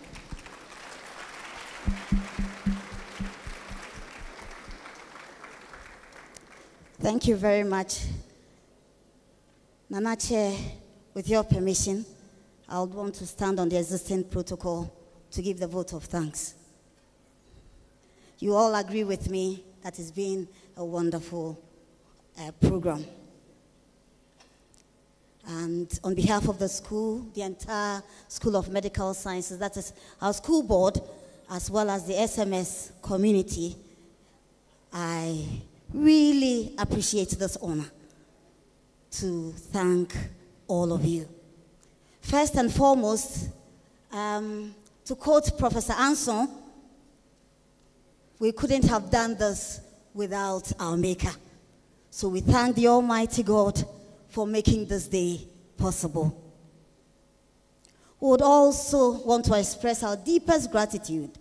Thank you very much. Nana Chair, with your permission, I would want to stand on the existing protocol to give the vote of thanks. You all agree with me that it's been a wonderful program. And on behalf of the school, the entire School of Medical Sciences, that is our school board, as well as the SMS community, I really appreciate this honor to thank all of you. First and foremost, to quote Professor Anson, we couldn't have done this without our Maker. So we thank the Almighty God for making this day possible. We would also want to express our deepest gratitude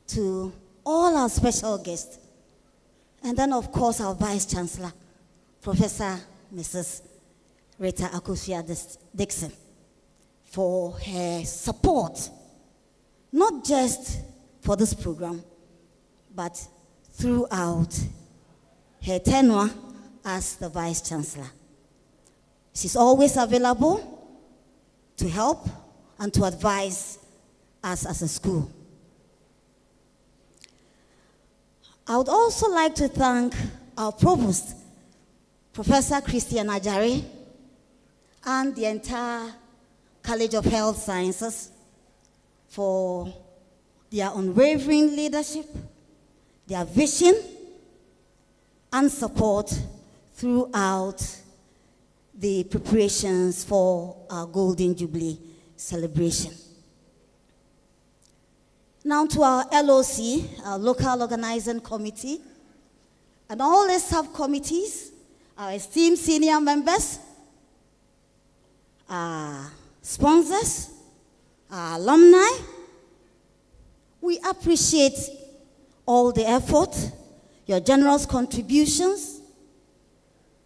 to all our special guests, and then of course our Vice Chancellor, Professor Mrs. Rita Akosua-Dixon, for her support, not just for this program, but throughout her tenure as the Vice Chancellor. She's always available to help and to advise us as a school. I would also like to thank our Provost, Professor Christian Ajare, and the entire College of Health Sciences for their unwavering leadership, their vision, and support throughout the preparations for our Golden Jubilee celebration. Now to our LOC, our Local Organizing Committee, and all the subcommittees, our esteemed senior members, our sponsors, our alumni. We appreciate all the effort, your generous contributions,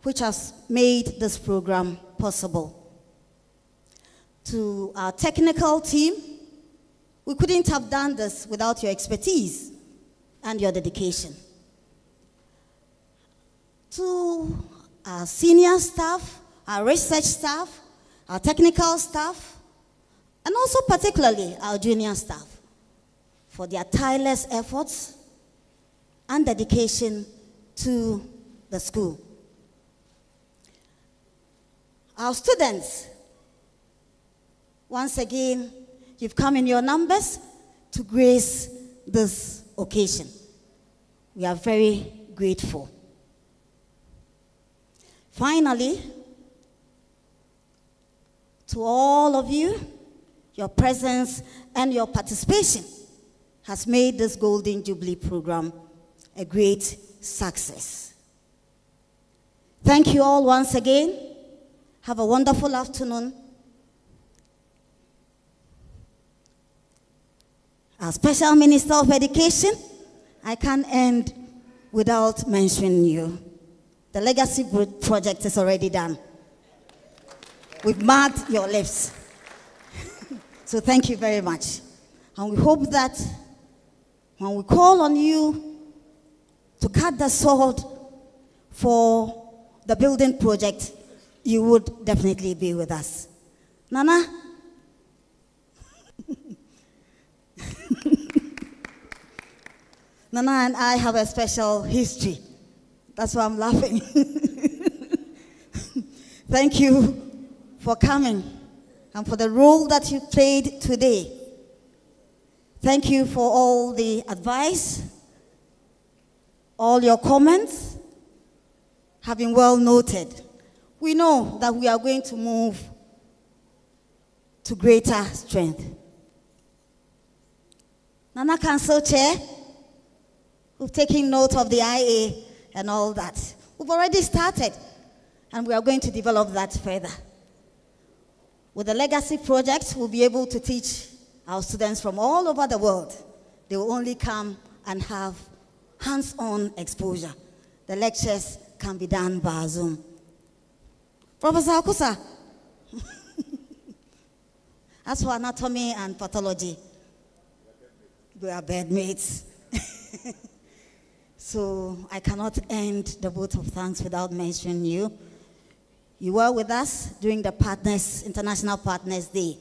which has made this program possible. To our technical team, we couldn't have done this without your expertise and your dedication. To our senior staff, our research staff, our technical staff, and also particularly our junior staff for their tireless efforts and dedication to the school. Our students, once again, you've come in your numbers to grace this occasion. We are very grateful. Finally, to all of you, your presence and your participation has made this Golden Jubilee program a great success. Thank you all once again. Have a wonderful afternoon. Our Special Minister of Education, I can't end without mentioning you. The legacy project is already done. We've marked your lips. So thank you very much. And we hope that when we call on you to cut the sword for the building project, you would definitely be with us. Nana? Nana and I have a special history. That's why I'm laughing. Thank you for coming and for the role that you played today. Thank you for all the advice. All your comments have been well noted. We know that we are going to move to greater strength. Nana Council Chair, we've taken note of the IA and all that. We've already started, and we are going to develop that further. With the legacy project, we'll be able to teach our students from all over the world. They will only come and have hands-on exposure. The lectures can be done by Zoom. Professor Akusa, as for anatomy and pathology, we are bedmates. So I cannot end the vote of thanks without mentioning you. You were with us during the International Partners Day.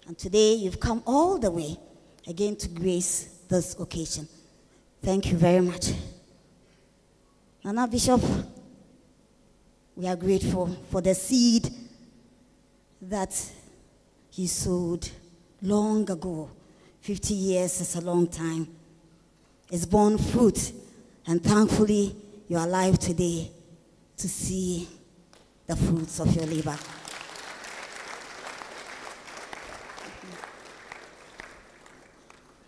And today you've come all the way again to grace this occasion. Thank you very much. Nana Bishop, we are grateful for the seed that you sowed long ago. 50 years is a long time. It's borne fruit, and thankfully you are alive today to see the fruits of your labor.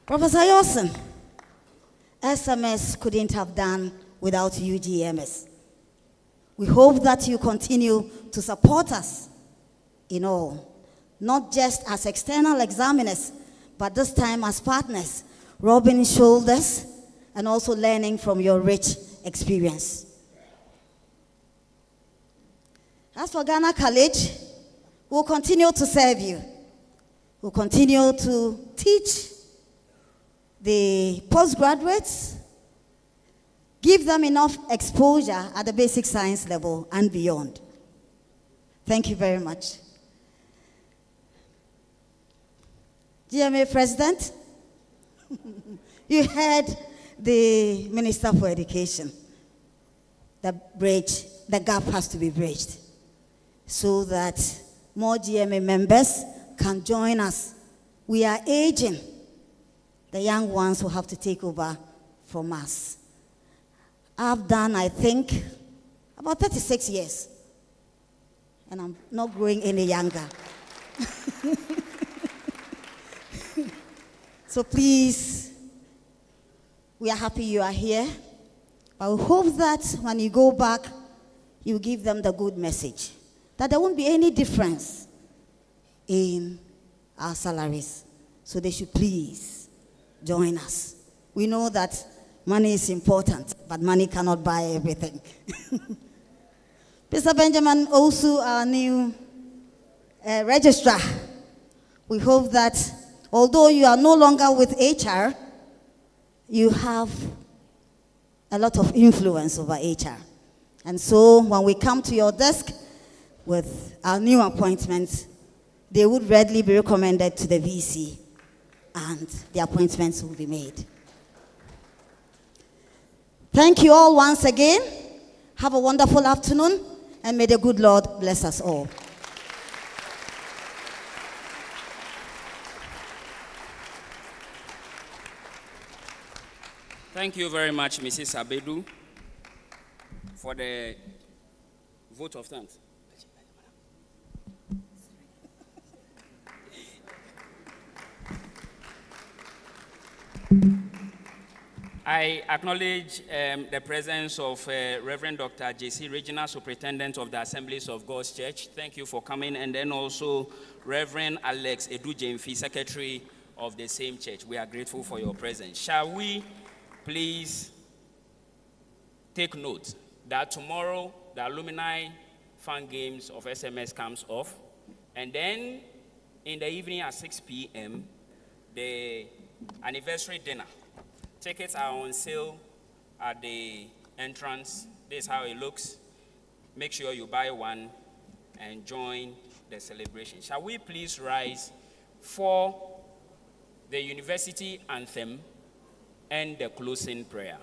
Professor Yawson, SMS couldn't have done without UGMS. We hope that you continue to support us in all, not just as external examiners, but this time as partners, rubbing shoulders and also learning from your rich experience. As for Ghana College, we'll continue to serve you. We'll continue to teach the postgraduates, give them enough exposure at the basic science level and beyond. Thank you very much. GMA President, you heard the Minister for Education. The gap has to be bridged so that more GMA members can join us. We are aging. The young ones will have to take over from us. I've done, I think, about 36 years. And I'm not growing any younger. So please, we are happy you are here. I hope that when you go back, you give them the good message, that there won't be any difference in our salaries. So they should please join us. We know that money is important, but money cannot buy everything. Mr. Benjamin also, our new registrar, we hope that although you are no longer with HR, you have a lot of influence over HR. And so when we come to your desk, with our new appointments, they would readily be recommended to the VC and the appointments will be made. Thank you all once again. Have a wonderful afternoon, and may the good Lord bless us all. Thank you very much, Mrs. Abedu, for the vote of thanks. I acknowledge the presence of Reverend Dr. J.C. Regional Superintendent of the Assemblies of God's Church. Thank you for coming. And then also Reverend Alex Edu-Jemfi, Secretary of the same church. We are grateful for your presence. Shall we please take note that tomorrow the alumni fan games of SMS comes off. And then in the evening at 6 p.m., the anniversary dinner. Tickets are on sale at the entrance. This is how it looks. Make sure you buy one and join the celebration. Shall we please rise for the university anthem and the closing prayer?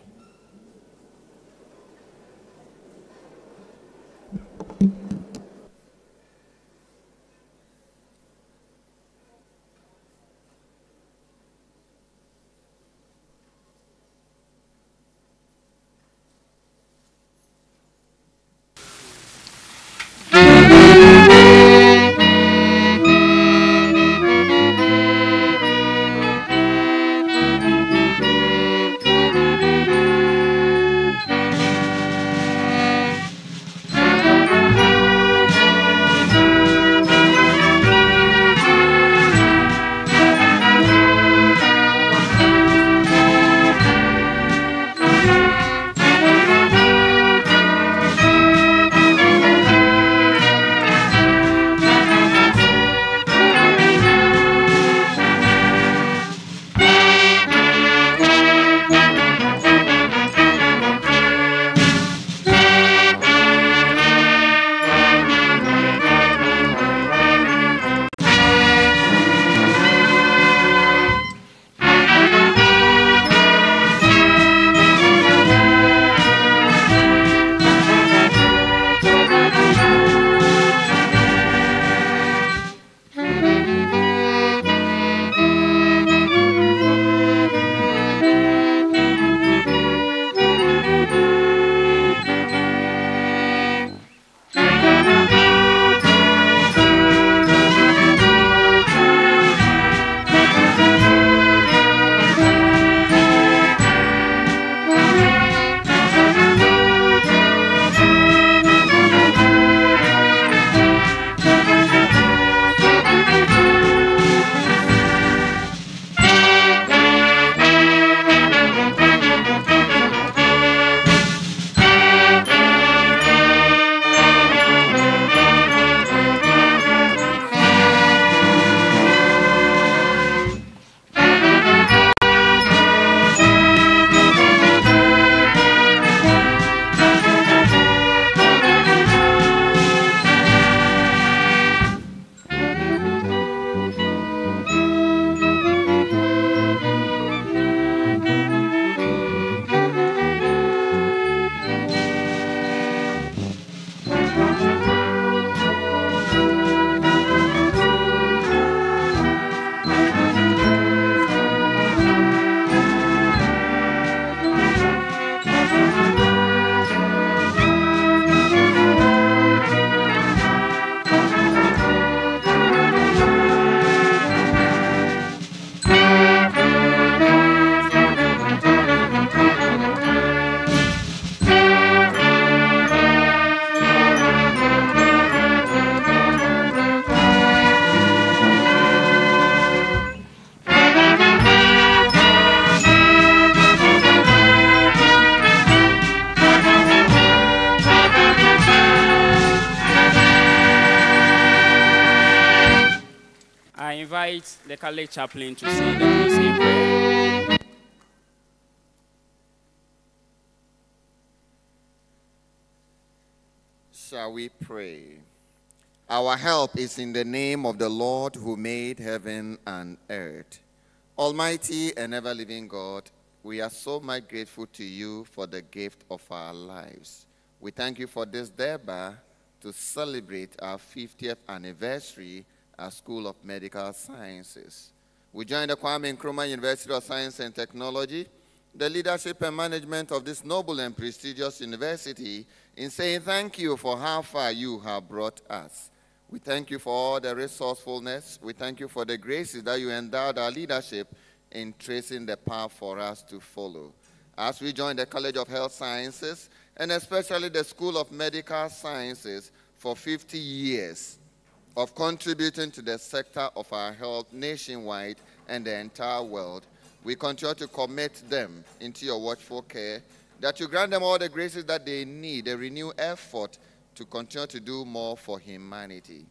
invite the college chaplain to say the closing prayer. Shall we pray? Our help is in the name of the Lord who made heaven and earth. Almighty and ever-living God, we are so much grateful to you for the gift of our lives. We thank you for this DURBAR to celebrate our 50th anniversary at School of Medical Sciences. We join the Kwame Nkrumah University of Science and Technology, the leadership and management of this noble and prestigious university, in saying thank you for how far you have brought us. We thank you for all the resourcefulness. We thank you for the graces that you endowed our leadership in tracing the path for us to follow. As we join the College of Health Sciences, and especially the School of Medical Sciences, for 50 years of contributing to the sector of our health nationwide and the entire world, we continue to commit them into your watchful care, that you grant them all the graces that they need, a renewed effort to continue to do more for humanity.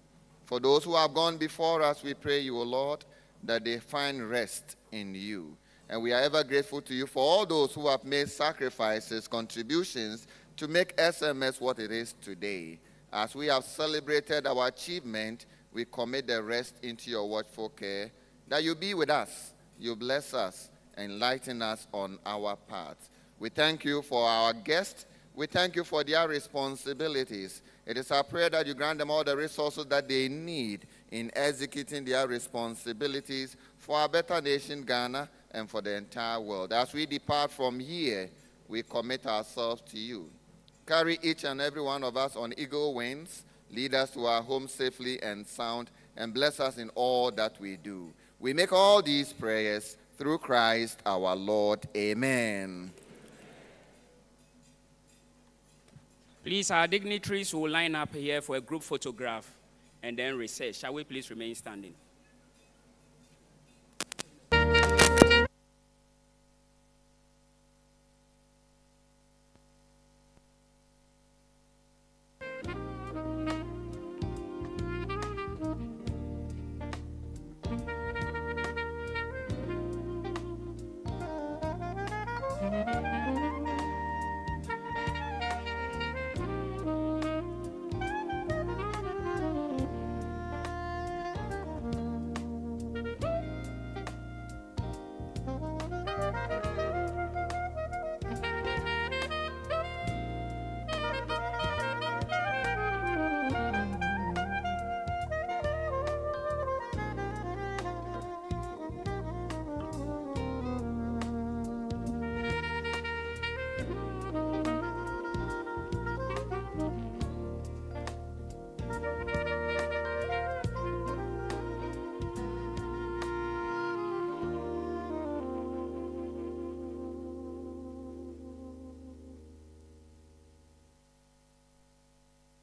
For those who have gone before us, we pray you, O Lord, that they find rest in you. And we are ever grateful to you for all those who have made sacrifices, contributions to make SMS what it is today. As we have celebrated our achievement, we commit the rest into your watchful care, that you be with us, you bless us, enlighten us on our path. We thank you for our guests. We thank you for their responsibilities. It is our prayer that you grant them all the resources that they need in executing their responsibilities for our better nation, Ghana, and for the entire world. As we depart from here, we commit ourselves to you. Carry each and every one of us on eagle wings, lead us to our home safely and sound, and bless us in all that we do. We make all these prayers through Christ our Lord. Amen. Please, our dignitaries will line up here for a group photograph and then recess. Shall we please remain standing?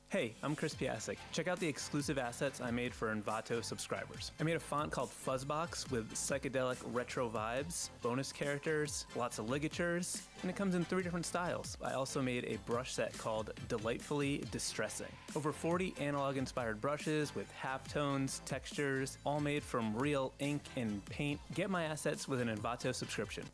Hey, I'm Chris Piasek. Check out the exclusive assets I made for Envato subscribers. I made a font called Fuzzbox with psychedelic retro vibes, bonus characters, lots of ligatures, and it comes in 3 different styles. I also made a brush set called Delightfully Distressing. Over 40 analog-inspired brushes with halftones, textures, all made from real ink and paint. Get my assets with an Envato subscription.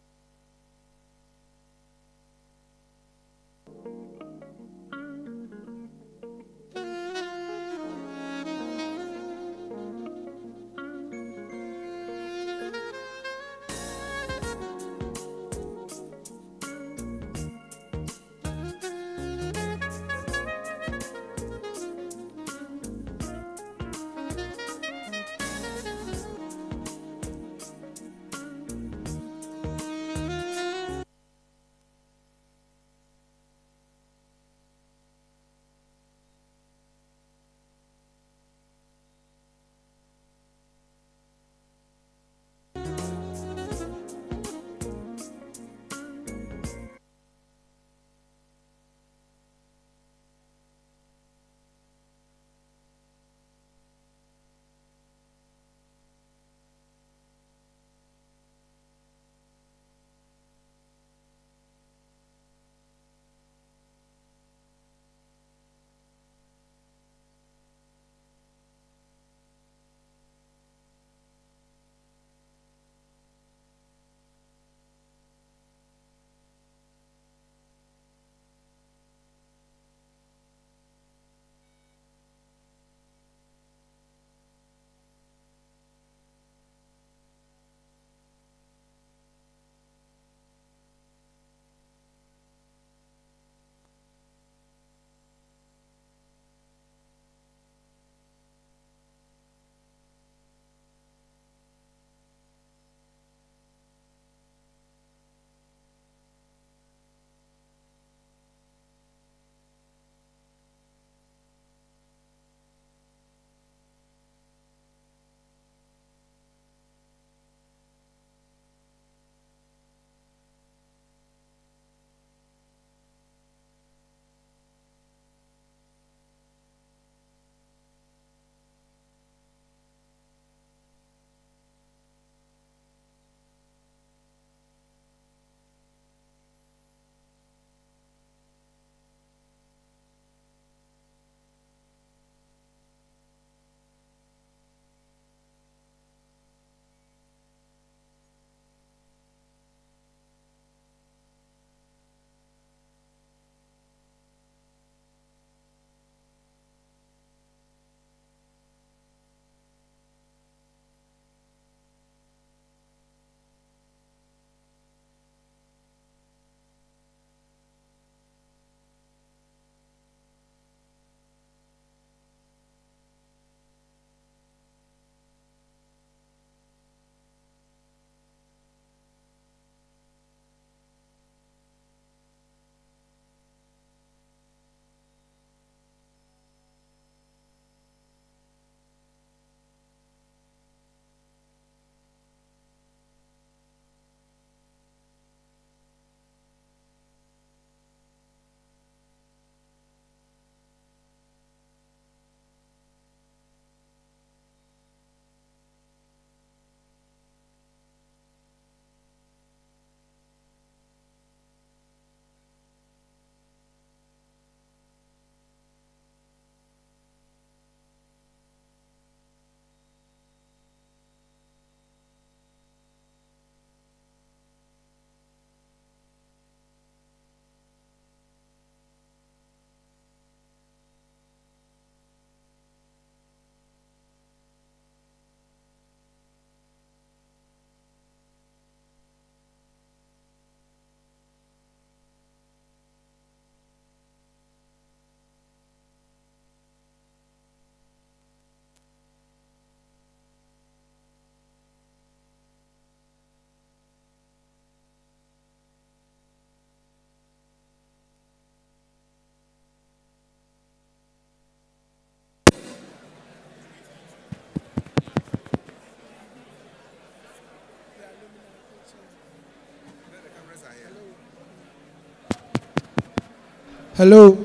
Hello.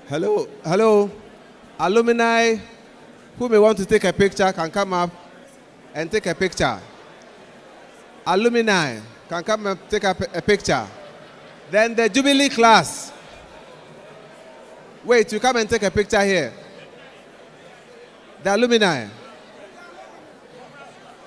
Hello. Hello. Alumni who may want to take a picture can come up and take a picture. Alumni can come and take a picture. Then the Jubilee class. Wait, you come and take a picture here. The alumni.